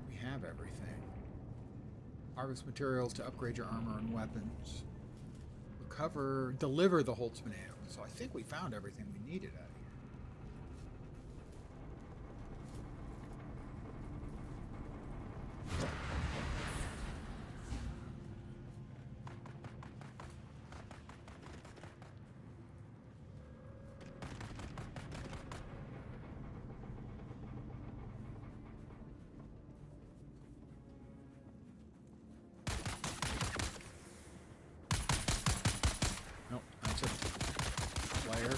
We have everything. Harvest materials to upgrade your armor and weapons. Deliver the Holtzman ale. So I think we found everything we needed out of here. Nope, that's a player.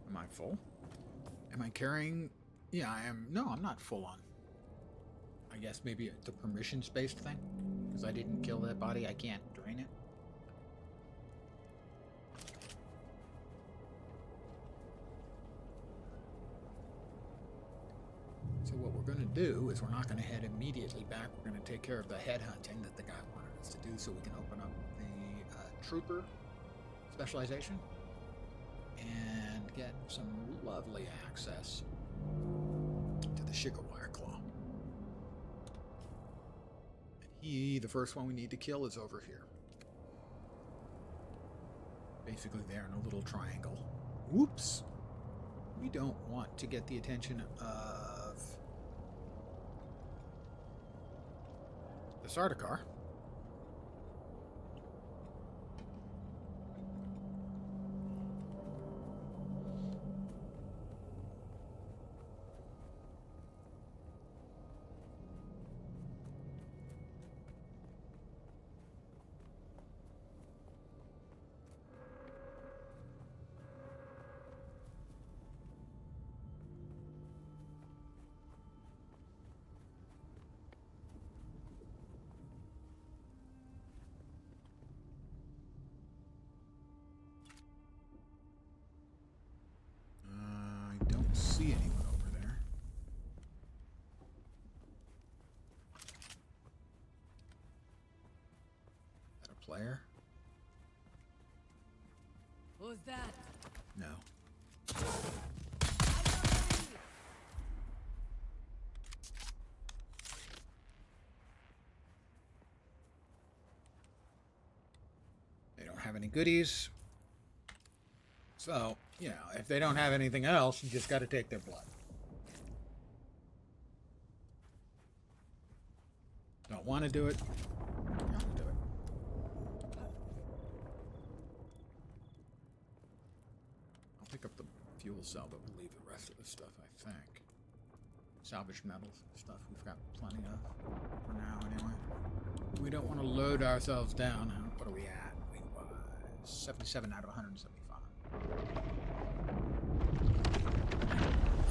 Am I full? Am I carrying? Yeah, I am. No, I'm not full on. I guess maybe the permissions-based thing? Because I didn't kill that body, I can't drain it. So what we're going to do is we're not going to head immediately back. We're going to take care of the headhunting that the guy wanted us to do so we can open up the trooper specialization and get some lovely access to the Shigawire Claw. And the first one we need to kill is over here. Basically there in a little triangle. Whoops! We don't want to get the attention of the Sardaukar. See anyone over there? Is that a player? Who's that? No. They don't have any goodies. So, you know, if they don't have anything else, you just got to take their blood. Don't want to do it. Don't do it. I'll pick up the fuel cell, but we'll leave the rest of the stuff, I think. Salvage metals and stuff we've got plenty of for now, anyway. We don't want to load ourselves down. What are we at? We was 77 out of 175.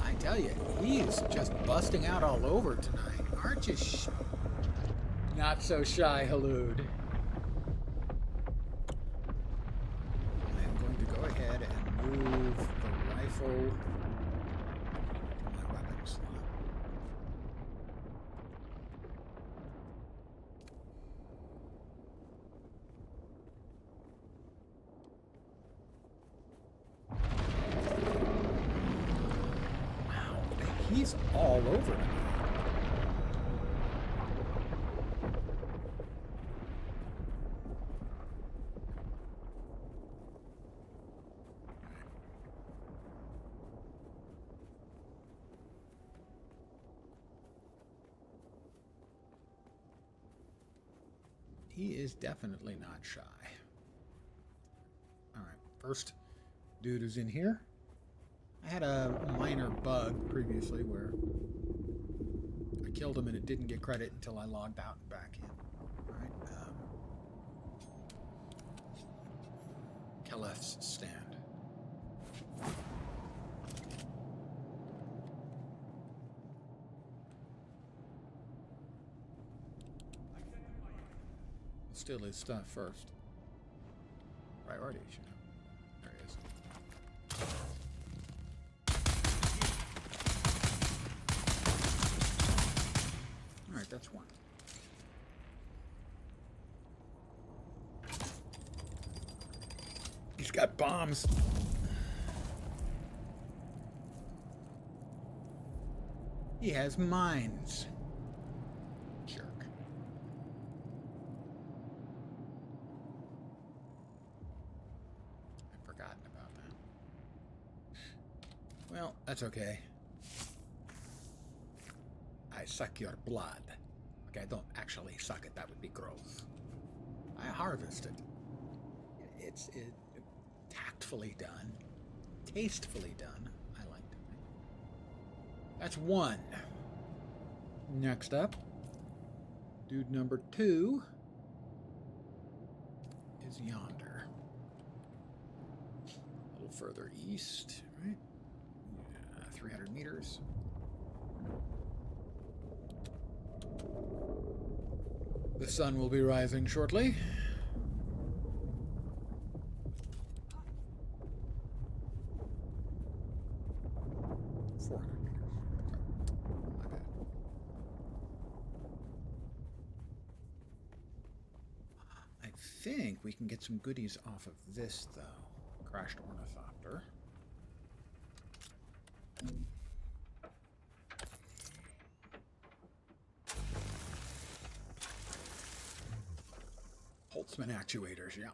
I tell you, he's just busting out all over tonight. Aren't you not so shy, Halud? I'm going to go ahead and move the rifle to my weapon slot. He's all over me. He is definitely not shy. All right, first dude is in here. I had a minor bug previously where I killed him and it didn't get credit until I logged out and back in. Alright, Keleth's stand. steal his stuff first. Priorities, you know. There he is. Alright, that's one. He's got bombs. He has mines. Jerk. I've forgotten about that. Well, that's okay. I suck your blood. Okay, I don't actually suck it. That would be gross. I harvest it. It's tactfully done. Tastefully done. I like it. That's one. Next up, dude number 2 is yonder. A little further east, right? Yeah, 300 meters. The sun will be rising shortly. I think we can get some goodies off of this, though. Crashed ornithopter. Holtzman actuators, yeah.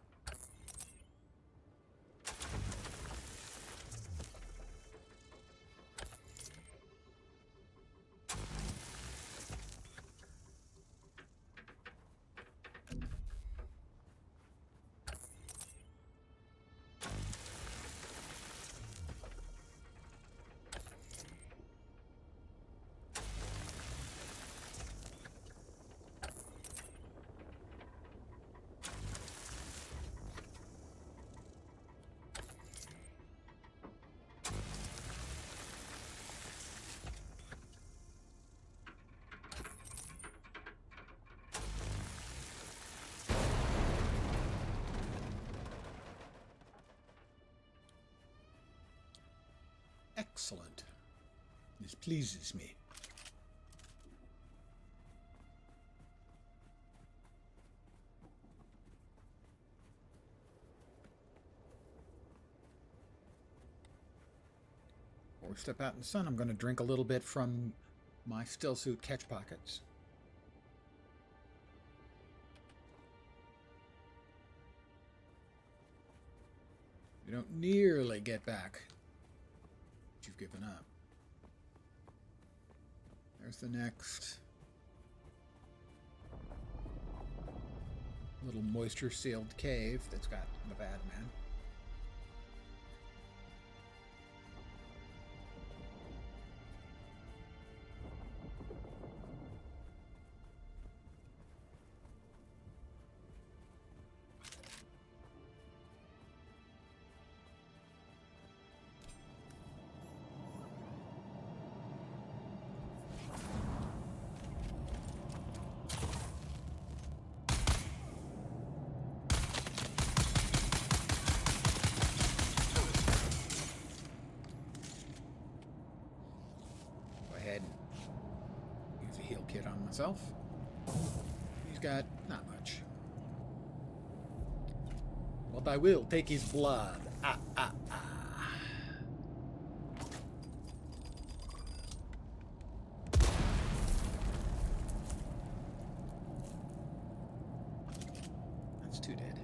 Excellent. This pleases me. Before we step out in the sun, I'm going to drink a little bit from my still suit catch pockets. You don't nearly get back what you've given up. There's the next little moisture-sealed cave that's got Nevada Man. Use a heal kit on myself. He's got not much. But I will take his blood. That's 2 dead.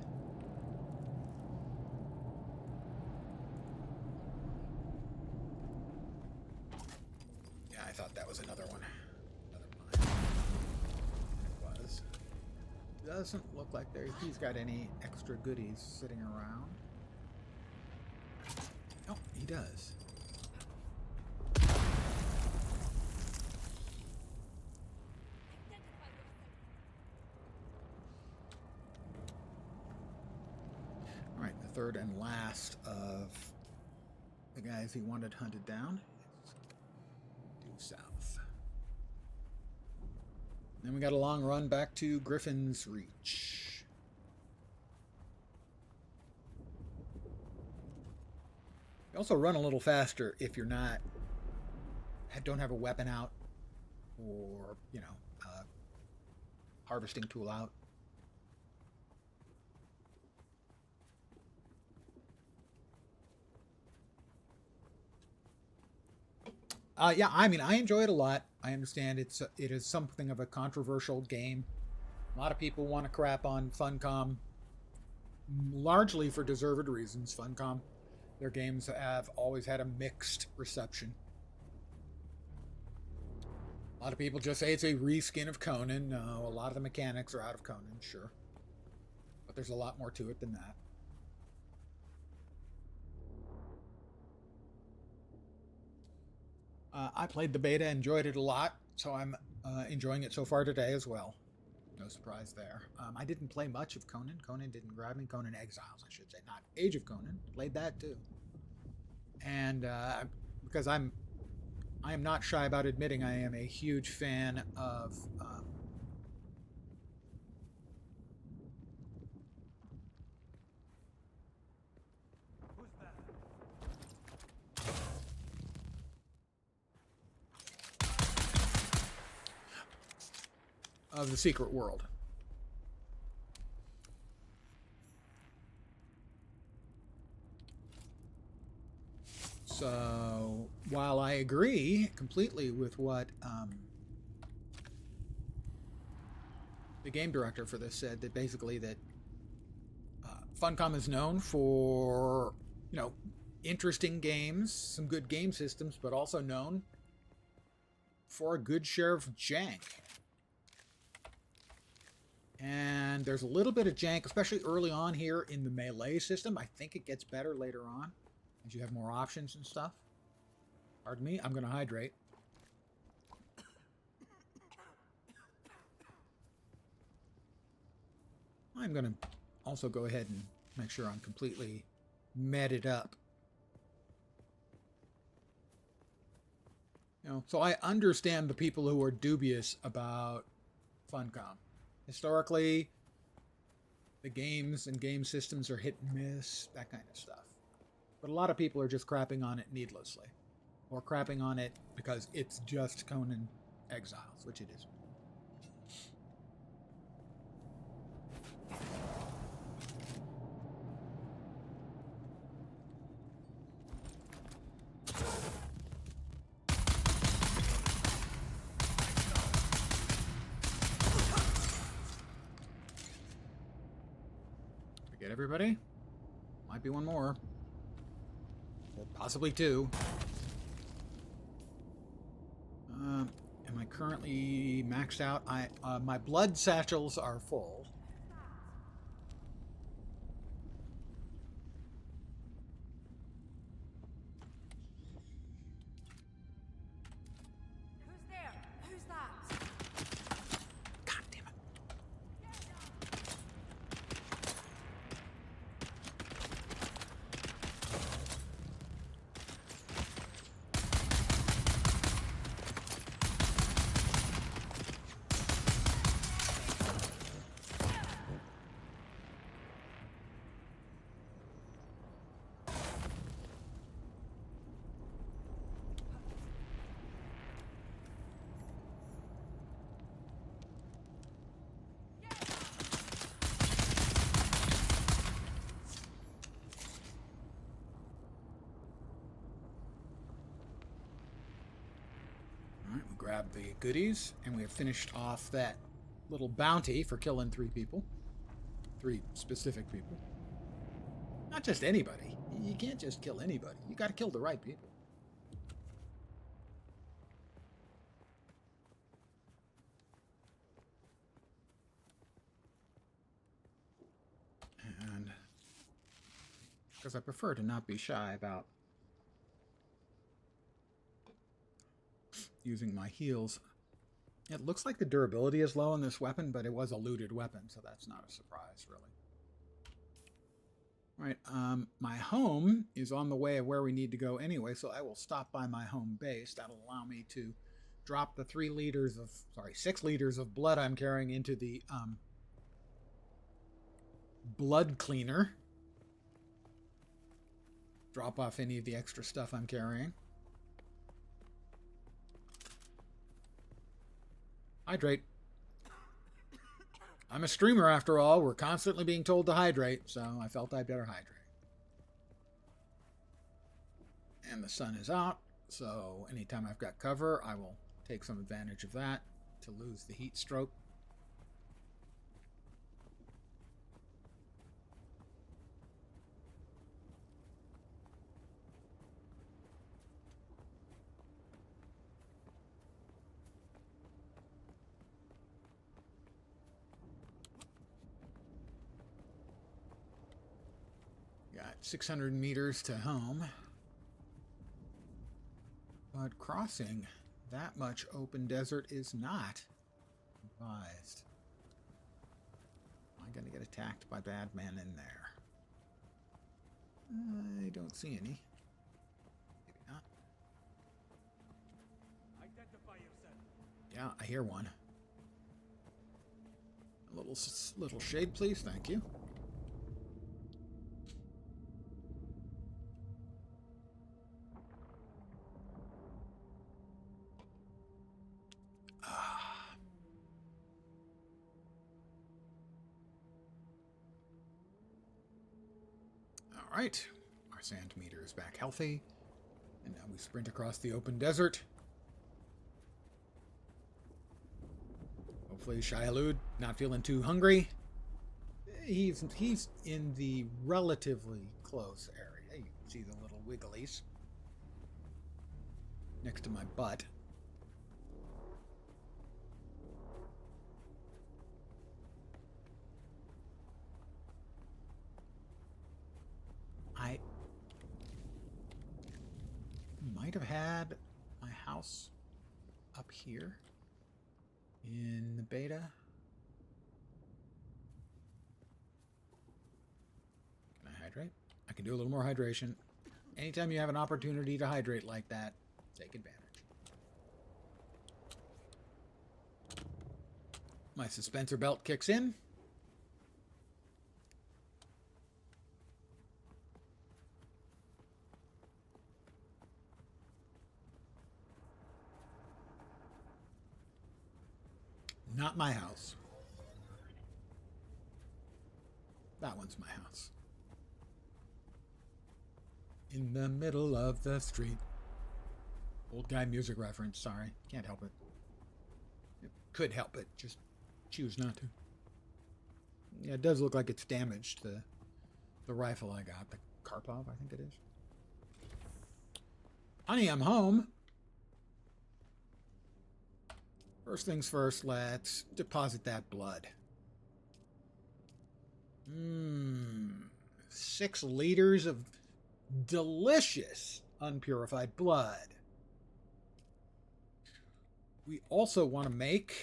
Yeah, I thought that was another one. Another mine. It was. Doesn't look like he's got any extra goodies sitting around. Oh, he does. All right, the third and last of the guys he wanted hunted down is due south. Then we got a long run back to Griffin's Reach. also run a little faster if you're don't have a weapon out or, harvesting tool out. Yeah, I mean, I enjoy it a lot. I understand it is something of a controversial game. A lot of people want to crap on Funcom, largely for deserved reasons. Funcom, their games have always had a mixed reception. A lot of people just say it's a reskin of Conan. No, a lot of the mechanics are out of Conan, sure. But there's a lot more to it than that. I played the beta, enjoyed it a lot, so I'm enjoying it so far today as well. No surprise there. I didn't play much of Conan. Conan didn't grab me. Conan Exiles, I should say. Not Age of Conan. Played that too. And because I am not shy about admitting I am a huge fan of the Secret World. So while I agree completely with what the game director for this said, that basically that Funcom is known for, interesting games, some good game systems, but also known for a good share of jank. And there's a little bit of jank, especially early on here in the melee system. I think it gets better later on as you have more options and stuff. Pardon me, I'm going to hydrate. I'm going to also go ahead and make sure I'm completely medded up. So I understand the people who are dubious about Funcom. Historically, the games and game systems are hit and miss, that kind of stuff. But a lot of people are just crapping on it needlessly. Or crapping on it because it's just Conan Exiles, which it is. Get everybody? Might be one more. Or possibly two. Am I currently maxed out? My blood satchels are full. Who's there? Who's that? God damn it. Alright, we'll grab the goodies, and we have finished off that little bounty for killing 3 people. 3 specific people. Not just anybody. You can't just kill anybody. You gotta kill the right people. And because I prefer to not be shy about using my heals. It looks like the durability is low on this weapon, but it was a looted weapon, so that's not a surprise, really. Right, my home is on the way of where we need to go anyway, so I will stop by my home base. That'll allow me to drop the 6 liters of blood I'm carrying into the blood cleaner. drop off any of the extra stuff I'm carrying. Hydrate. I'm a streamer after all. We're constantly being told to hydrate, so I felt I'd better hydrate. And the sun is out, so anytime I've got cover, I will take some advantage of that to lose the heat stroke. Got 600 meters to home. But crossing that much open desert is not advised. Am I going to get attacked by bad men in there? I don't see any. Maybe not. Identify yourself. Yeah, I hear one. A little shade, please. Thank you. All right, our sand meter is back healthy, and now we sprint across the open desert. Hopefully Shai-Hulud not feeling too hungry. He's in the relatively close area. You can see the little wigglies next to my butt. I might have had my house up here in the beta. Can I hydrate? I can do a little more hydration. Anytime you have an opportunity to hydrate like that, take advantage. My suspensor belt kicks in. Not my house. That one's my house. In the middle of the street. Old guy music reference, sorry. Can't help it. Could help it, just choose not to. Yeah, it does look like it's damaged, the rifle I got. The Karpov, I think it is. Honey, I'm home. First things first, let's deposit that blood. 6 liters of delicious unpurified blood. We also want to make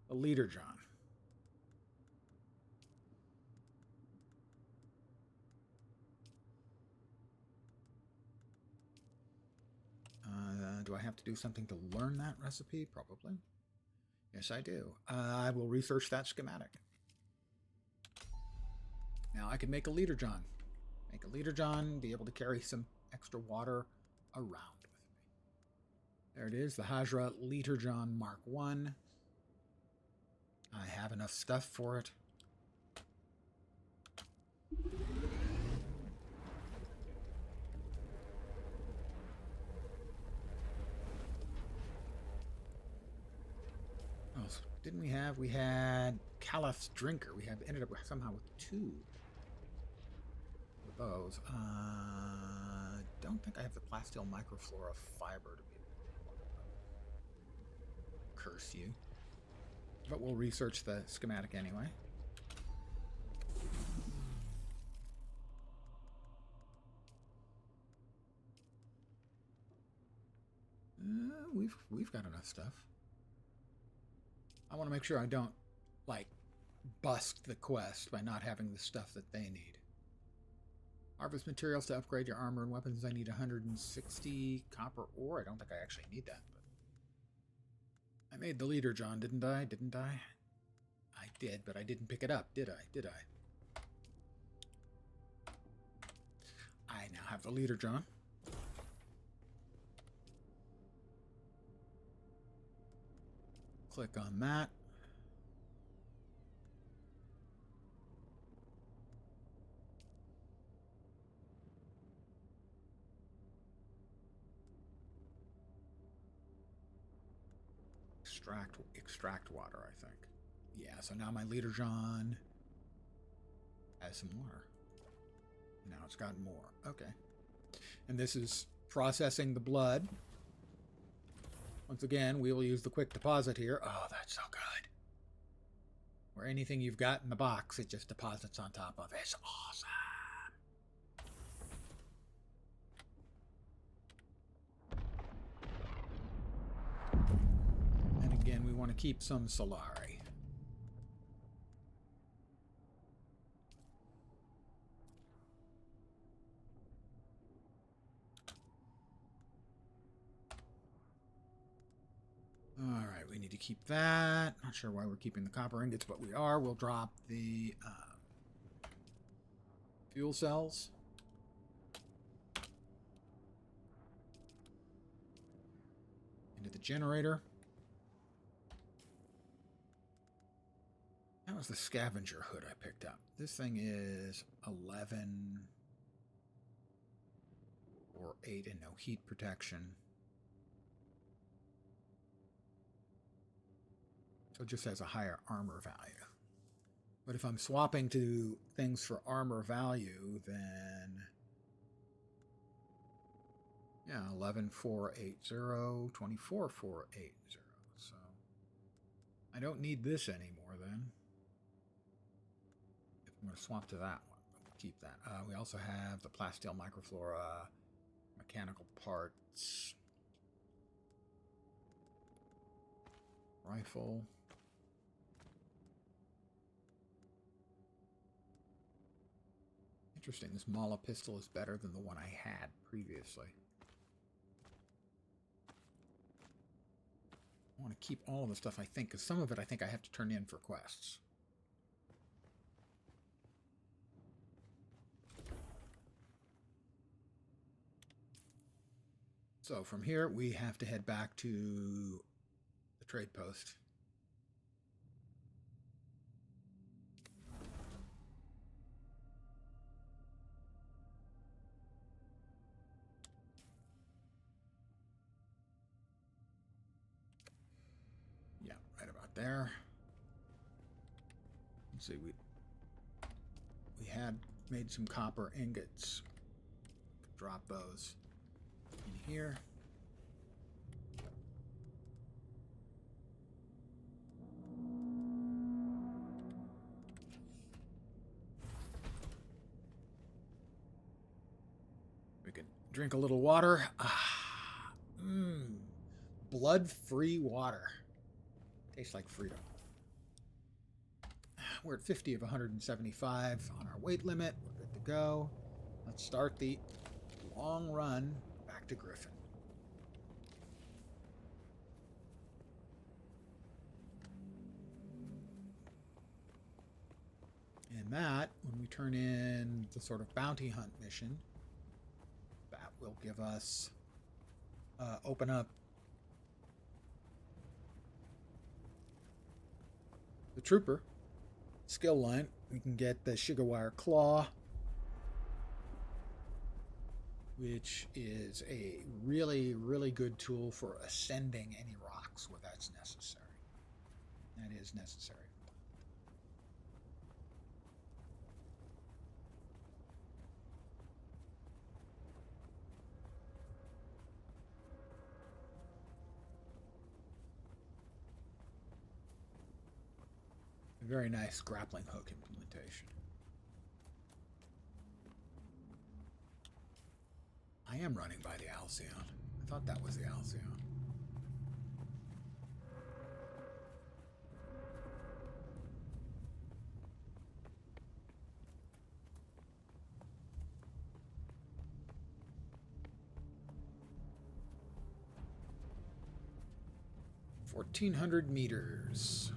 a liter John. Do I have to do something to learn that recipe? Probably. Yes, I do. I will research that schematic. Now I can make a liter John. Make a liter John, be able to carry some extra water around with me. There it is, the Hajra Liter John Mark 1. I have enough stuff for it. Oh, so didn't we had Caliph's Drinker. We ended up somehow with 2 of those. Don't think I have the plasteel microflora fiber to be able to curse you. But we'll research the schematic anyway. We've got enough stuff. I want to make sure I don't, like, bust the quest by not having the stuff that they need. Harvest materials to upgrade your armor and weapons. I need 160 copper ore. I don't think I actually need that, but I made the leader, John, didn't I? Didn't I? I did, but I didn't pick it up, did I? Did I? I now have the leader, John. Click on that. Extract water, I think. Yeah, so now my leader John has some water. Now it's got more. Okay. And this is processing the blood. Once again, we will use the quick deposit here. Oh, that's so good. Where anything you've got in the box, it just deposits on top of it. It's awesome. And again, we want to keep some Solari. All right, we need to keep that. Not sure why we're keeping the copper ingots, but we are. We'll drop the fuel cells. Into the generator. That was the scavenger hood I picked up. This thing is 11 or 8 and no heat protection. So it just has a higher armor value. But if I'm swapping to things for armor value, then yeah, 11,480, 24,480. So I don't need this anymore then. If I'm going to swap to that one, we'll keep that. We also have the plasteel microflora, mechanical parts, rifle. Interesting, this Mala pistol is better than the one I had previously. I want to keep all of the stuff, I think, because some of it I think I have to turn in for quests. So from here, we have to head back to the trade post. Yeah, right about there. Let's see, we had made some copper ingots. Drop those in here. We can drink a little water. Blood-free water. Tastes like freedom. We're at 50 of 175 on our weight limit. We're good to go. Let's start the long run back to Griffin. And that, when we turn in the sort of bounty hunt mission, that will give us, open up the trooper skill line. We can get the Shigawire Claw, which is a really, really good tool for ascending any rocks where that's necessary. That is necessary. A very nice grappling hook implementation. I am running by the Alcyon. I thought that was the Alcyon. $1,400 meters.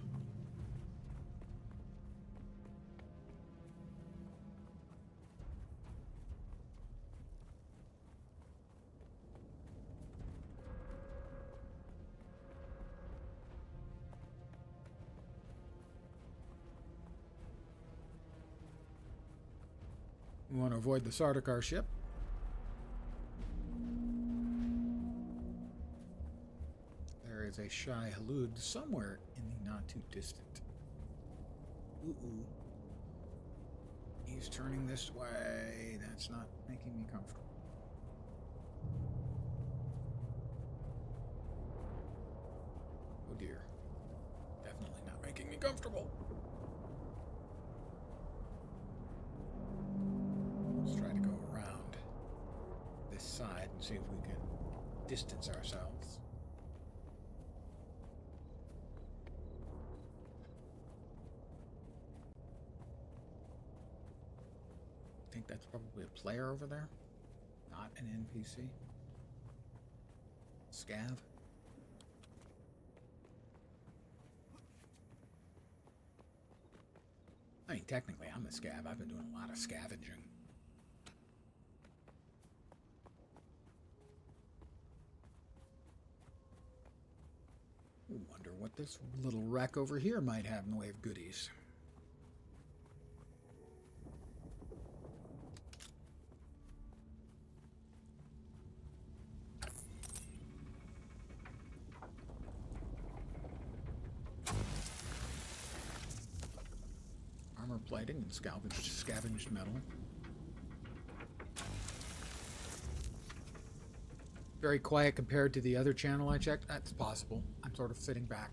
We want to avoid the Sardaukar ship. There is a Shai Halud somewhere in the not-too-distant. Ooh. He's turning this way. That's not making me comfortable. Oh dear. Definitely not making me comfortable. Let's try to go around this side and see if we can distance ourselves. I think that's probably a player over there, not an NPC. Scav. I mean, technically, I'm a scav. I've been doing a lot of scavenging. Wonder what this little wreck over here might have in the way of goodies. Armor plating and scavenged metal. Very quiet compared to the other channel I checked. That's possible. I'm sort of sitting back.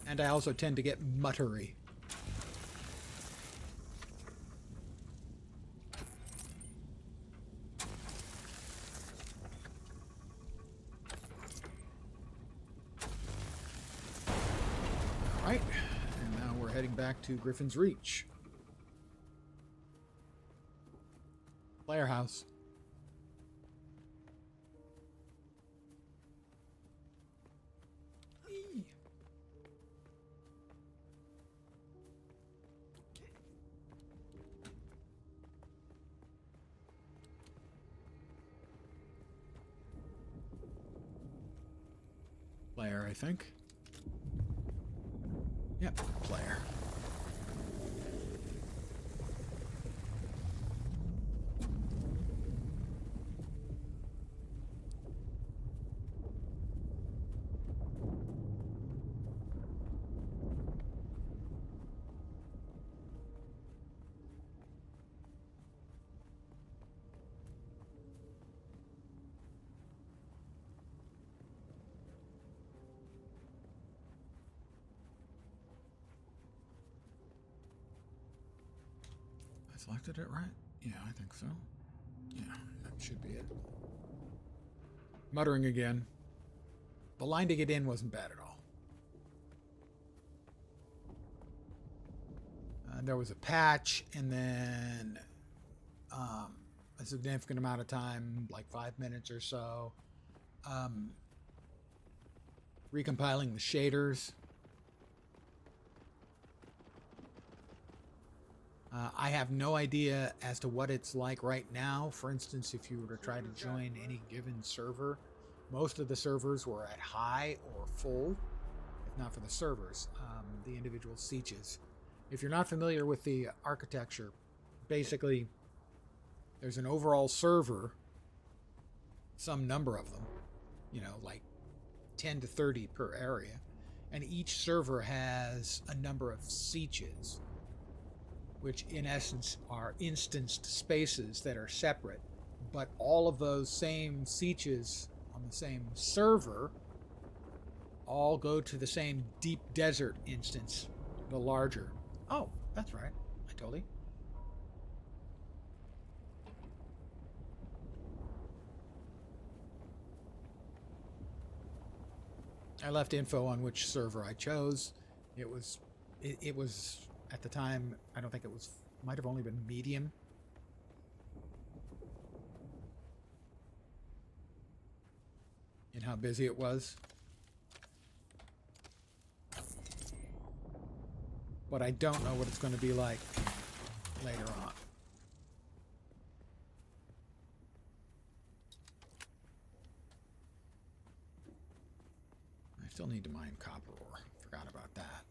And I also tend to get muttery. Alright, and now we're heading back to Griffin's Reach. Player house. Player, I think. Yep, player. Selected it right? Yeah, I think so. Yeah, that should be it. Muttering again. The line to get in wasn't bad at all. There was a patch, and then a significant amount of time, like 5 minutes or so, recompiling the shaders. I have no idea as to what it's like right now. For instance, if you were to try to join any given server, most of the servers were at high or full, if not for the servers, the individual sieges. If you're not familiar with the architecture, basically there's an overall server, some number of them, like 10 to 30 per area, and each server has a number of sieges, which in essence are instanced spaces that are separate, but all of those same sieges on the same server all go to the same deep desert instance, the larger. Oh, that's right. I told you. I left info on which server I chose. It was at the time, I don't think it was, might have only been medium. In how busy it was. But I don't know what it's going to be like later on. I still need to mine copper ore. Forgot about that.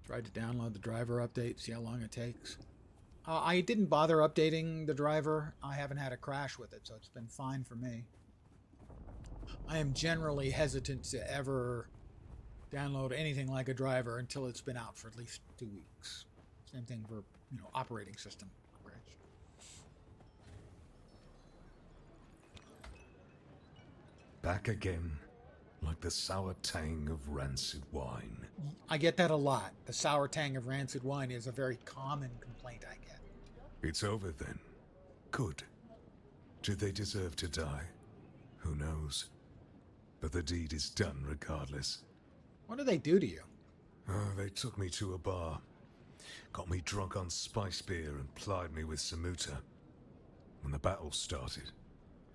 Tried to download the driver update, see how long it takes. I didn't bother updating the driver. I haven't had a crash with it, so it's been fine for me. I am generally hesitant to ever download anything like a driver until it's been out for at least 2 weeks. Same thing for, operating system upgrades. Back again, like the sour tang of rancid wine. I get that a lot. The sour tang of rancid wine is a very common complaint I get. It's over then. Good. Did they deserve to die? Who knows? But the deed is done regardless. What do they do to you? Oh, they took me to a bar. Got me drunk on spice beer and plied me with samuta. When the battle started,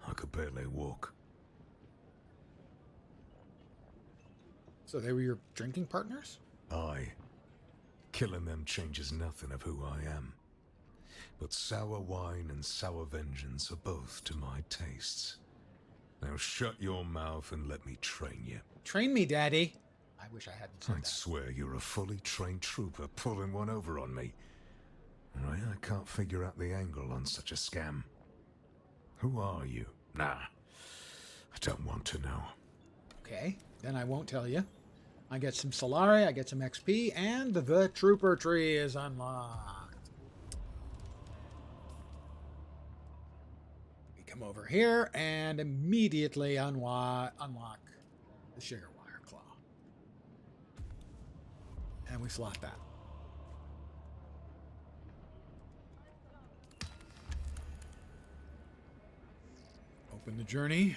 I could barely walk. So they were your drinking partners? Aye. Killing them changes nothing of who I am. But sour wine and sour vengeance are both to my tastes. Now shut your mouth and let me train you. Train me, Daddy. I wish I hadn't said I'd that. swear you're a fully trained trooper pulling one over on me. Right, I can't figure out the angle on such a scam. Who are you? Nah, I don't want to know. Okay, then I won't tell you. I get some Solari, I get some XP, and the trooper tree is unlocked. We come over here and immediately unlock the sugar wire claw. And we slot that. Open the journey.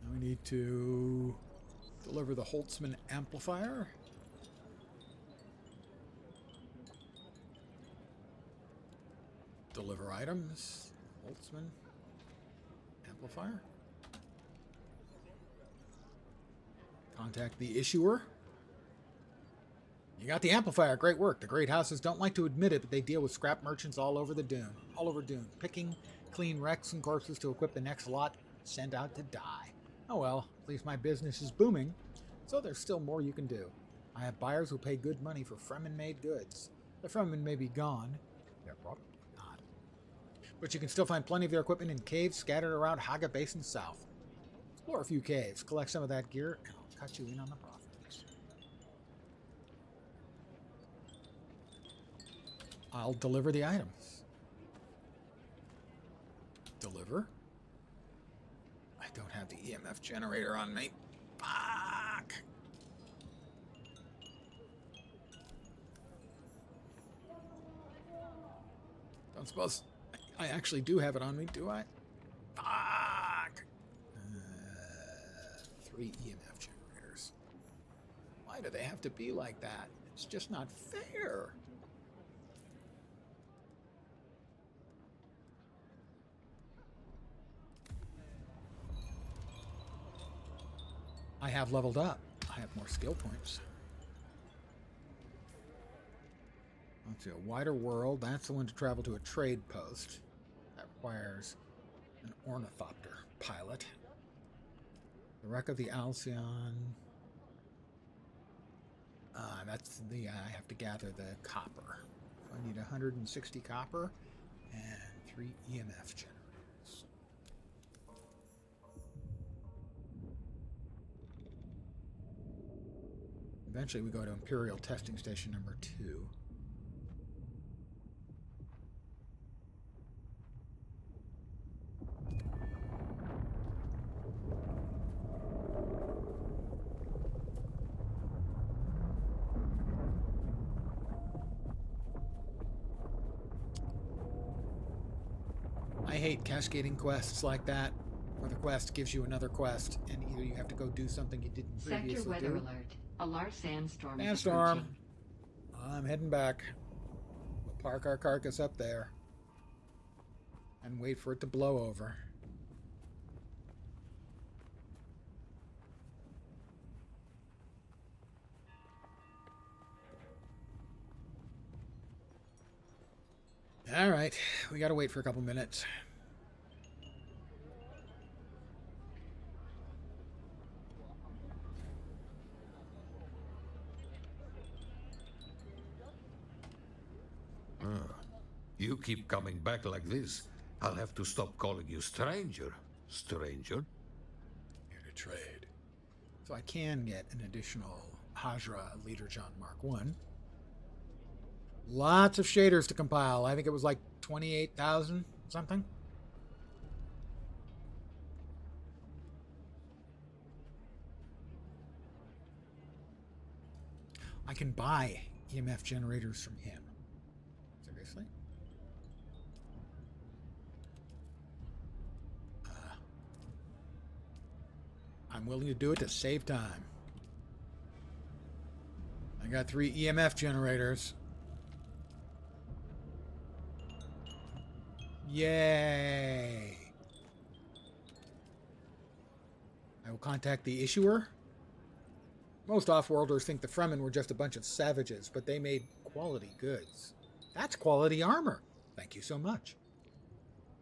Now we need to deliver the Holtzman amplifier. Deliver items. Holtzman amplifier. Contact the issuer. You got the amplifier. Great work. The great houses don't like to admit it, but they deal with scrap merchants all over Dune. Picking clean wrecks and corpses to equip the next lot sent out to die. Oh well, at least my business is booming, so there's still more you can do. I have buyers who pay good money for Fremen-made goods. The Fremen may be gone. They're probably not. But you can still find plenty of their equipment in caves scattered around Haga Basin South. Explore a few caves, collect some of that gear, and I'll cut you in on the profits. I'll deliver the items. Deliver. I don't have the EMF generator on me. Fuck! Don't suppose I actually do have it on me, do I? Fuck! 3 EMF generators. Why do they have to be like that? It's just not fair. I have leveled up. I have more skill points. Let's see, a wider world. That's the one to travel to a trade post. That requires an ornithopter pilot. The wreck of the Alcyon. That's the, I have to gather the copper. So I need 160 copper and 3 EMF generators. Eventually we go to Imperial Testing Station number 2. I hate cascading quests like that, where the quest gives you another quest, and either you have to go do something you didn't previously Sector weather do. alert. A large sandstorm is Sandstorm. approaching. I'm heading back. We'll park our carcass up there and wait for it to blow over. All right, we gotta wait for a couple minutes. You keep coming back like this, I'll have to stop calling you stranger. Stranger? Here to trade. So I can get an additional Hajra Leader John Mark 1. Lots of shaders to compile. I think it was like 28,000 something. I can buy EMF generators from him. Seriously? I'm willing to do it to save time. I got 3 EMF generators. Yay! I will contact the issuer. Most off-worlders think the Fremen were just a bunch of savages, but they made quality goods. That's quality armor. Thank you so much.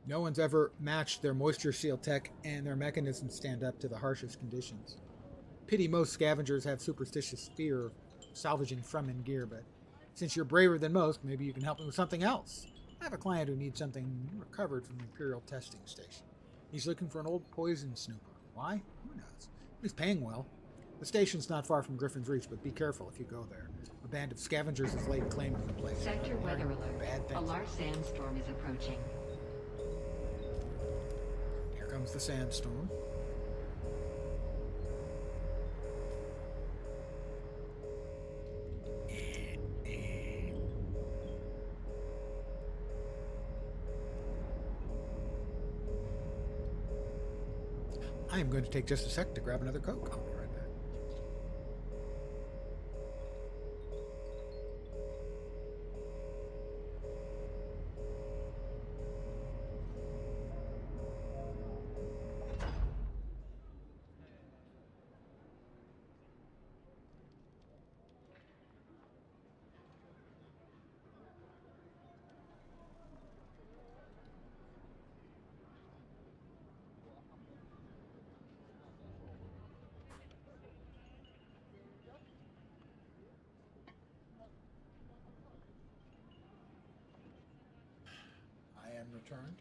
No one's ever matched their moisture seal tech, and their mechanisms stand up to the harshest conditions. Pity most scavengers have superstitious fear of salvaging Fremen gear, but since you're braver than most, maybe you can help me with something else. I have a client who needs something recovered from the Imperial testing station. He's looking for an old poison snooper. Why? Who knows? He's paying well. The station's not far from Griffin's Reach, but be careful if you go there. A band of scavengers has laid claim to the place. Sector weather alert. A large sandstorm is approaching. Here comes the sandstorm. I am going to take just a sec to grab another Coke. I'll be right back. Returned.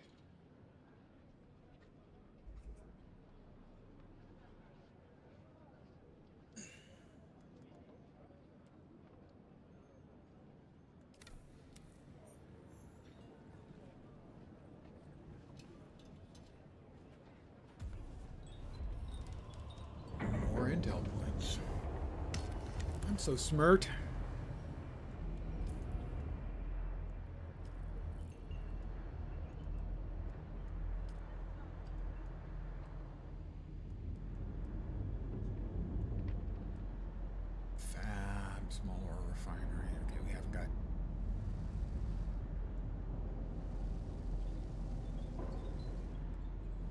More intel points. I'm so smart. Smaller refinery. Okay, we haven't got.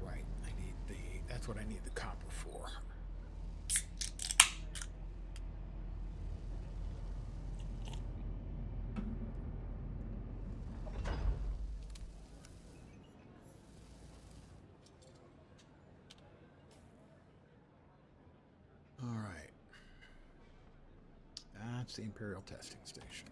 Right, I need the. That's what I need the copper for. All right. That's the Imperial testing station.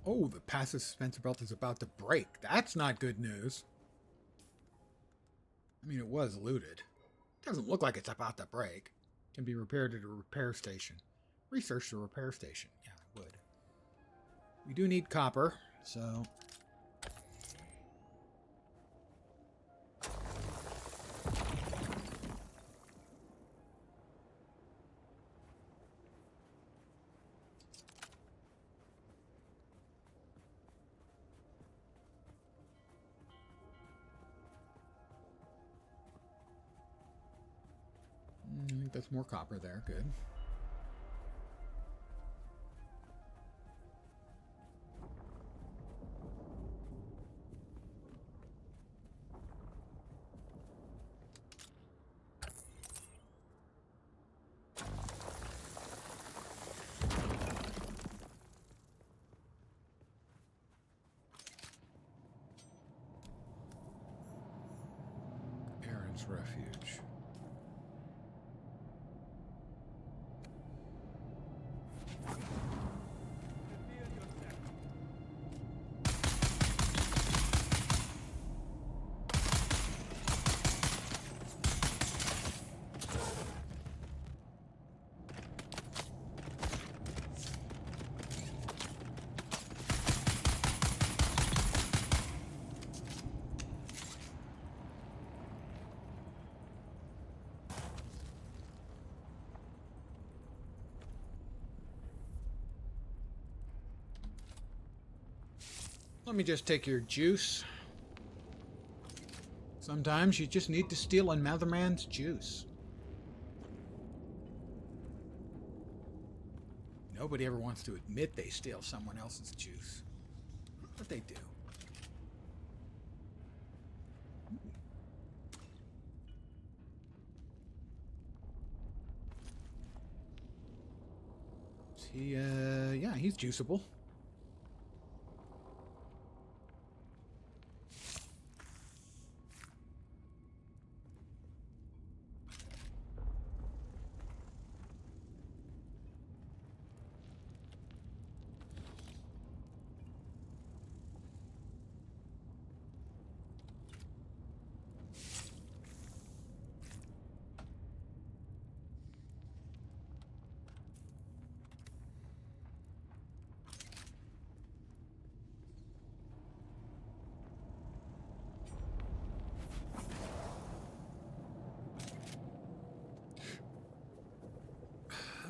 Oh, the passive Spencer belt is about to break. That's not good news. I mean, it was looted. Doesn't look like it's about to break. Can be repaired at a repair station. Research the repair station. Yeah, I would. We do need copper, so... I think that's more copper there. Good. Captain's Refuge. Let me just take your juice. Sometimes you just need to steal another man's juice. Nobody ever wants to admit they steal someone else's juice, but they do. Is he, yeah, he's juiceable.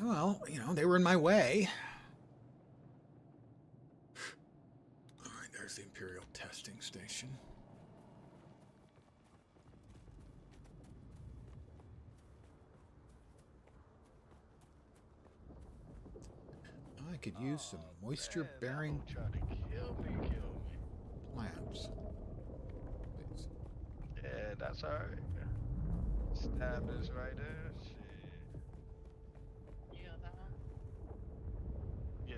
Well, you know, they were in my way. All right, there's the Imperial testing station. I could use some moisture-bearing plants. Please. Yeah, that's alright. Stab this right there. Shit. Yeah,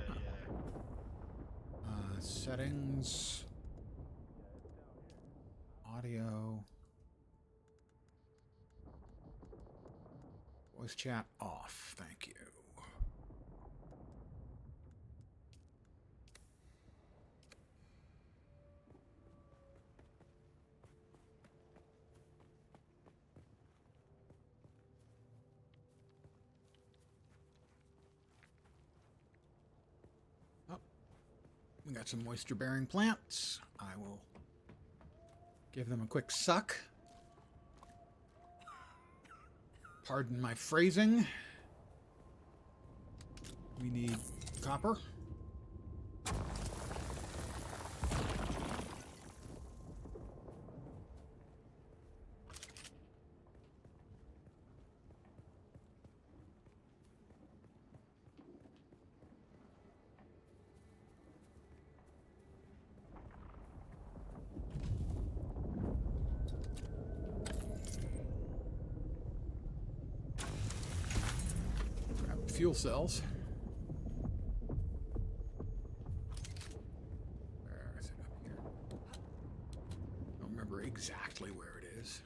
Settings. Audio. Voice chat off. Thank you. We got some moisture-bearing plants. I will give them a quick suck. Pardon my phrasing. We need copper. Fuel cells. Where is it? Up here. I don't remember exactly where it is.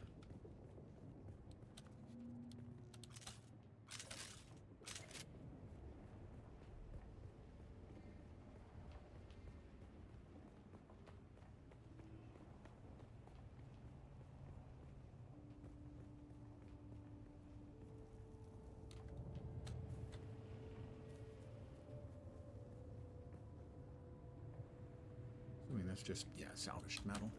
I mean, that's just, yeah, salvaged metal.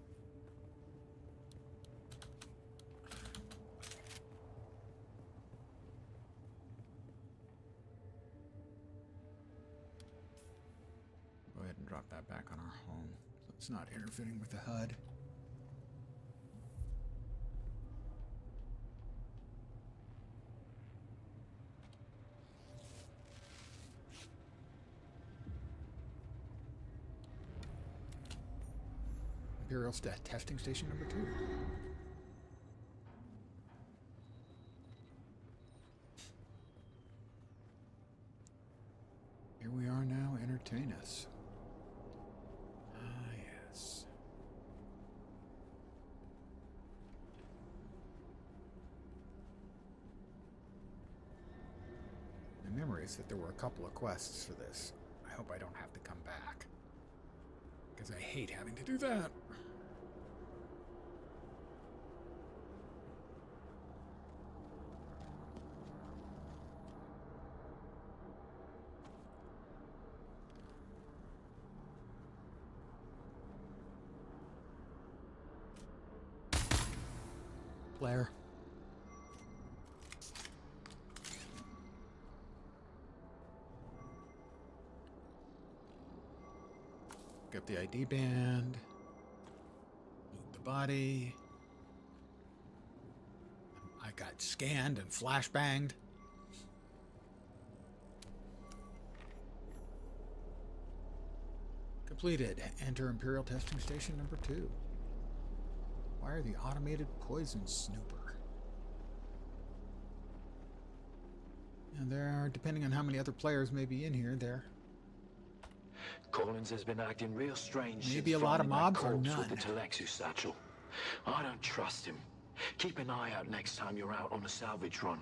Go ahead and drop that back on our home so it's not interfering with the HUD. Imperial testing station number 2. Here we are now. Entertain us. Ah, yes. memory is that there were a couple of quests for this. I hope I don't have to come back, because I hate having to do that. Blair. Get the ID band. Loot the body. I got scanned and flashbanged. Completed. Enter Imperial Testing Station number 2. Wire the automated poison snooper. And there are, depending on how many other players may be in here, there Collins has been acting real strange. Maybe a lot of mobs or none. With the Telexus satchel. I don't trust him. Keep an eye out next time you're out on a salvage run.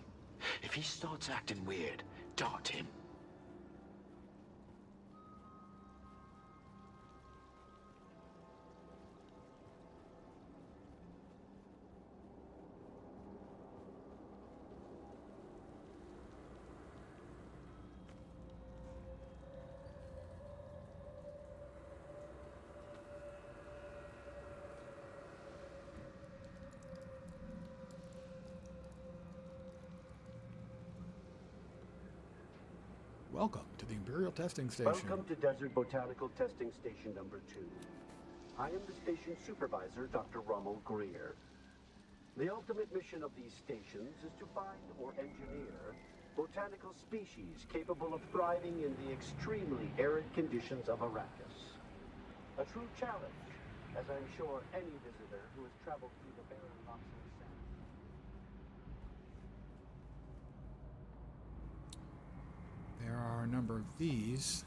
If he starts acting weird, dart him. Welcome to the Imperial Testing Station. Welcome to Desert Botanical Testing Station number 2. I am the station supervisor, Dr. Rommel Greer. The ultimate mission of these stations is to find or engineer botanical species capable of thriving in the extremely arid conditions of Arrakis. A true challenge, as I'm sure any visitor who has traveled through the barren rocks of the sand. There are a number of these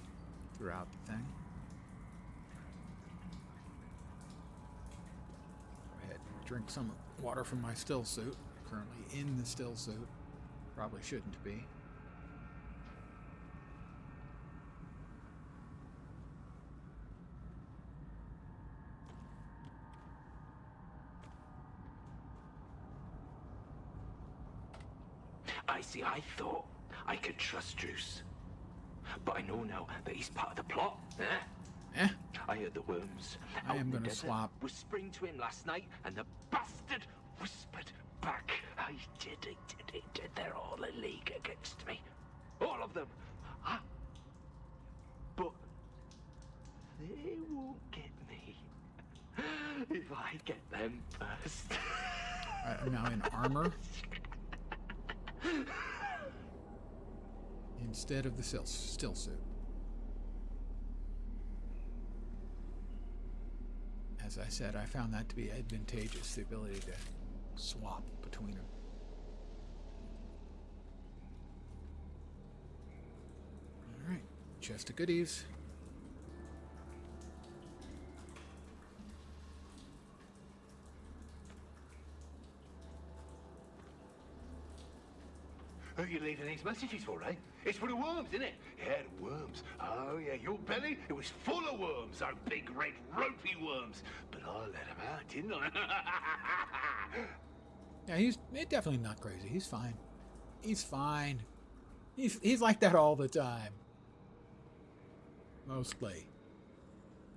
throughout the thing. Go ahead and drink some water from my still suit. Currently in the still suit. Probably shouldn't be. I thought I could trust Druce. But I know now that he's part of the plot. I heard the worms. I am going to swap. Whispering to him last night, and the bastard whispered back. I did. They're all a league against me. All of them. But they won't get me. If I get them first. I'm now in armor. Instead of the still suit. As I said, I found that to be advantageous, the ability to swap between them. Alright, chest of goodies. Who are you leaving these messages for, eh? It's for the worms, isn't it? Yeah, the worms. Oh, yeah, your belly, it was full of worms, those big, red, ropey worms. But I let them out, didn't I? Yeah, he's definitely not crazy. He's fine. He's fine. He's like that all the time. Mostly.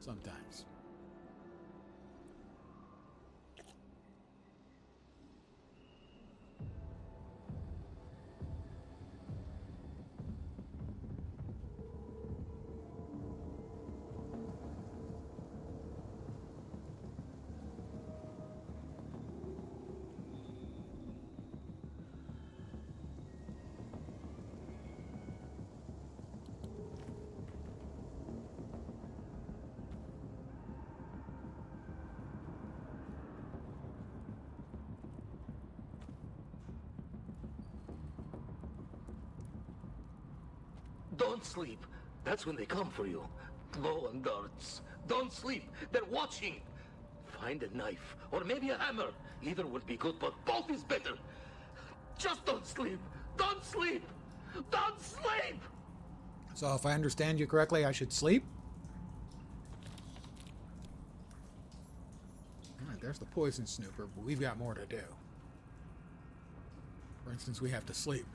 Sometimes. Don't sleep. That's when they come for you. Glow and darts. Don't sleep. They're watching. Find a knife, or maybe a hammer. Either would be good, but both is better. Just don't sleep. Don't sleep. Don't sleep! So if I understand you correctly, I should sleep? Alright, there's the poison snooper, but we've got more to do. For instance, we have to sleep.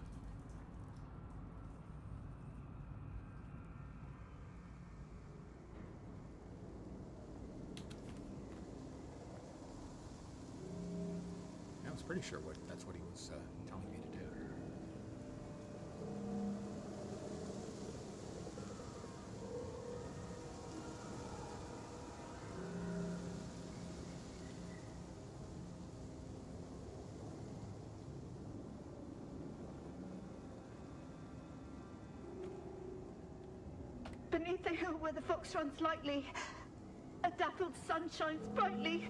I was pretty sure that's what he was telling me to do. Beneath the hill where the fox runs lightly, a dappled sun shines brightly.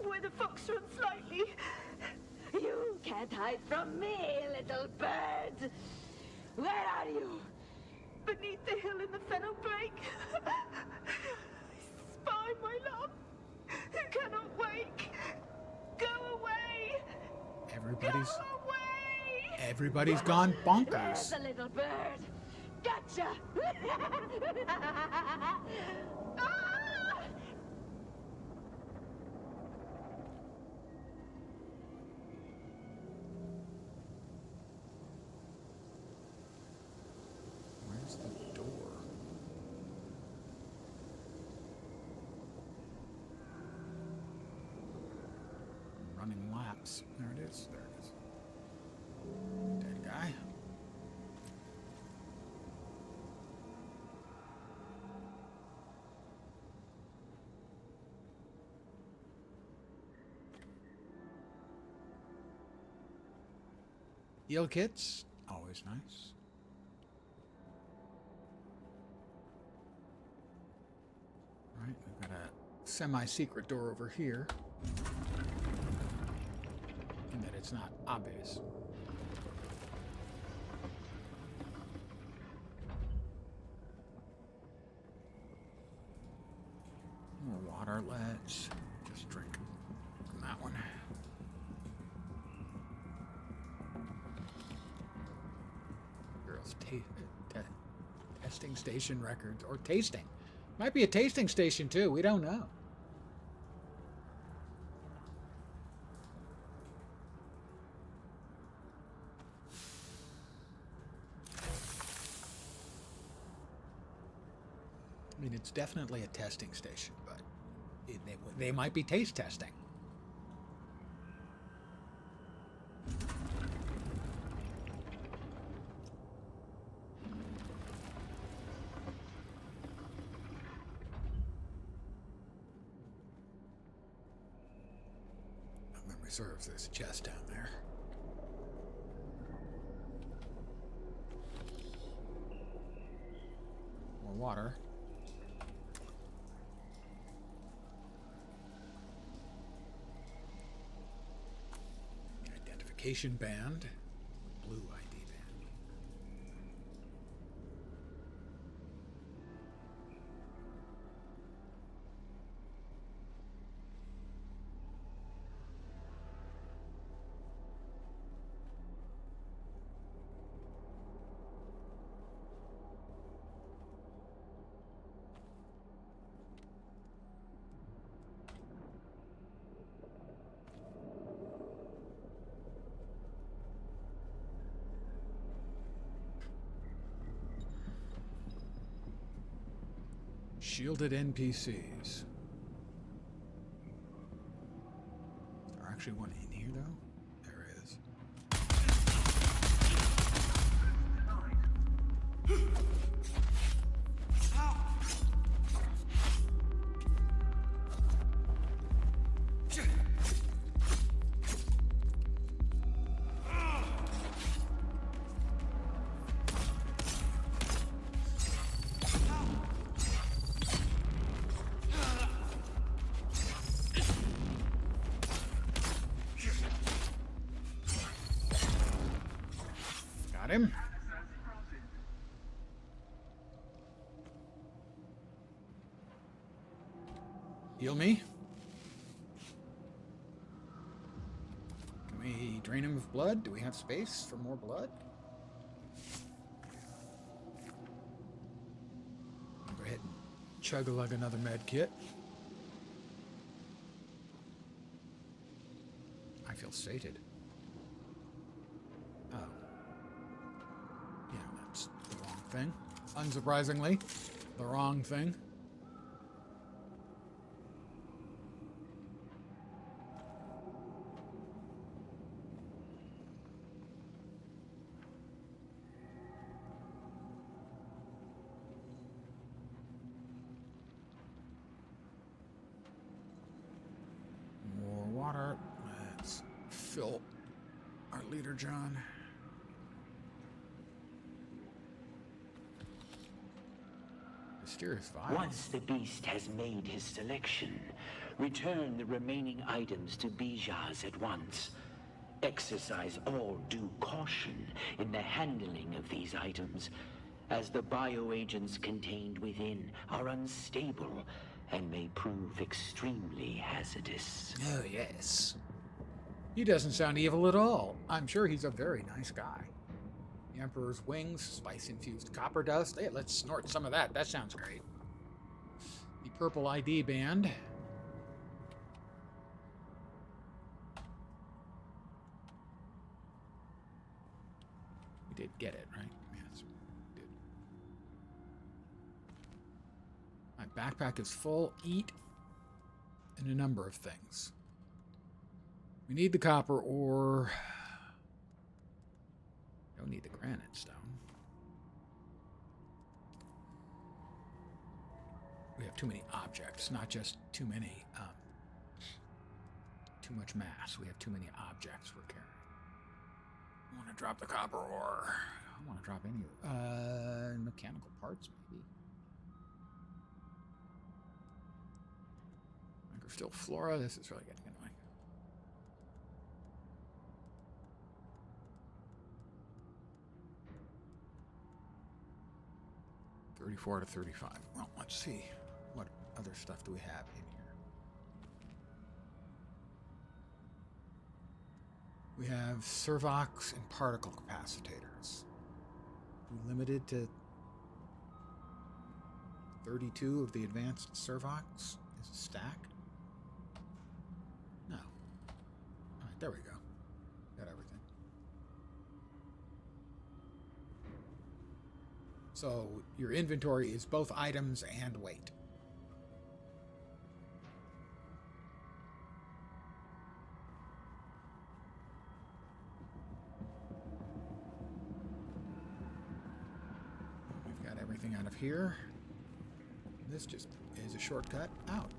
Where the fox runs lightly. You can't hide from me, little bird. Where are you? Beneath the hill in the fennel brake. Spy, my love, who cannot wake. Go away. Everybody's gone bonkers. There's a little bird. Gotcha. Ah! Where's the door? Running laps. There it is. There it is. Dead guy. Heal kits, always nice. Alright, we've got a semi-secret door over here. In that it's not obvious. More water, let's just drink from that one. Testing station records, or tasting. Might be a tasting station too, we don't know. I mean, it's definitely a testing station, but they might be taste testing. Serves this chest down there. More water. Identification band. Blue ID band. Shielded NPCs. Is there actually one in here, though? There is. Him. Heal me. Can we drain him of blood? Do we have space for more blood? chug-a-lug another med kit. I feel sated. Oh. Yeah, that's the wrong thing. Unsurprisingly, the wrong thing. More water. Let's fill our leader, John. Mysterious vial. Once the beast has made his selection, return the remaining items to Bijaz at once. Exercise all due caution in the handling of these items, as the bioagents contained within are unstable and may prove extremely hazardous. Oh, yes. He doesn't sound evil at all. I'm sure he's a very nice guy. The Emperor's wings, spice-infused copper dust. Hey, let's snort some of that. That sounds great. The purple ID band. We did get it, right? Yes, we did. My backpack is full. Eat and a number of things. We need the copper ore. Don't need the granite stone. We have too many objects, not just too many, too much mass. We have too many objects we're carrying. I want to drop the copper ore. I want to drop any mechanical parts, maybe. Microsteel flora. This is really getting annoying. $34 to $35. Well, let's see. What other stuff do we have in here? We have servox and particle capacitors. We limited to 32 of the advanced servox is a stack. No. All right, there we go. Got everything. So your inventory is both items and weight. We've got everything out of here. This just is a shortcut out.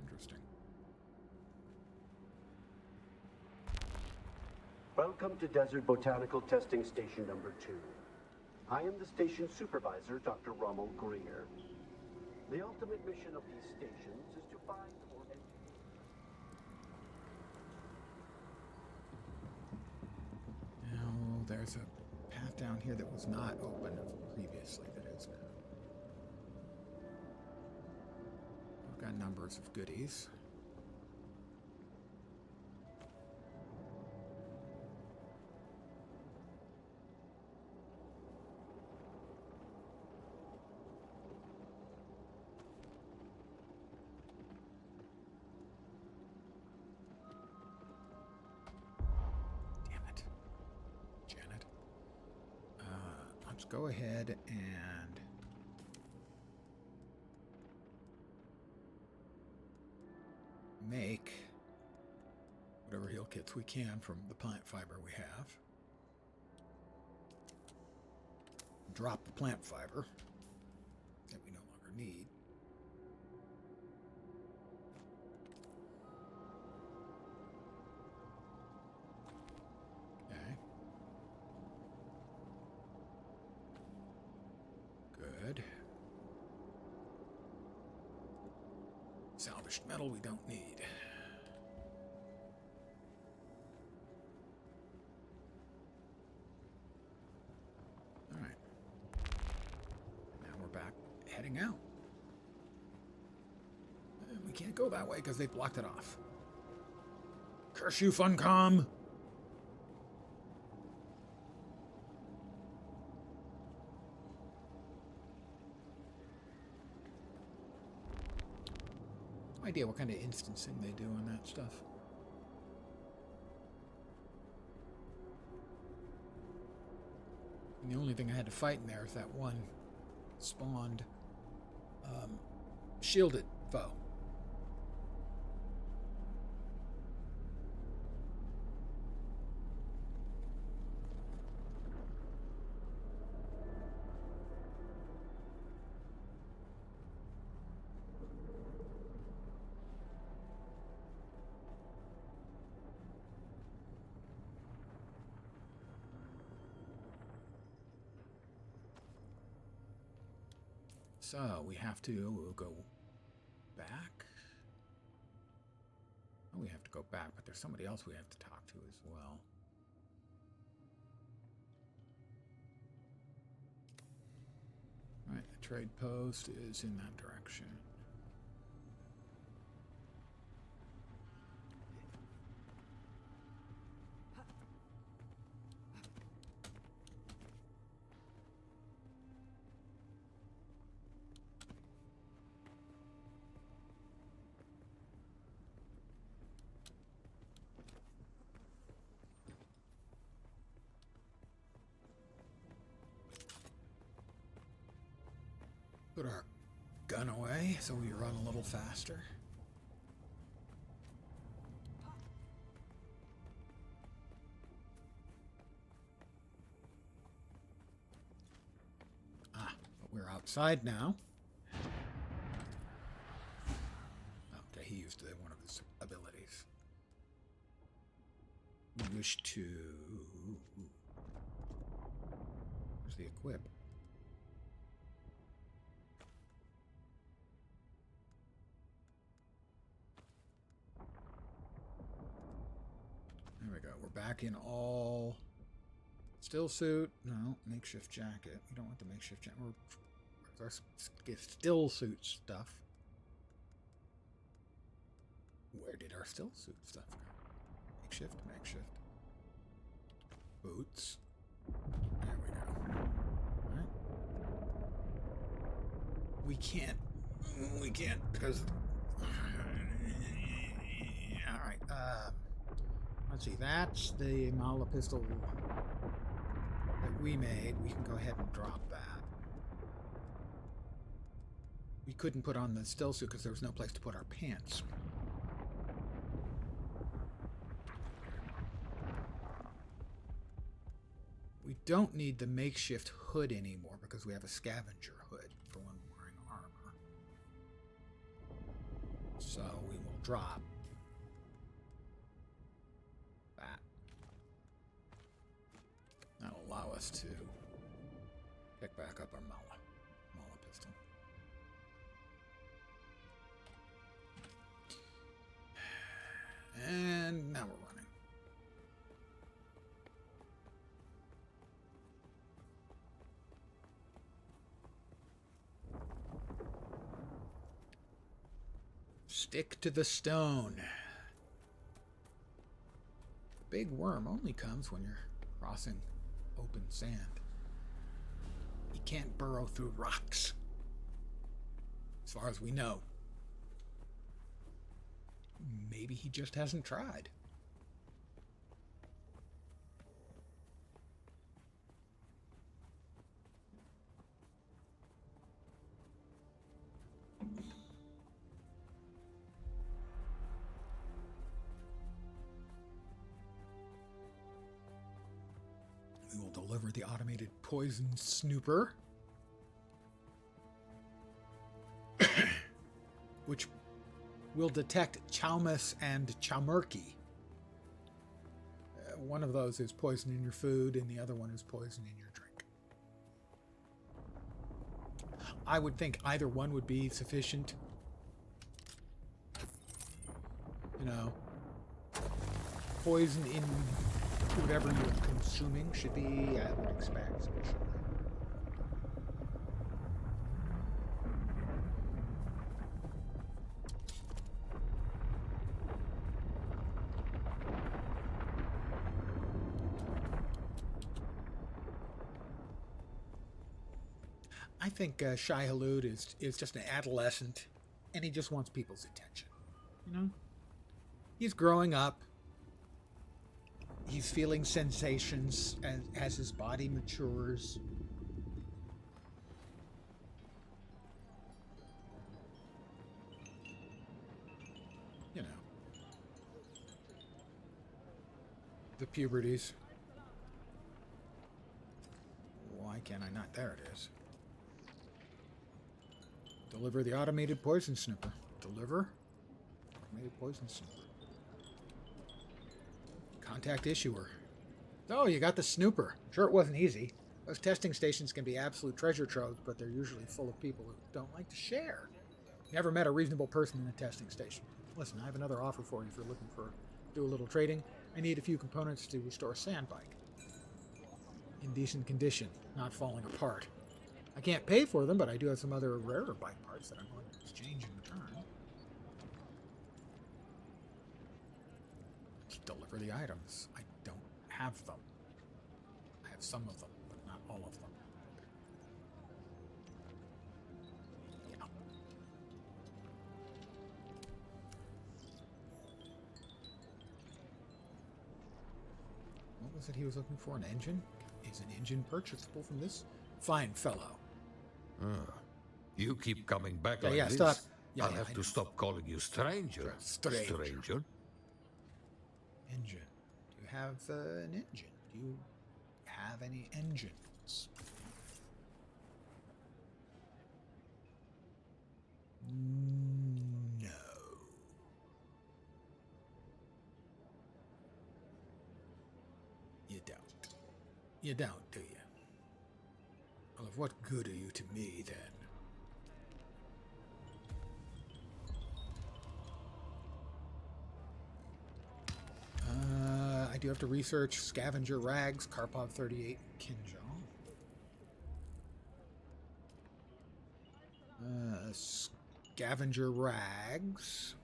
Interesting. Welcome to Desert Botanical Testing Station number 2. I am the station supervisor, Dr. Rommel Greer. The ultimate mission of these stations is to find or engineer. Now, there's a path down here that was not open previously that is now. We've got numbers of goodies. Go ahead and make whatever heal kits we can from the plant fiber we have. Drop the plant fiber that we no longer need. Good. Salvaged metal we don't need. heading out. And we can't go that way because they blocked it off. Curse you, Funcom! No idea what kind of instancing they do on that stuff. And the only thing I had to fight in there is that one spawned shielded foe. So we have to go back. Oh, we have to go back, but there's somebody else we have to talk to as well. All right, the trade post is in that direction. Put our gun away so we run a little faster. Ah, but we're outside now. Okay, he used one of his abilities. We wish to... Where's the equip? There we go. We're back in all still suit. No, makeshift jacket. We don't want the makeshift jacket. Where's our still suit stuff? Where did our still suit stuff go? Makeshift. Boots. There we go. All right. We can't because. All right. Let's see, that's the Mala pistol that we made. We can go ahead and drop that. We couldn't put on the still suit because there was no place to put our pants. We don't need the makeshift hood anymore because we have a scavenger hood for when wearing armor. So we will drop that. That'll allow us to pick back up our Mala pistol. And now we're running. Stick to the stone. Big worm only comes when you're crossing open sand. He can't burrow through rocks, as far as we know. Maybe he just hasn't tried. We will deliver the automated poison snooper, which will detect Chalmus and Chalmurky. One of those is poison in your food, and the other one is poison in your drink. I would think either one would be sufficient. You know, poison in whatever you're consuming should be, I would expect, sufficient. I think Shai Hulud is just an adolescent, and he just wants people's attention. You know? He's growing up. He's feeling sensations as his body matures. You know. The puberties. Why can't I not? There it is. Deliver the automated poison sniffer. Deliver? Automated poison sniffer. Contact issuer. Oh, you got the snooper. I'm sure it wasn't easy. Those testing stations can be absolute treasure troves, but they're usually full of people who don't like to share. Never met a reasonable person in a testing station. Listen, I have another offer for you if you're looking for do a little trading. I need a few components to restore a sand bike. In decent condition, not falling apart. I can't pay for them, but I do have some other rarer bike parts that I'm going to exchange in return. Just deliver the items. I don't have them. I have some of them, but not all of them. Yeah. What was it he was looking for? An engine? Is an engine purchasable from this fine fellow? You keep coming back Yeah, like yeah, this. stop. Yeah, I'll yeah, have I to know. stop calling you stranger. Stranger. Engine. Do you have an engine? Do you have any engines? No. You don't. You don't, do you? Well, of what good are you to me, then? I do have to research scavenger rags, Karpov 38, Kinjal. Scavenger rags.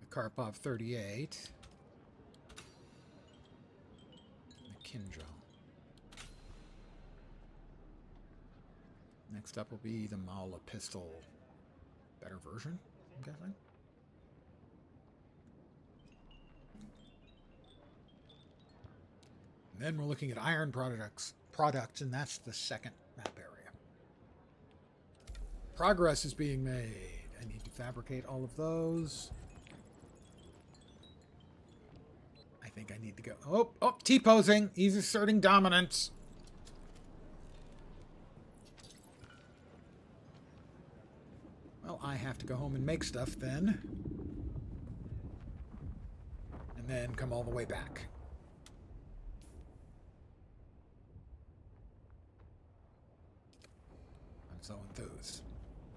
The Karpov 38. The Kinjal. Next up will be the Mala pistol. Better version, I'm guessing. And then we're looking at iron products, and that's the second map area. Progress is being made. I need to fabricate all of those. I think I need to go. Oh, T-posing. He's asserting dominance. Well, I have to go home and make stuff then. And then come all the way back. I'm so enthused.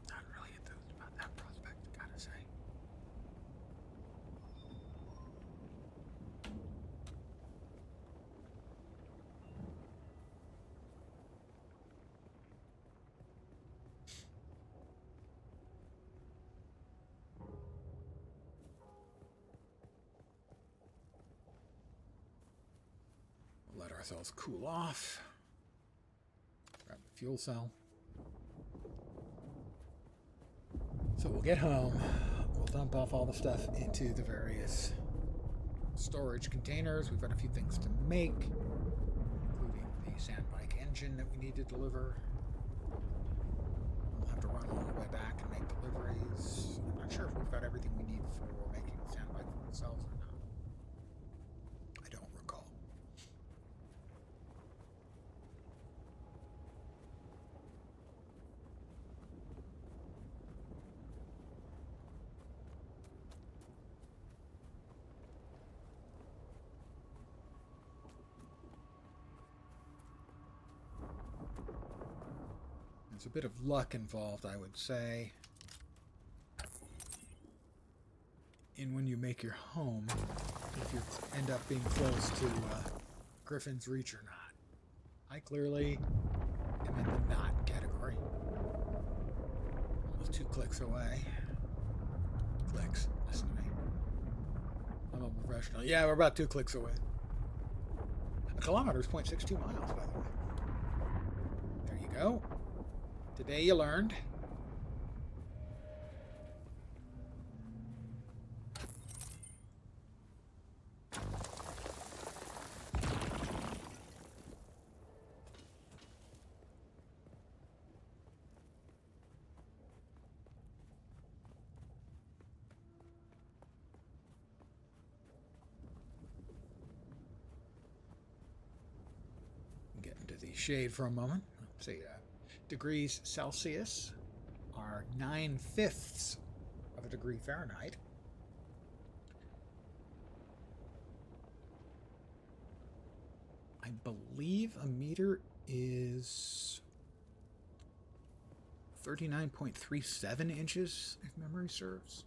Not really enthused about that prospect, gotta say. Let ourselves cool off. Grab the fuel cell. So we'll get home. We'll dump off all the stuff into the various storage containers. We've got a few things to make, including the sandbike engine that we need to deliver. We'll have to run all the way back and make deliveries. I'm not sure if we've got everything we need for making the sandbike for themselves or not. I don't recall. There's a bit of luck involved, I would say, in when you make your home, if you end up being close to Griffin's Reach or not. I clearly am in the not category. Almost 2 clicks away. Clicks, listen to me. I'm a professional. Yeah, we're about 2 clicks away. kilometers, 0.62 miles, by the way. There you go. Today you learned. Get into the shade for a moment. Let's see, degrees Celsius are 9/5 of a degree Fahrenheit. I believe a meter is 39.37 inches, if memory serves.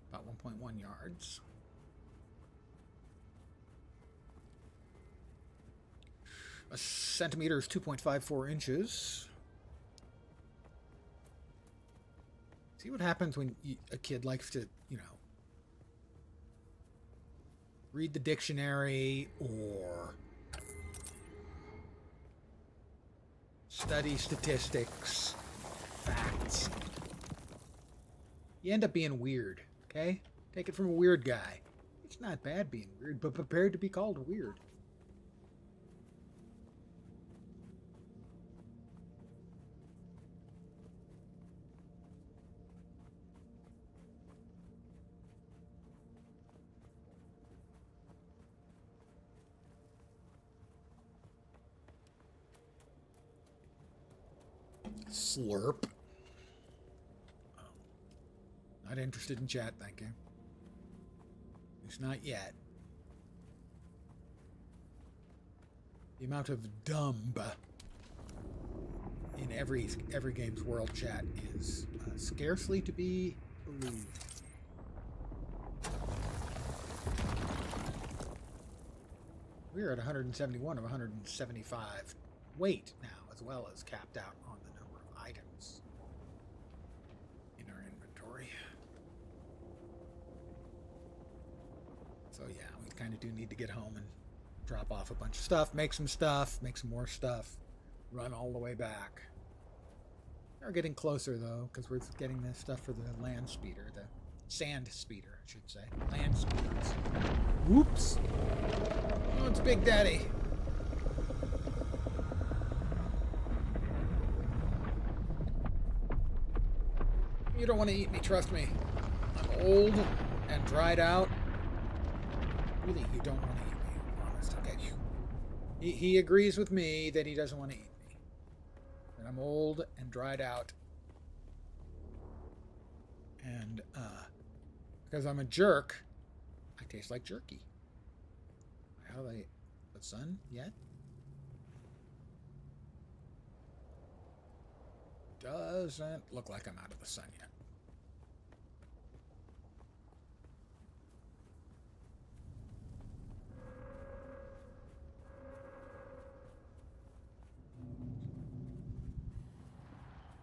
About 1.1 yards. A centimeter is 2.54 inches. See what happens when a kid likes to, read the dictionary or study statistics, facts. You end up being weird, okay? Take it from a weird guy. It's not bad being weird, but prepared to be called weird. Slurp. Oh. Not interested in chat, thank you. At least not yet. The amount of dumb in every game's world chat is scarcely to be believed. We're at 171 of 175 weight now, as well as capped out on the number of items in our inventory. So yeah, we kind of do need to get home and drop off a bunch of stuff, make some more stuff, run all the way back. We're getting closer though, because we're getting this stuff for the land speeder, the sand speeder, I should say. Land speeders. Whoops! Oh, it's Big Daddy. You don't want to eat me, trust me. I'm old and dried out. Really, you don't want to eat me, I'm honest, okay? He agrees with me that he doesn't want to eat me. That I'm old and dried out. And, because I'm a jerk, I taste like jerky. How they... The sun yet? Doesn't look like I'm out of the sun yet.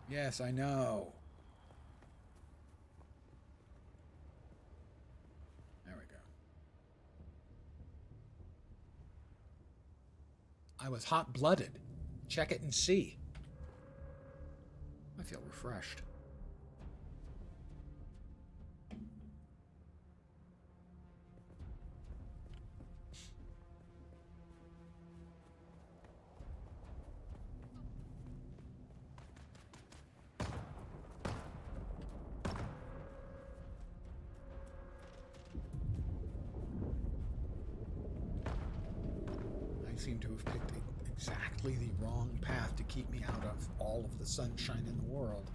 Yes, I know. There we go. I was hot-blooded. Check it and see. I feel refreshed. I seem to have picked exactly the wrong path to keep me out of all of the sunshine in the world.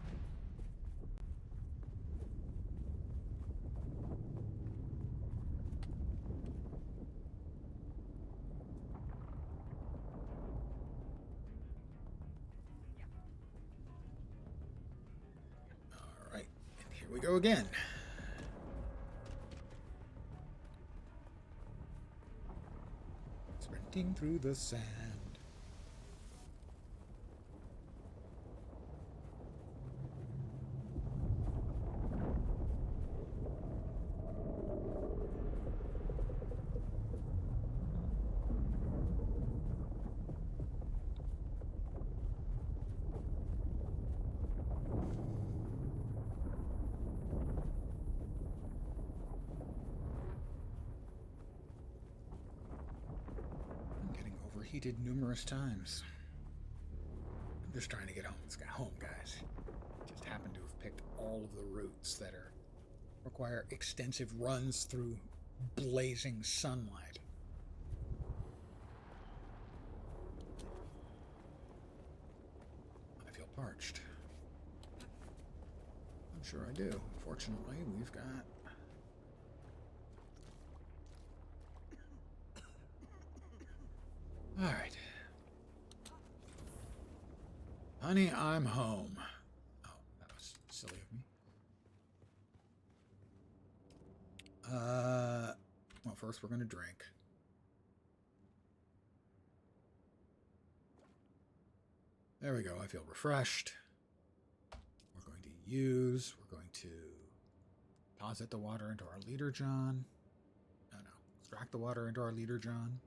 All right, and here we go again. Sprinting through the sand. repeated numerous times. I'm just trying to get home, guys. Just happen to have picked all of the routes that require extensive runs through blazing sunlight. I feel parched. I'm sure I do. Fortunately, we've got... All right. Honey, I'm home. Oh, that was silly of me. Well, first we're going to drink. There we go. I feel refreshed. We're going to we're going to deposit the water into our leader, John. No. Extract the water into our leader, John.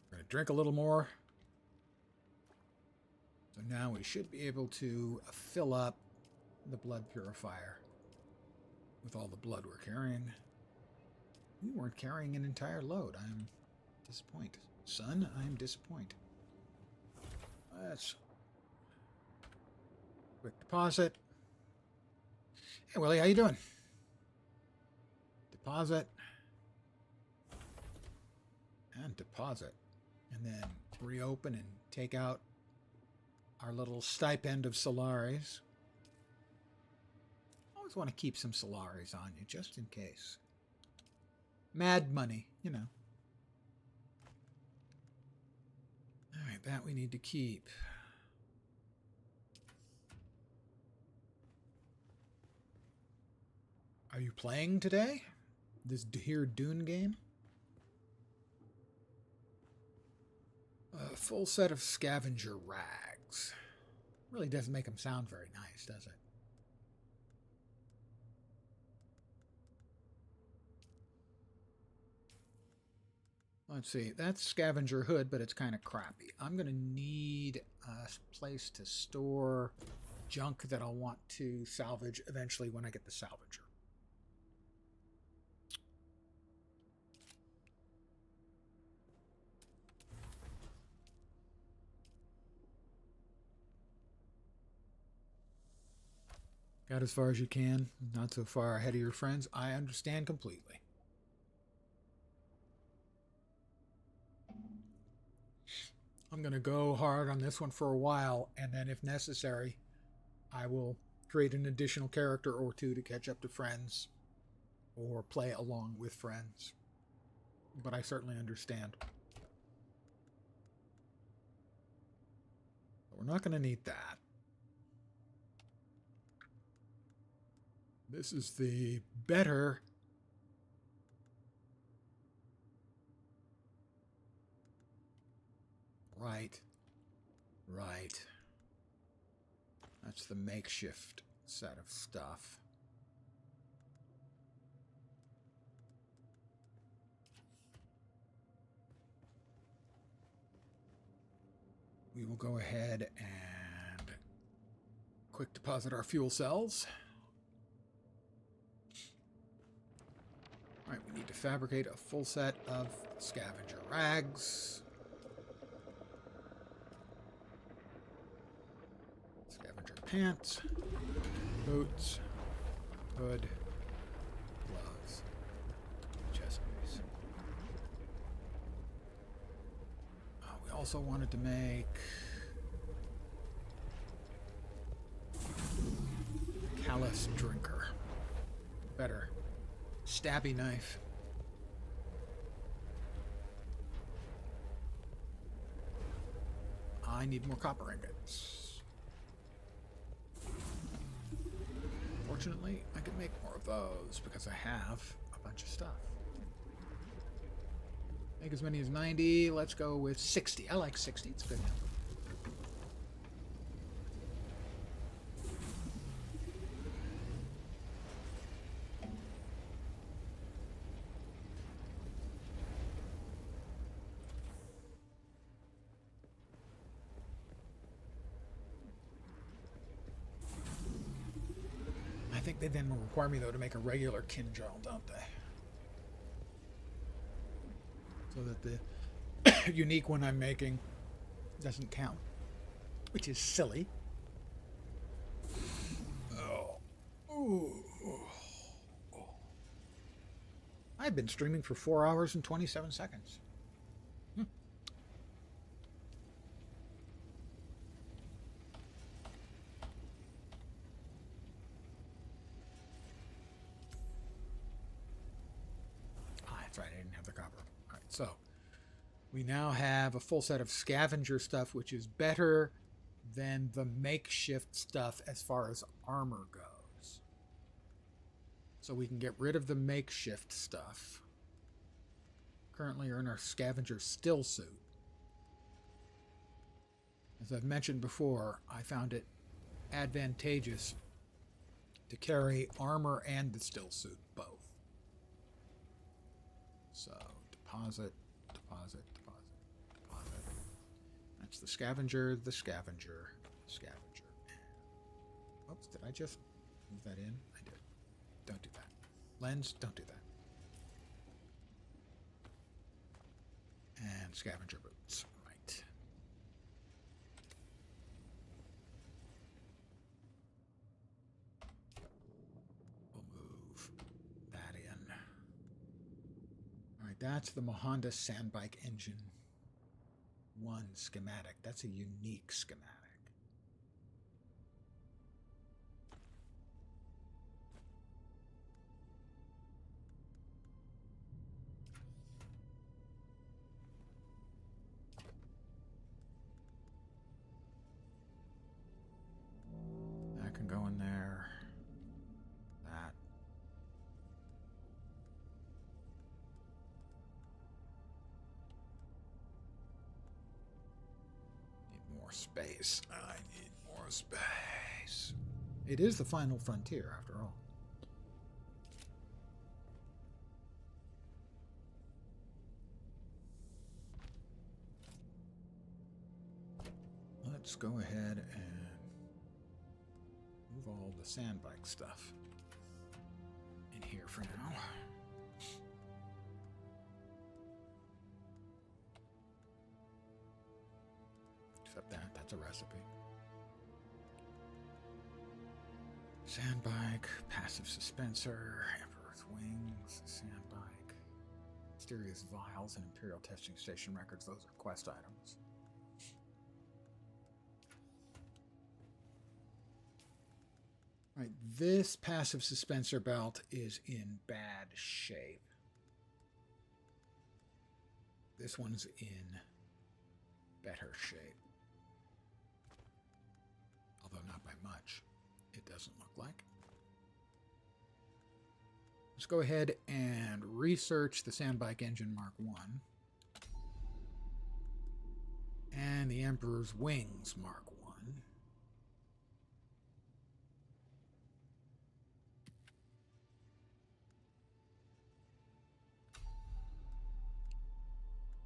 We're going to drink a little more. So now we should be able to fill up the blood purifier with all the blood we're carrying. We weren't carrying an entire load. I'm disappointed. Son, I am disappointed. Let's quick deposit. Hey, Willie, how you doing? Deposit. And deposit. And then reopen and take out our little stipend of Solaris. Always want to keep some Solaris on you, just in case. Mad money, you know. All right, that we need to keep. Are you playing today? This here Dune game? A full set of scavenger rags. Really doesn't make them sound very nice, does it? Let's see, that's scavenger hood, but it's kind of crappy. I'm going to need a place to store junk that I'll want to salvage eventually when I get the salvager. Got as far as you can, not so far ahead of your friends. I understand completely. I'm going to go hard on this one for a while, and then if necessary, I will create an additional character or two to catch up to friends or play along with friends. But I certainly understand. But we're not going to need that. This is the better Right. That's the makeshift set of stuff. We will go ahead and quick deposit our fuel cells. All right, we need to fabricate a full set of scavenger rags. Scavenger pants, boots, hood, gloves, chest piece. We also wanted to make a callous drinker. Better. Stabby knife. I need more copper ingots. Fortunately, I can make more of those because I have a bunch of stuff. Make as many as 90. Let's go with 60. I like 60. It's a good number. I think they then will require me, though, to make a regular Kinjal, don't they? so that the unique one I'm making doesn't count, which is silly. Oh. Ooh. I've been streaming for 4 hours and 27 seconds. That's right, I didn't have the copper. All right, so we now have a full set of scavenger stuff, which is better than the makeshift stuff as far as armor goes. So we can get rid of the makeshift stuff. Currently are in our scavenger still suit. As I've mentioned before, I found it advantageous to carry armor and the still suit both. So deposit, deposit, deposit, deposit. That's the scavenger, the scavenger, scavenger. Oops, did I just move that in? I did. Don't do that. Lens, don't do that. And scavenger boots. Right. We'll move that in. All right, that's the Mahonda Sandbike Engine 1 schematic. That's a unique schematic. That can go in there. That. Need more space. I need more space. It is the final frontier, after all. Let's go ahead and move all the sandbike stuff in here for now. Except that's a recipe. Sandbike, passive suspensor, Emperor's Wings, sandbike, mysterious vials, and Imperial testing station records. Those are quest items. Right, this passive suspensor belt is in bad shape. This one's in better shape. Although not by much, it doesn't look like. Let's go ahead and research the Sandbike Engine Mark 1 and the Emperor's Wings Mark 1.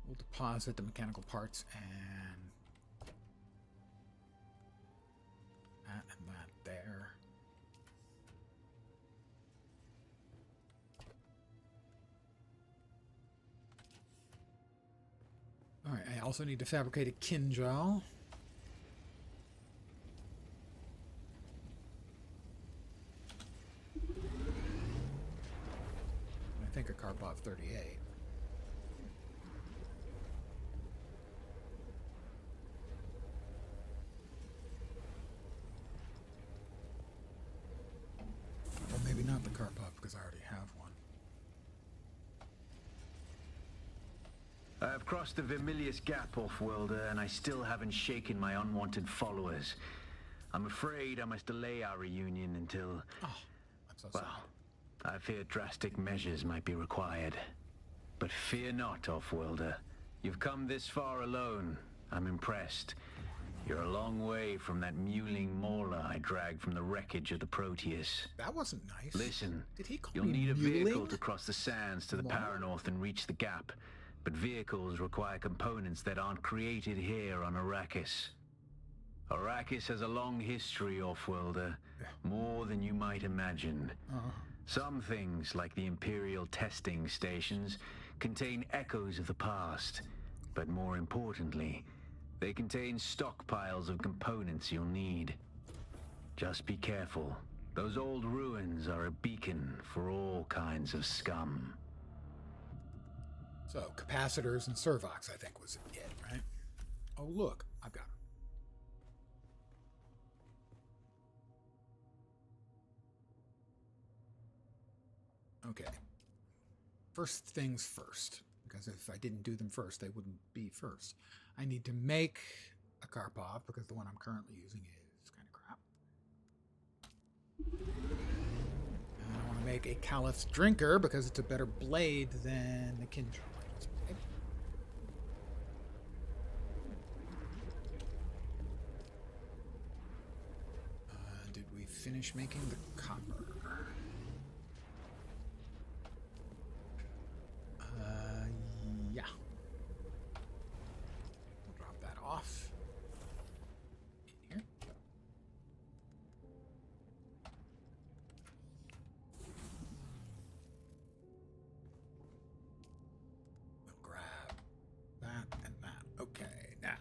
We'll deposit the mechanical parts and that there. All right, I also need to fabricate a Kinjal. I think a Karpov 38. Well, maybe not the Karpov because I already have one. I have crossed the Vermilius Gap, Off-Worlder, and I still haven't shaken my unwanted followers. I'm afraid I must delay our reunion until... Oh, I'm so sorry. I fear drastic measures might be required. But fear not, Off-Worlder. You've come this far alone. I'm impressed. You're a long way from that mewling mauler I dragged from the wreckage of the Proteus. That wasn't nice. Listen, did he call you'll me need a vehicle mewling? to cross the sands to the Mauler? Paranorth and reach the Gap. But vehicles require components that aren't created here on Arrakis. Arrakis has a long history, Off-Worlder. More than you might imagine. Some things, like the Imperial testing stations, contain echoes of the past, but more importantly, they contain stockpiles of components you'll need. Just be careful. Those old ruins are a beacon for all kinds of scum. So, capacitors and servox, I think, was it, right? Oh, look, I've got them. Okay. First things first, because if I didn't do them first, they wouldn't be first. I need to make a Karpov, because the one I'm currently using is kind of crap. And I want to make a Caliph's Drinker, because it's a better blade than the Kinjal I just made. Did we finish making the copper? Yeah. We'll drop that off. In here. We'll grab that and that. Okay, now.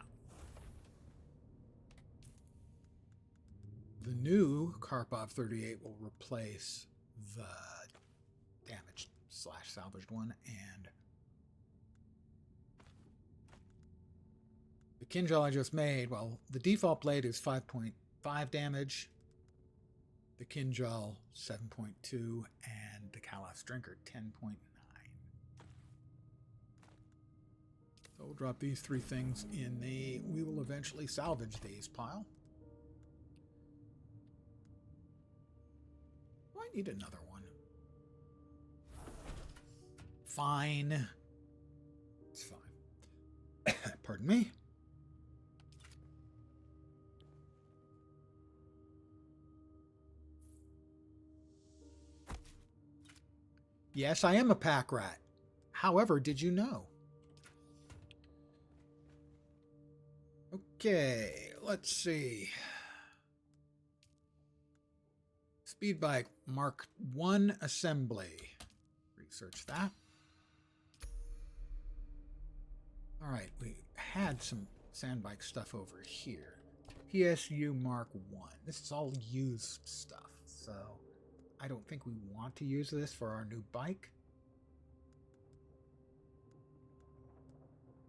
The new Karpov 38 will replace the damaged / salvaged one, and the Kinjal I just made, well, the default blade is 5.5 damage, the Kinjal 7.2, and the Caliph's Drinker 10.9. So we'll drop these three things in the we will eventually salvage these pile. Do I need another one? Fine. It's fine. Pardon me. Yes, I am a pack rat. However, did you know? Okay, let's see. Speed bike Mark 1 assembly. Research that. All right, we had some sandbike stuff over here. PSU Mark 1. This is all used stuff, so I don't think we want to use this for our new bike.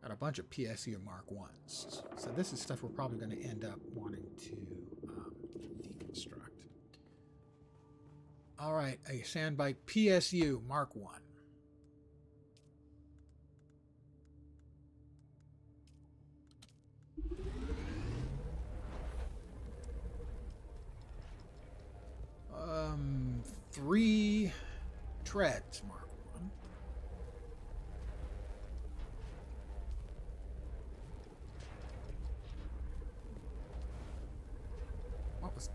Got a bunch of PSU Mark 1s. So this is stuff we're probably going to end up wanting to deconstruct. All right, a sandbike PSU Mark 1. Three treads, Mark 1. What was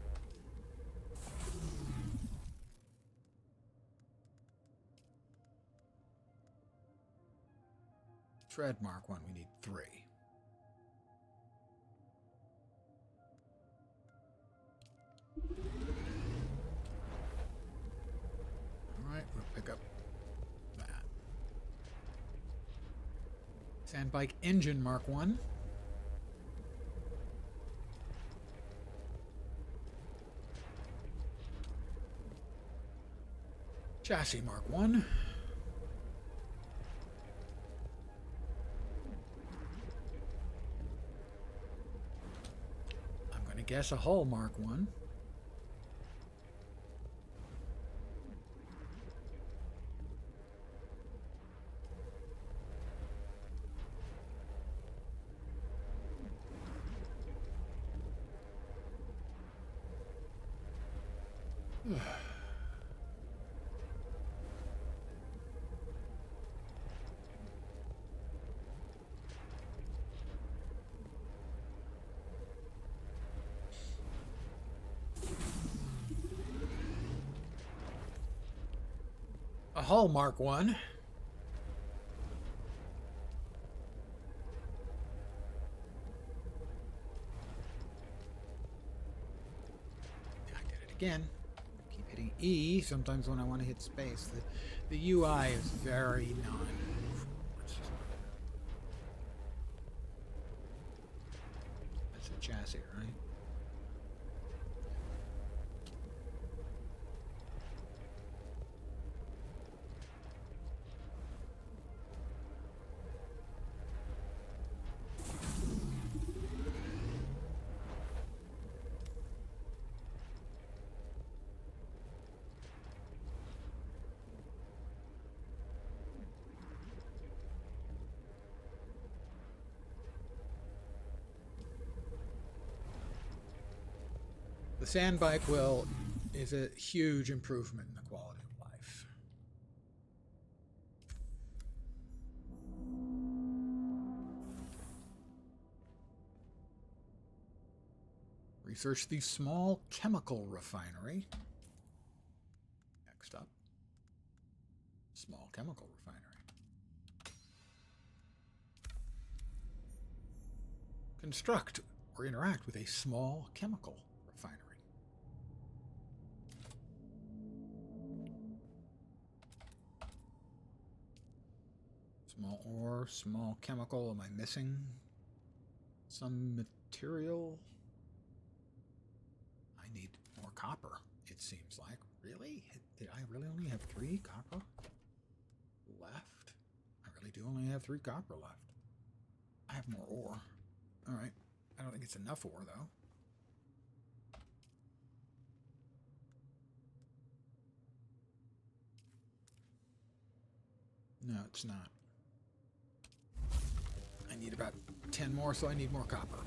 tread Mark 1? We need 3. Alright, we'll pick up that. Sandbike engine Mark 1. Chassis Mark 1. I'm going to guess a hull Mark 1. A hull Mark 1. I did it again. Keep hitting E sometimes when I want to hit space. The UI is very The sand bike is a huge improvement in the quality of life. Research the small chemical refinery. Next up, small chemical refinery. Construct or interact with a small chemical refinery. Small ore, small chemical. Am I missing some material? I need more copper, it seems like. Really? Did I really only have 3 copper left? I really do only have 3 copper left. I have more ore. Alright. I don't think it's enough ore, though. No, it's not. I need about 10 more, so I need more copper.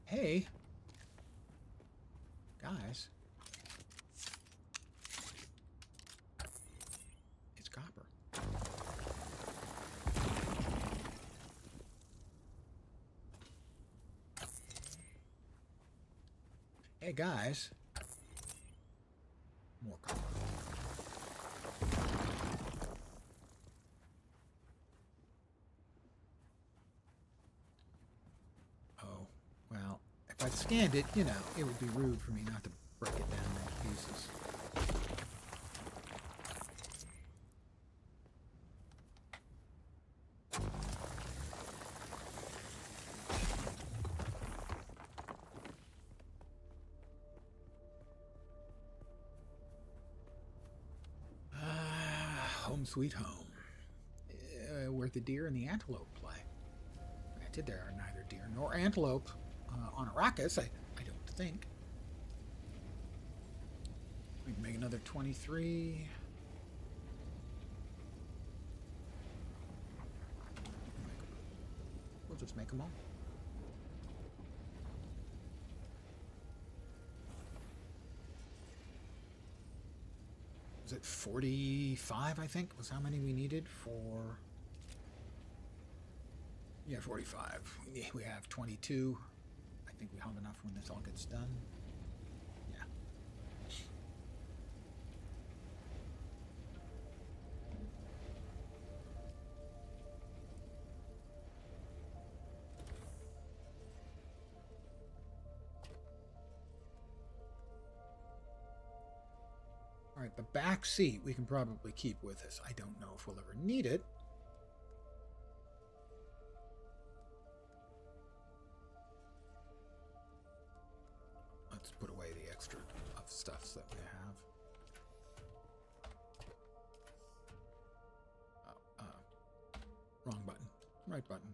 Hey. Guys. It's copper. Hey, guys. More copper. Oh, well, if I scanned it, you know, it would be rude for me not to break it down into pieces. Home sweet home. Where the deer and the antelope play. Granted, there are neither deer nor antelope on Arrakis, I don't think. We can make another 23. We'll just make them all. Was it 45, I think, was how many we needed for... Yeah, 45. We have 22. I think we have enough when this all gets done. Yeah. All right, the back seat we can probably keep with us. I don't know if we'll ever need it. Let's put away the extra of stuffs that we have. Wrong button. Right button.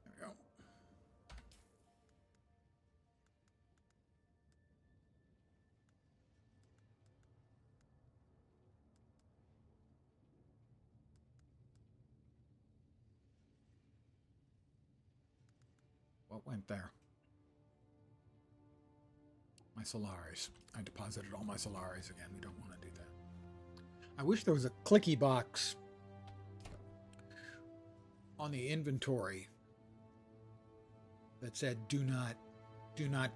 There we go. What went there? My Solaris. I deposited all my Solaris again. We don't want to do that. I wish there was a clicky box on the inventory that said do not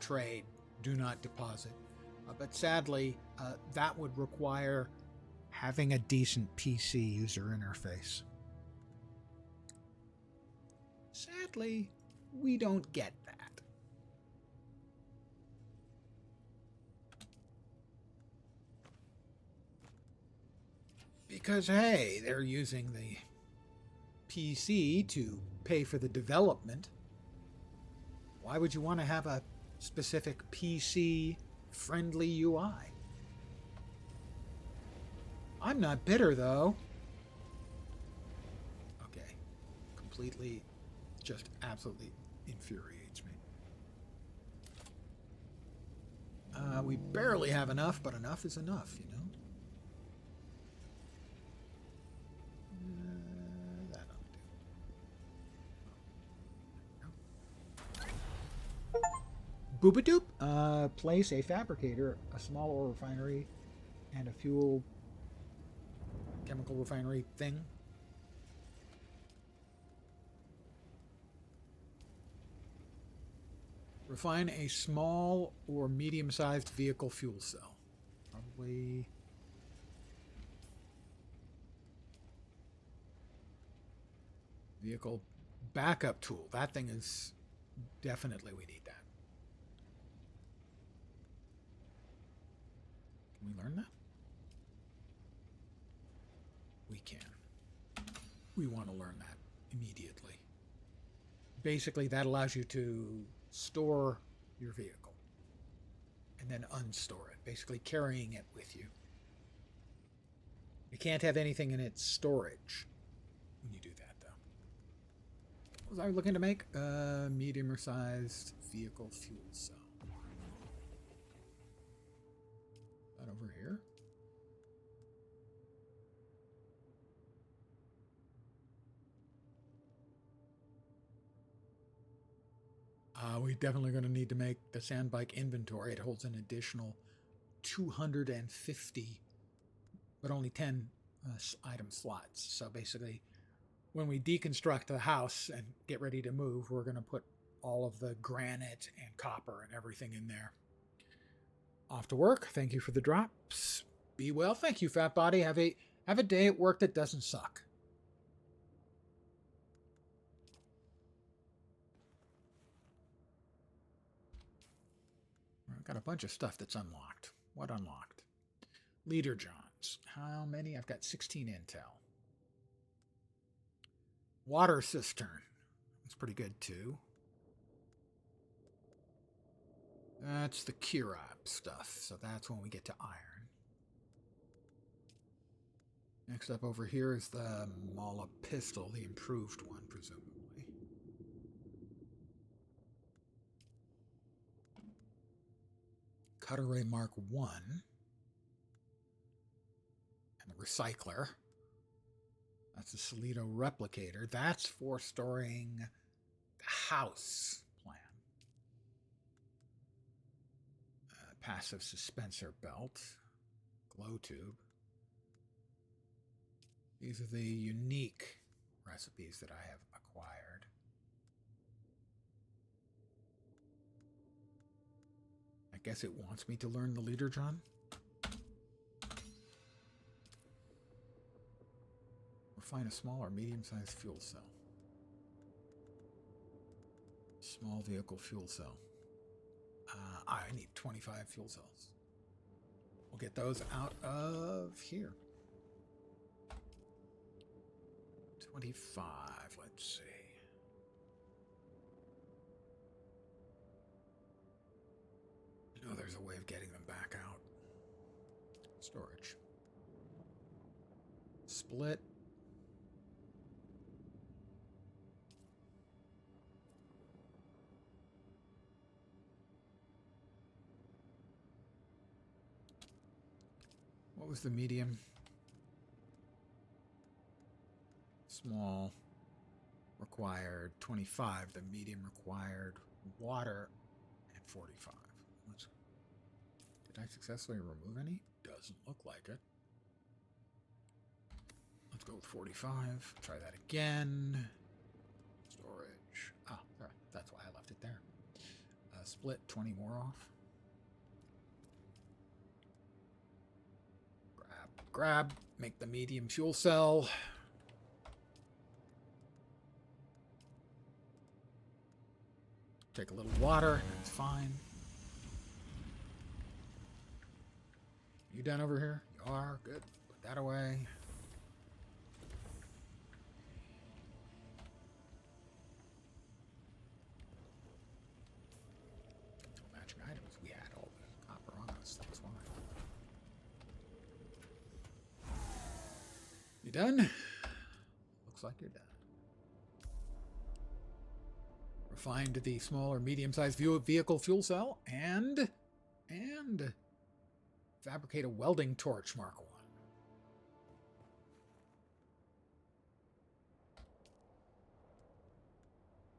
trade, do not deposit. But sadly, that would require having a decent PC user interface. Sadly, we don't get that. Because, hey, they're using the PC to pay for the development. Why would you want to have a specific PC-friendly UI? I'm not bitter, though. Okay. Completely, just absolutely infuriates me. We barely have enough, but enough is enough, you know? Boobadoop. Place a fabricator, a small ore refinery, and a fuel chemical refinery thing. Refine a small or medium-sized vehicle fuel cell. Probably... Vehicle backup tool. That thing is... Definitely we need that. Can we learn that? We can. We want to learn that immediately. Basically, that allows you to store your vehicle and then unstore it, basically carrying it with you. You can't have anything in its storage when you do that, though. What was I looking to make? A medium-sized vehicle fuel cell. That over here? We definitely going to need to make the sandbike inventory. It holds an additional 250, but only 10 item slots. So basically, when we deconstruct the house and get ready to move, we're going to put all of the granite and copper and everything in there. Off to work. Thank you for the drops. Be well. Thank you, Fat Body. Have a day at work that doesn't suck. I've got a bunch of stuff that's unlocked. What unlocked? Leader Johns. How many? I've got 16 intel. Water cistern. That's pretty good too. That's the Kirab stuff. So that's when we get to iron. Next up over here is the Mala pistol, the improved one, presumably. Cutaway Mark 1. And the Recycler. That's the Solido Replicator. That's for storing the house plan. Passive Suspensor Belt. Glow Tube. These are the unique recipes that I have acquired. I guess it wants me to learn the leader, John. Refine a small or medium-sized fuel cell. Small vehicle fuel cell. I need 25 fuel cells. We'll get those out of here. 25, let's see. I know there's a way of getting them back out. Storage. Split. What was the medium? Small required 25. The medium required water at 45. Did I successfully remove any? Doesn't look like it. Let's go with 45. Try that again. Storage. Ah, there. That's why I left it there. Split 20 more off. Grab. Make the medium fuel cell. Take a little water. That's fine. You done over here? You are? Good. Put that away. Matching items. We had all the copper on us. That's why. You done? Looks like you're done. Refined the small or medium-sized vehicle fuel cell and fabricate a welding torch Mark 1.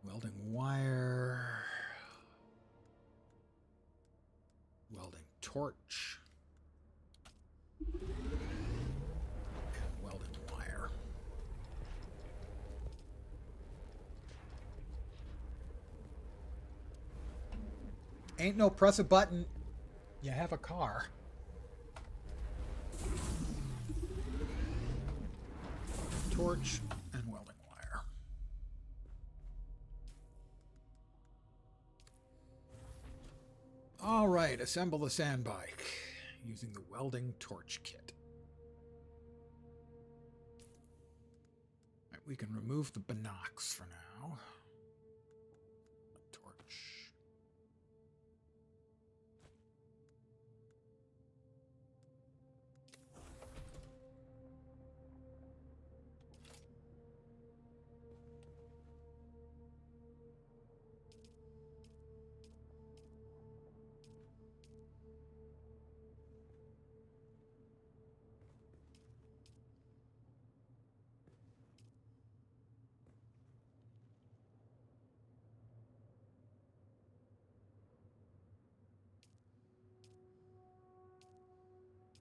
Welding wire. torch. And welding wire. Ain't no press a button. You have a car. Torch and welding wire. All right, assemble the sand bike using the welding torch kit. All right, we can remove the binocs for now. Torch.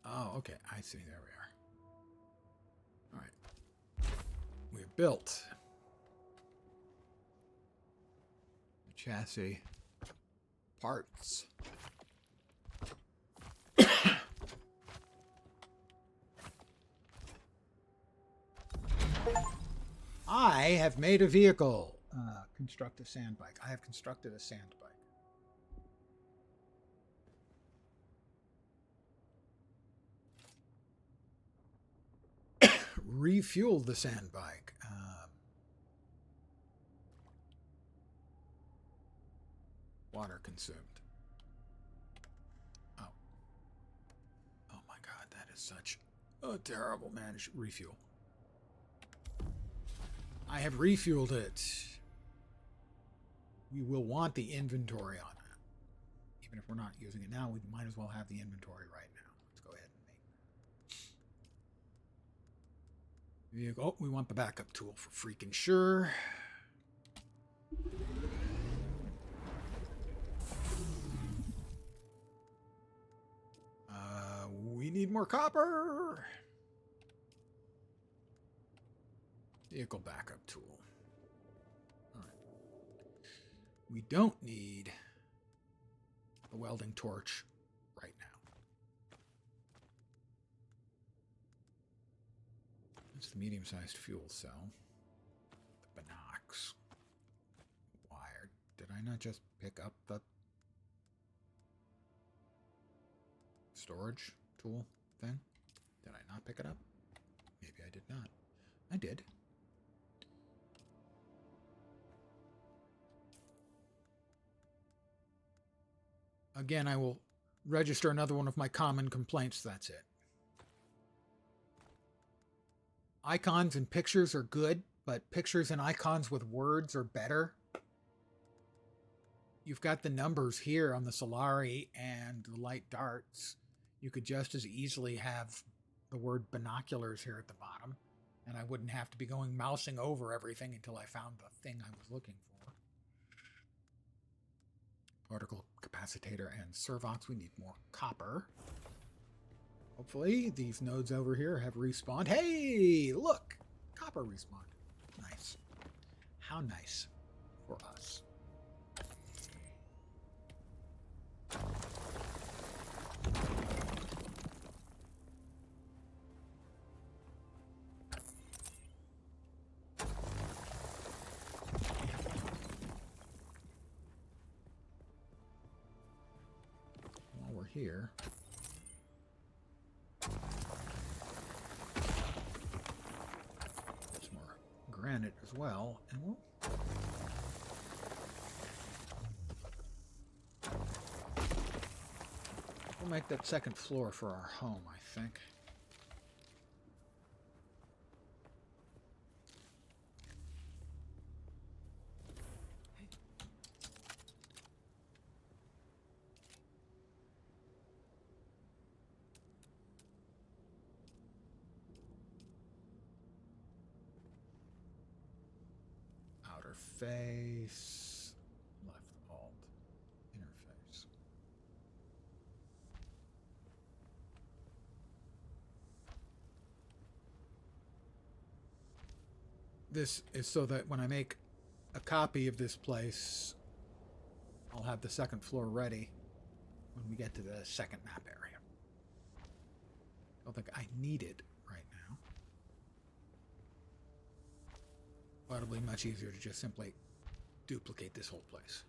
Oh, okay. I see. There we are. All right. We're built. The chassis. Parts. I have made a vehicle. Construct a sand bike. I have constructed a sand bike. Refuel the sand bike. Water consumed. Oh. Oh my god, that is such a terrible manage. Refuel. I have refueled it. We will want the inventory on it. Even if we're not using it now, we might as well have the inventory right now. Let's go ahead and make vehicle. Oh, we want the backup tool for freaking sure. We need more copper. Vehicle backup tool. All right. We don't need the welding torch right now. It's the medium-sized fuel cell. The binocs. Wired. Did I not just pick up the storage tool thing? Did I not pick it up? Maybe I did not. I did. Again, I will register another one of my common complaints. That's it. Icons and pictures are good, but pictures and icons with words are better. You've got the numbers here on the Solari and the light darts. You could just as easily have the word binoculars here at the bottom, and I wouldn't have to be going mousing over everything until I found the thing I was looking for. Particle capacitor and servox. We need more copper. Hopefully these nodes over here have respawned. Hey, look! Copper respawned. Nice. How nice for us. While we're here, granite as well, and we'll make that second floor for our home, I think. Outer face, left alt, interface. this is so that when I make a copy of this place, I'll have the second floor ready when we get to the second map area. I don't think I need it right now. But it'll be much easier to just simply duplicate this whole place.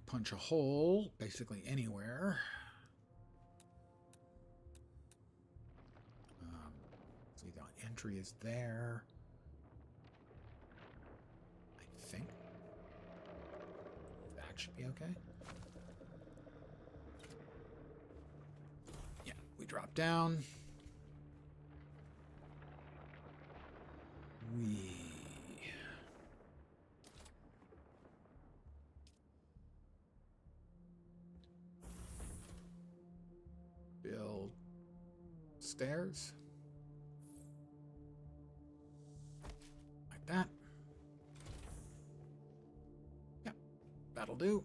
Punch a hole basically anywhere. See, the entry is there. I think that should be okay. Yeah, we drop down. We build stairs like that. Yeah, that'll do.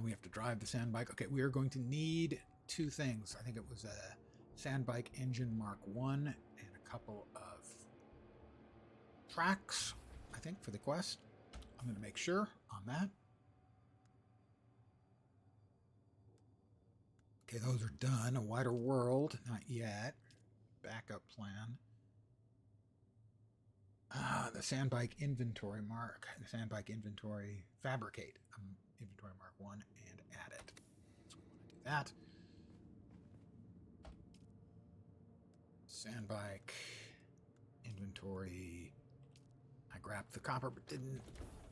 We have to drive the sand bike. Okay, we are going to need two things. I think it was a sand bike engine Mark 1 and a couple of tracks, I think, for the quest. I'm going to make sure on that. Okay, those are done. A wider world, not yet. Backup plan. The sandbike inventory mark. The sandbike inventory fabricate. Inventory mark 1 and add it. So we want to do that. Sandbike inventory. I grabbed the copper but didn't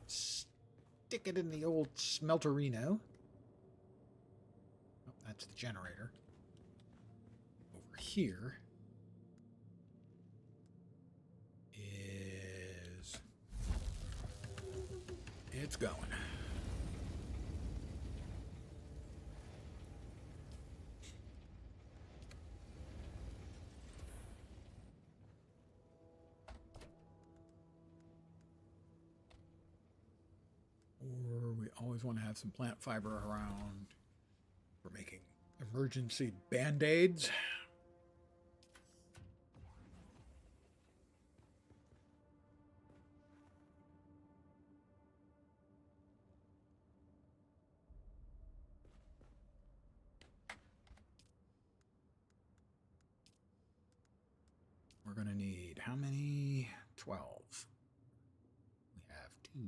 stick it in the old smelterino. Oh, that's the generator. Over here is... It's going. Or we always want to have some plant fiber around for making emergency band-aids. We're going to need how many? 12. We have 2.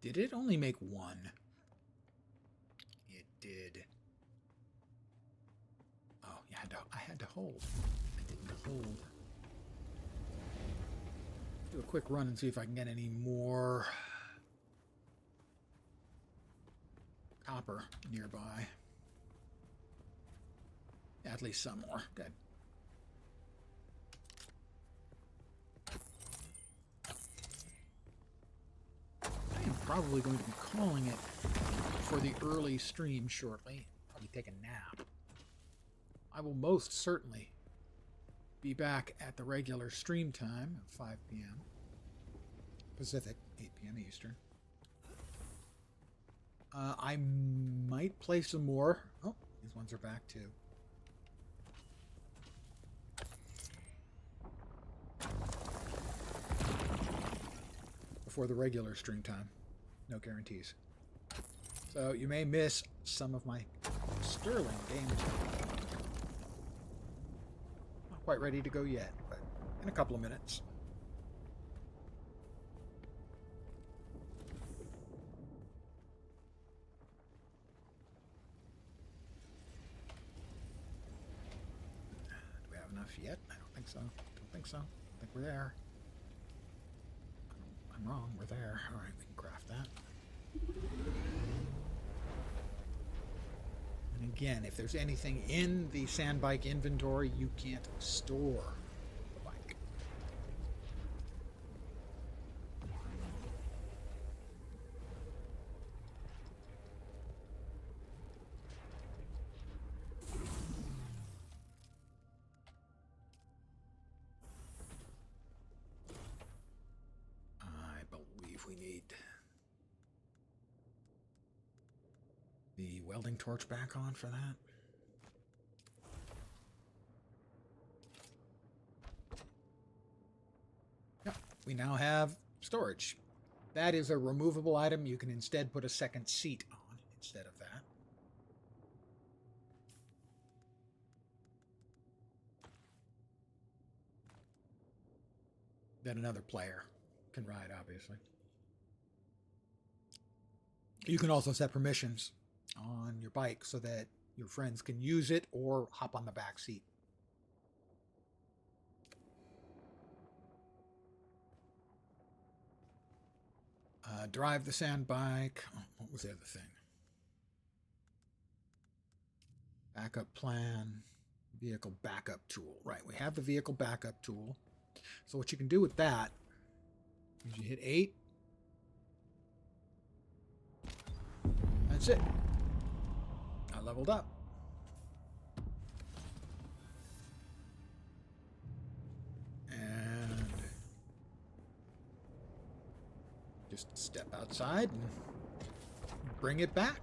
Did it only make 1? It did. Oh, yeah, I had to hold. I didn't hold. Do a quick run and see if I can get any more copper nearby. Yeah, at least some more. Good. I am probably going to be calling it for the early stream shortly. Probably take a nap. I will most certainly be back at the regular stream time of 5 p.m. Pacific, 8 p.m. Eastern. I might play some more. Oh, these ones are back too. Before the regular stream time. No guarantees. So you may miss some of my sterling games. Not quite ready to go yet, but in a couple of minutes. Do we have enough yet? I don't think so. Don't think so. I think we're there. I'm I'm wrong. We're there. All right, we can craft that. And again, if there's anything in the sand bike inventory, you can't store the bike. I believe we need the welding torch back on for that. Yep, we now have storage. That is a removable item. You can instead put a second seat on instead of that. That another player can ride, obviously. You can also set permissions on your bike so that your friends can use it or hop on the back seat. Drive the sand bike. Oh, what was the other thing? Backup plan. Vehicle backup tool. Right, we have the vehicle backup tool. So what you can do with that is you hit 8. That's it. I leveled up. And just step outside and bring it back.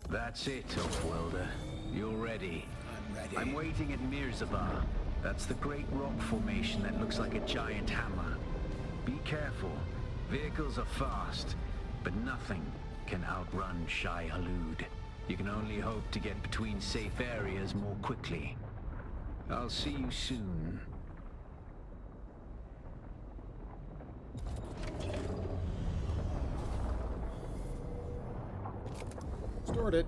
That's it, Upwelder. You're ready. I'm ready. I'm waiting at Mirzabar. That's the great rock formation that looks like a giant hammer. Be careful. Vehicles are fast, but nothing can outrun Shai Halud. You can only hope to get between safe areas more quickly. I'll see you soon. Stored it.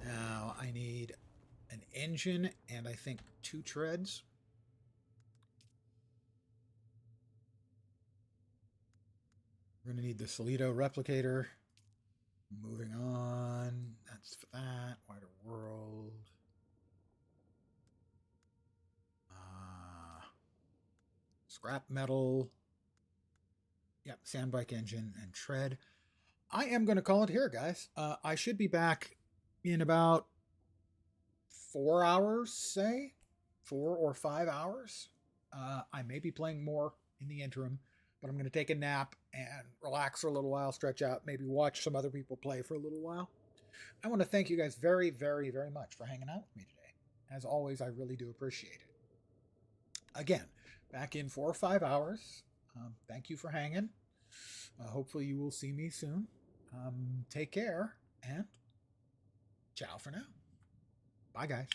Now I need an engine and I think 2 treads. We're going to need the Solido replicator. Moving on. That's for that. Wider world. Scrap metal. Yep, sand bike engine and tread. I am going to call it here, guys. I should be back in about 4 hours, say. 4 or 5 hours. I may be playing more in the interim, but I'm going to take a nap and relax for a little while, stretch out, maybe watch some other people play for a little while. I want to thank you guys very, very, very much for hanging out with me today. As always, I really do appreciate it. Again, back in 4 or 5 hours. Thank you for hanging. Hopefully you will see me soon. Take care, and ciao for now. Bye, guys.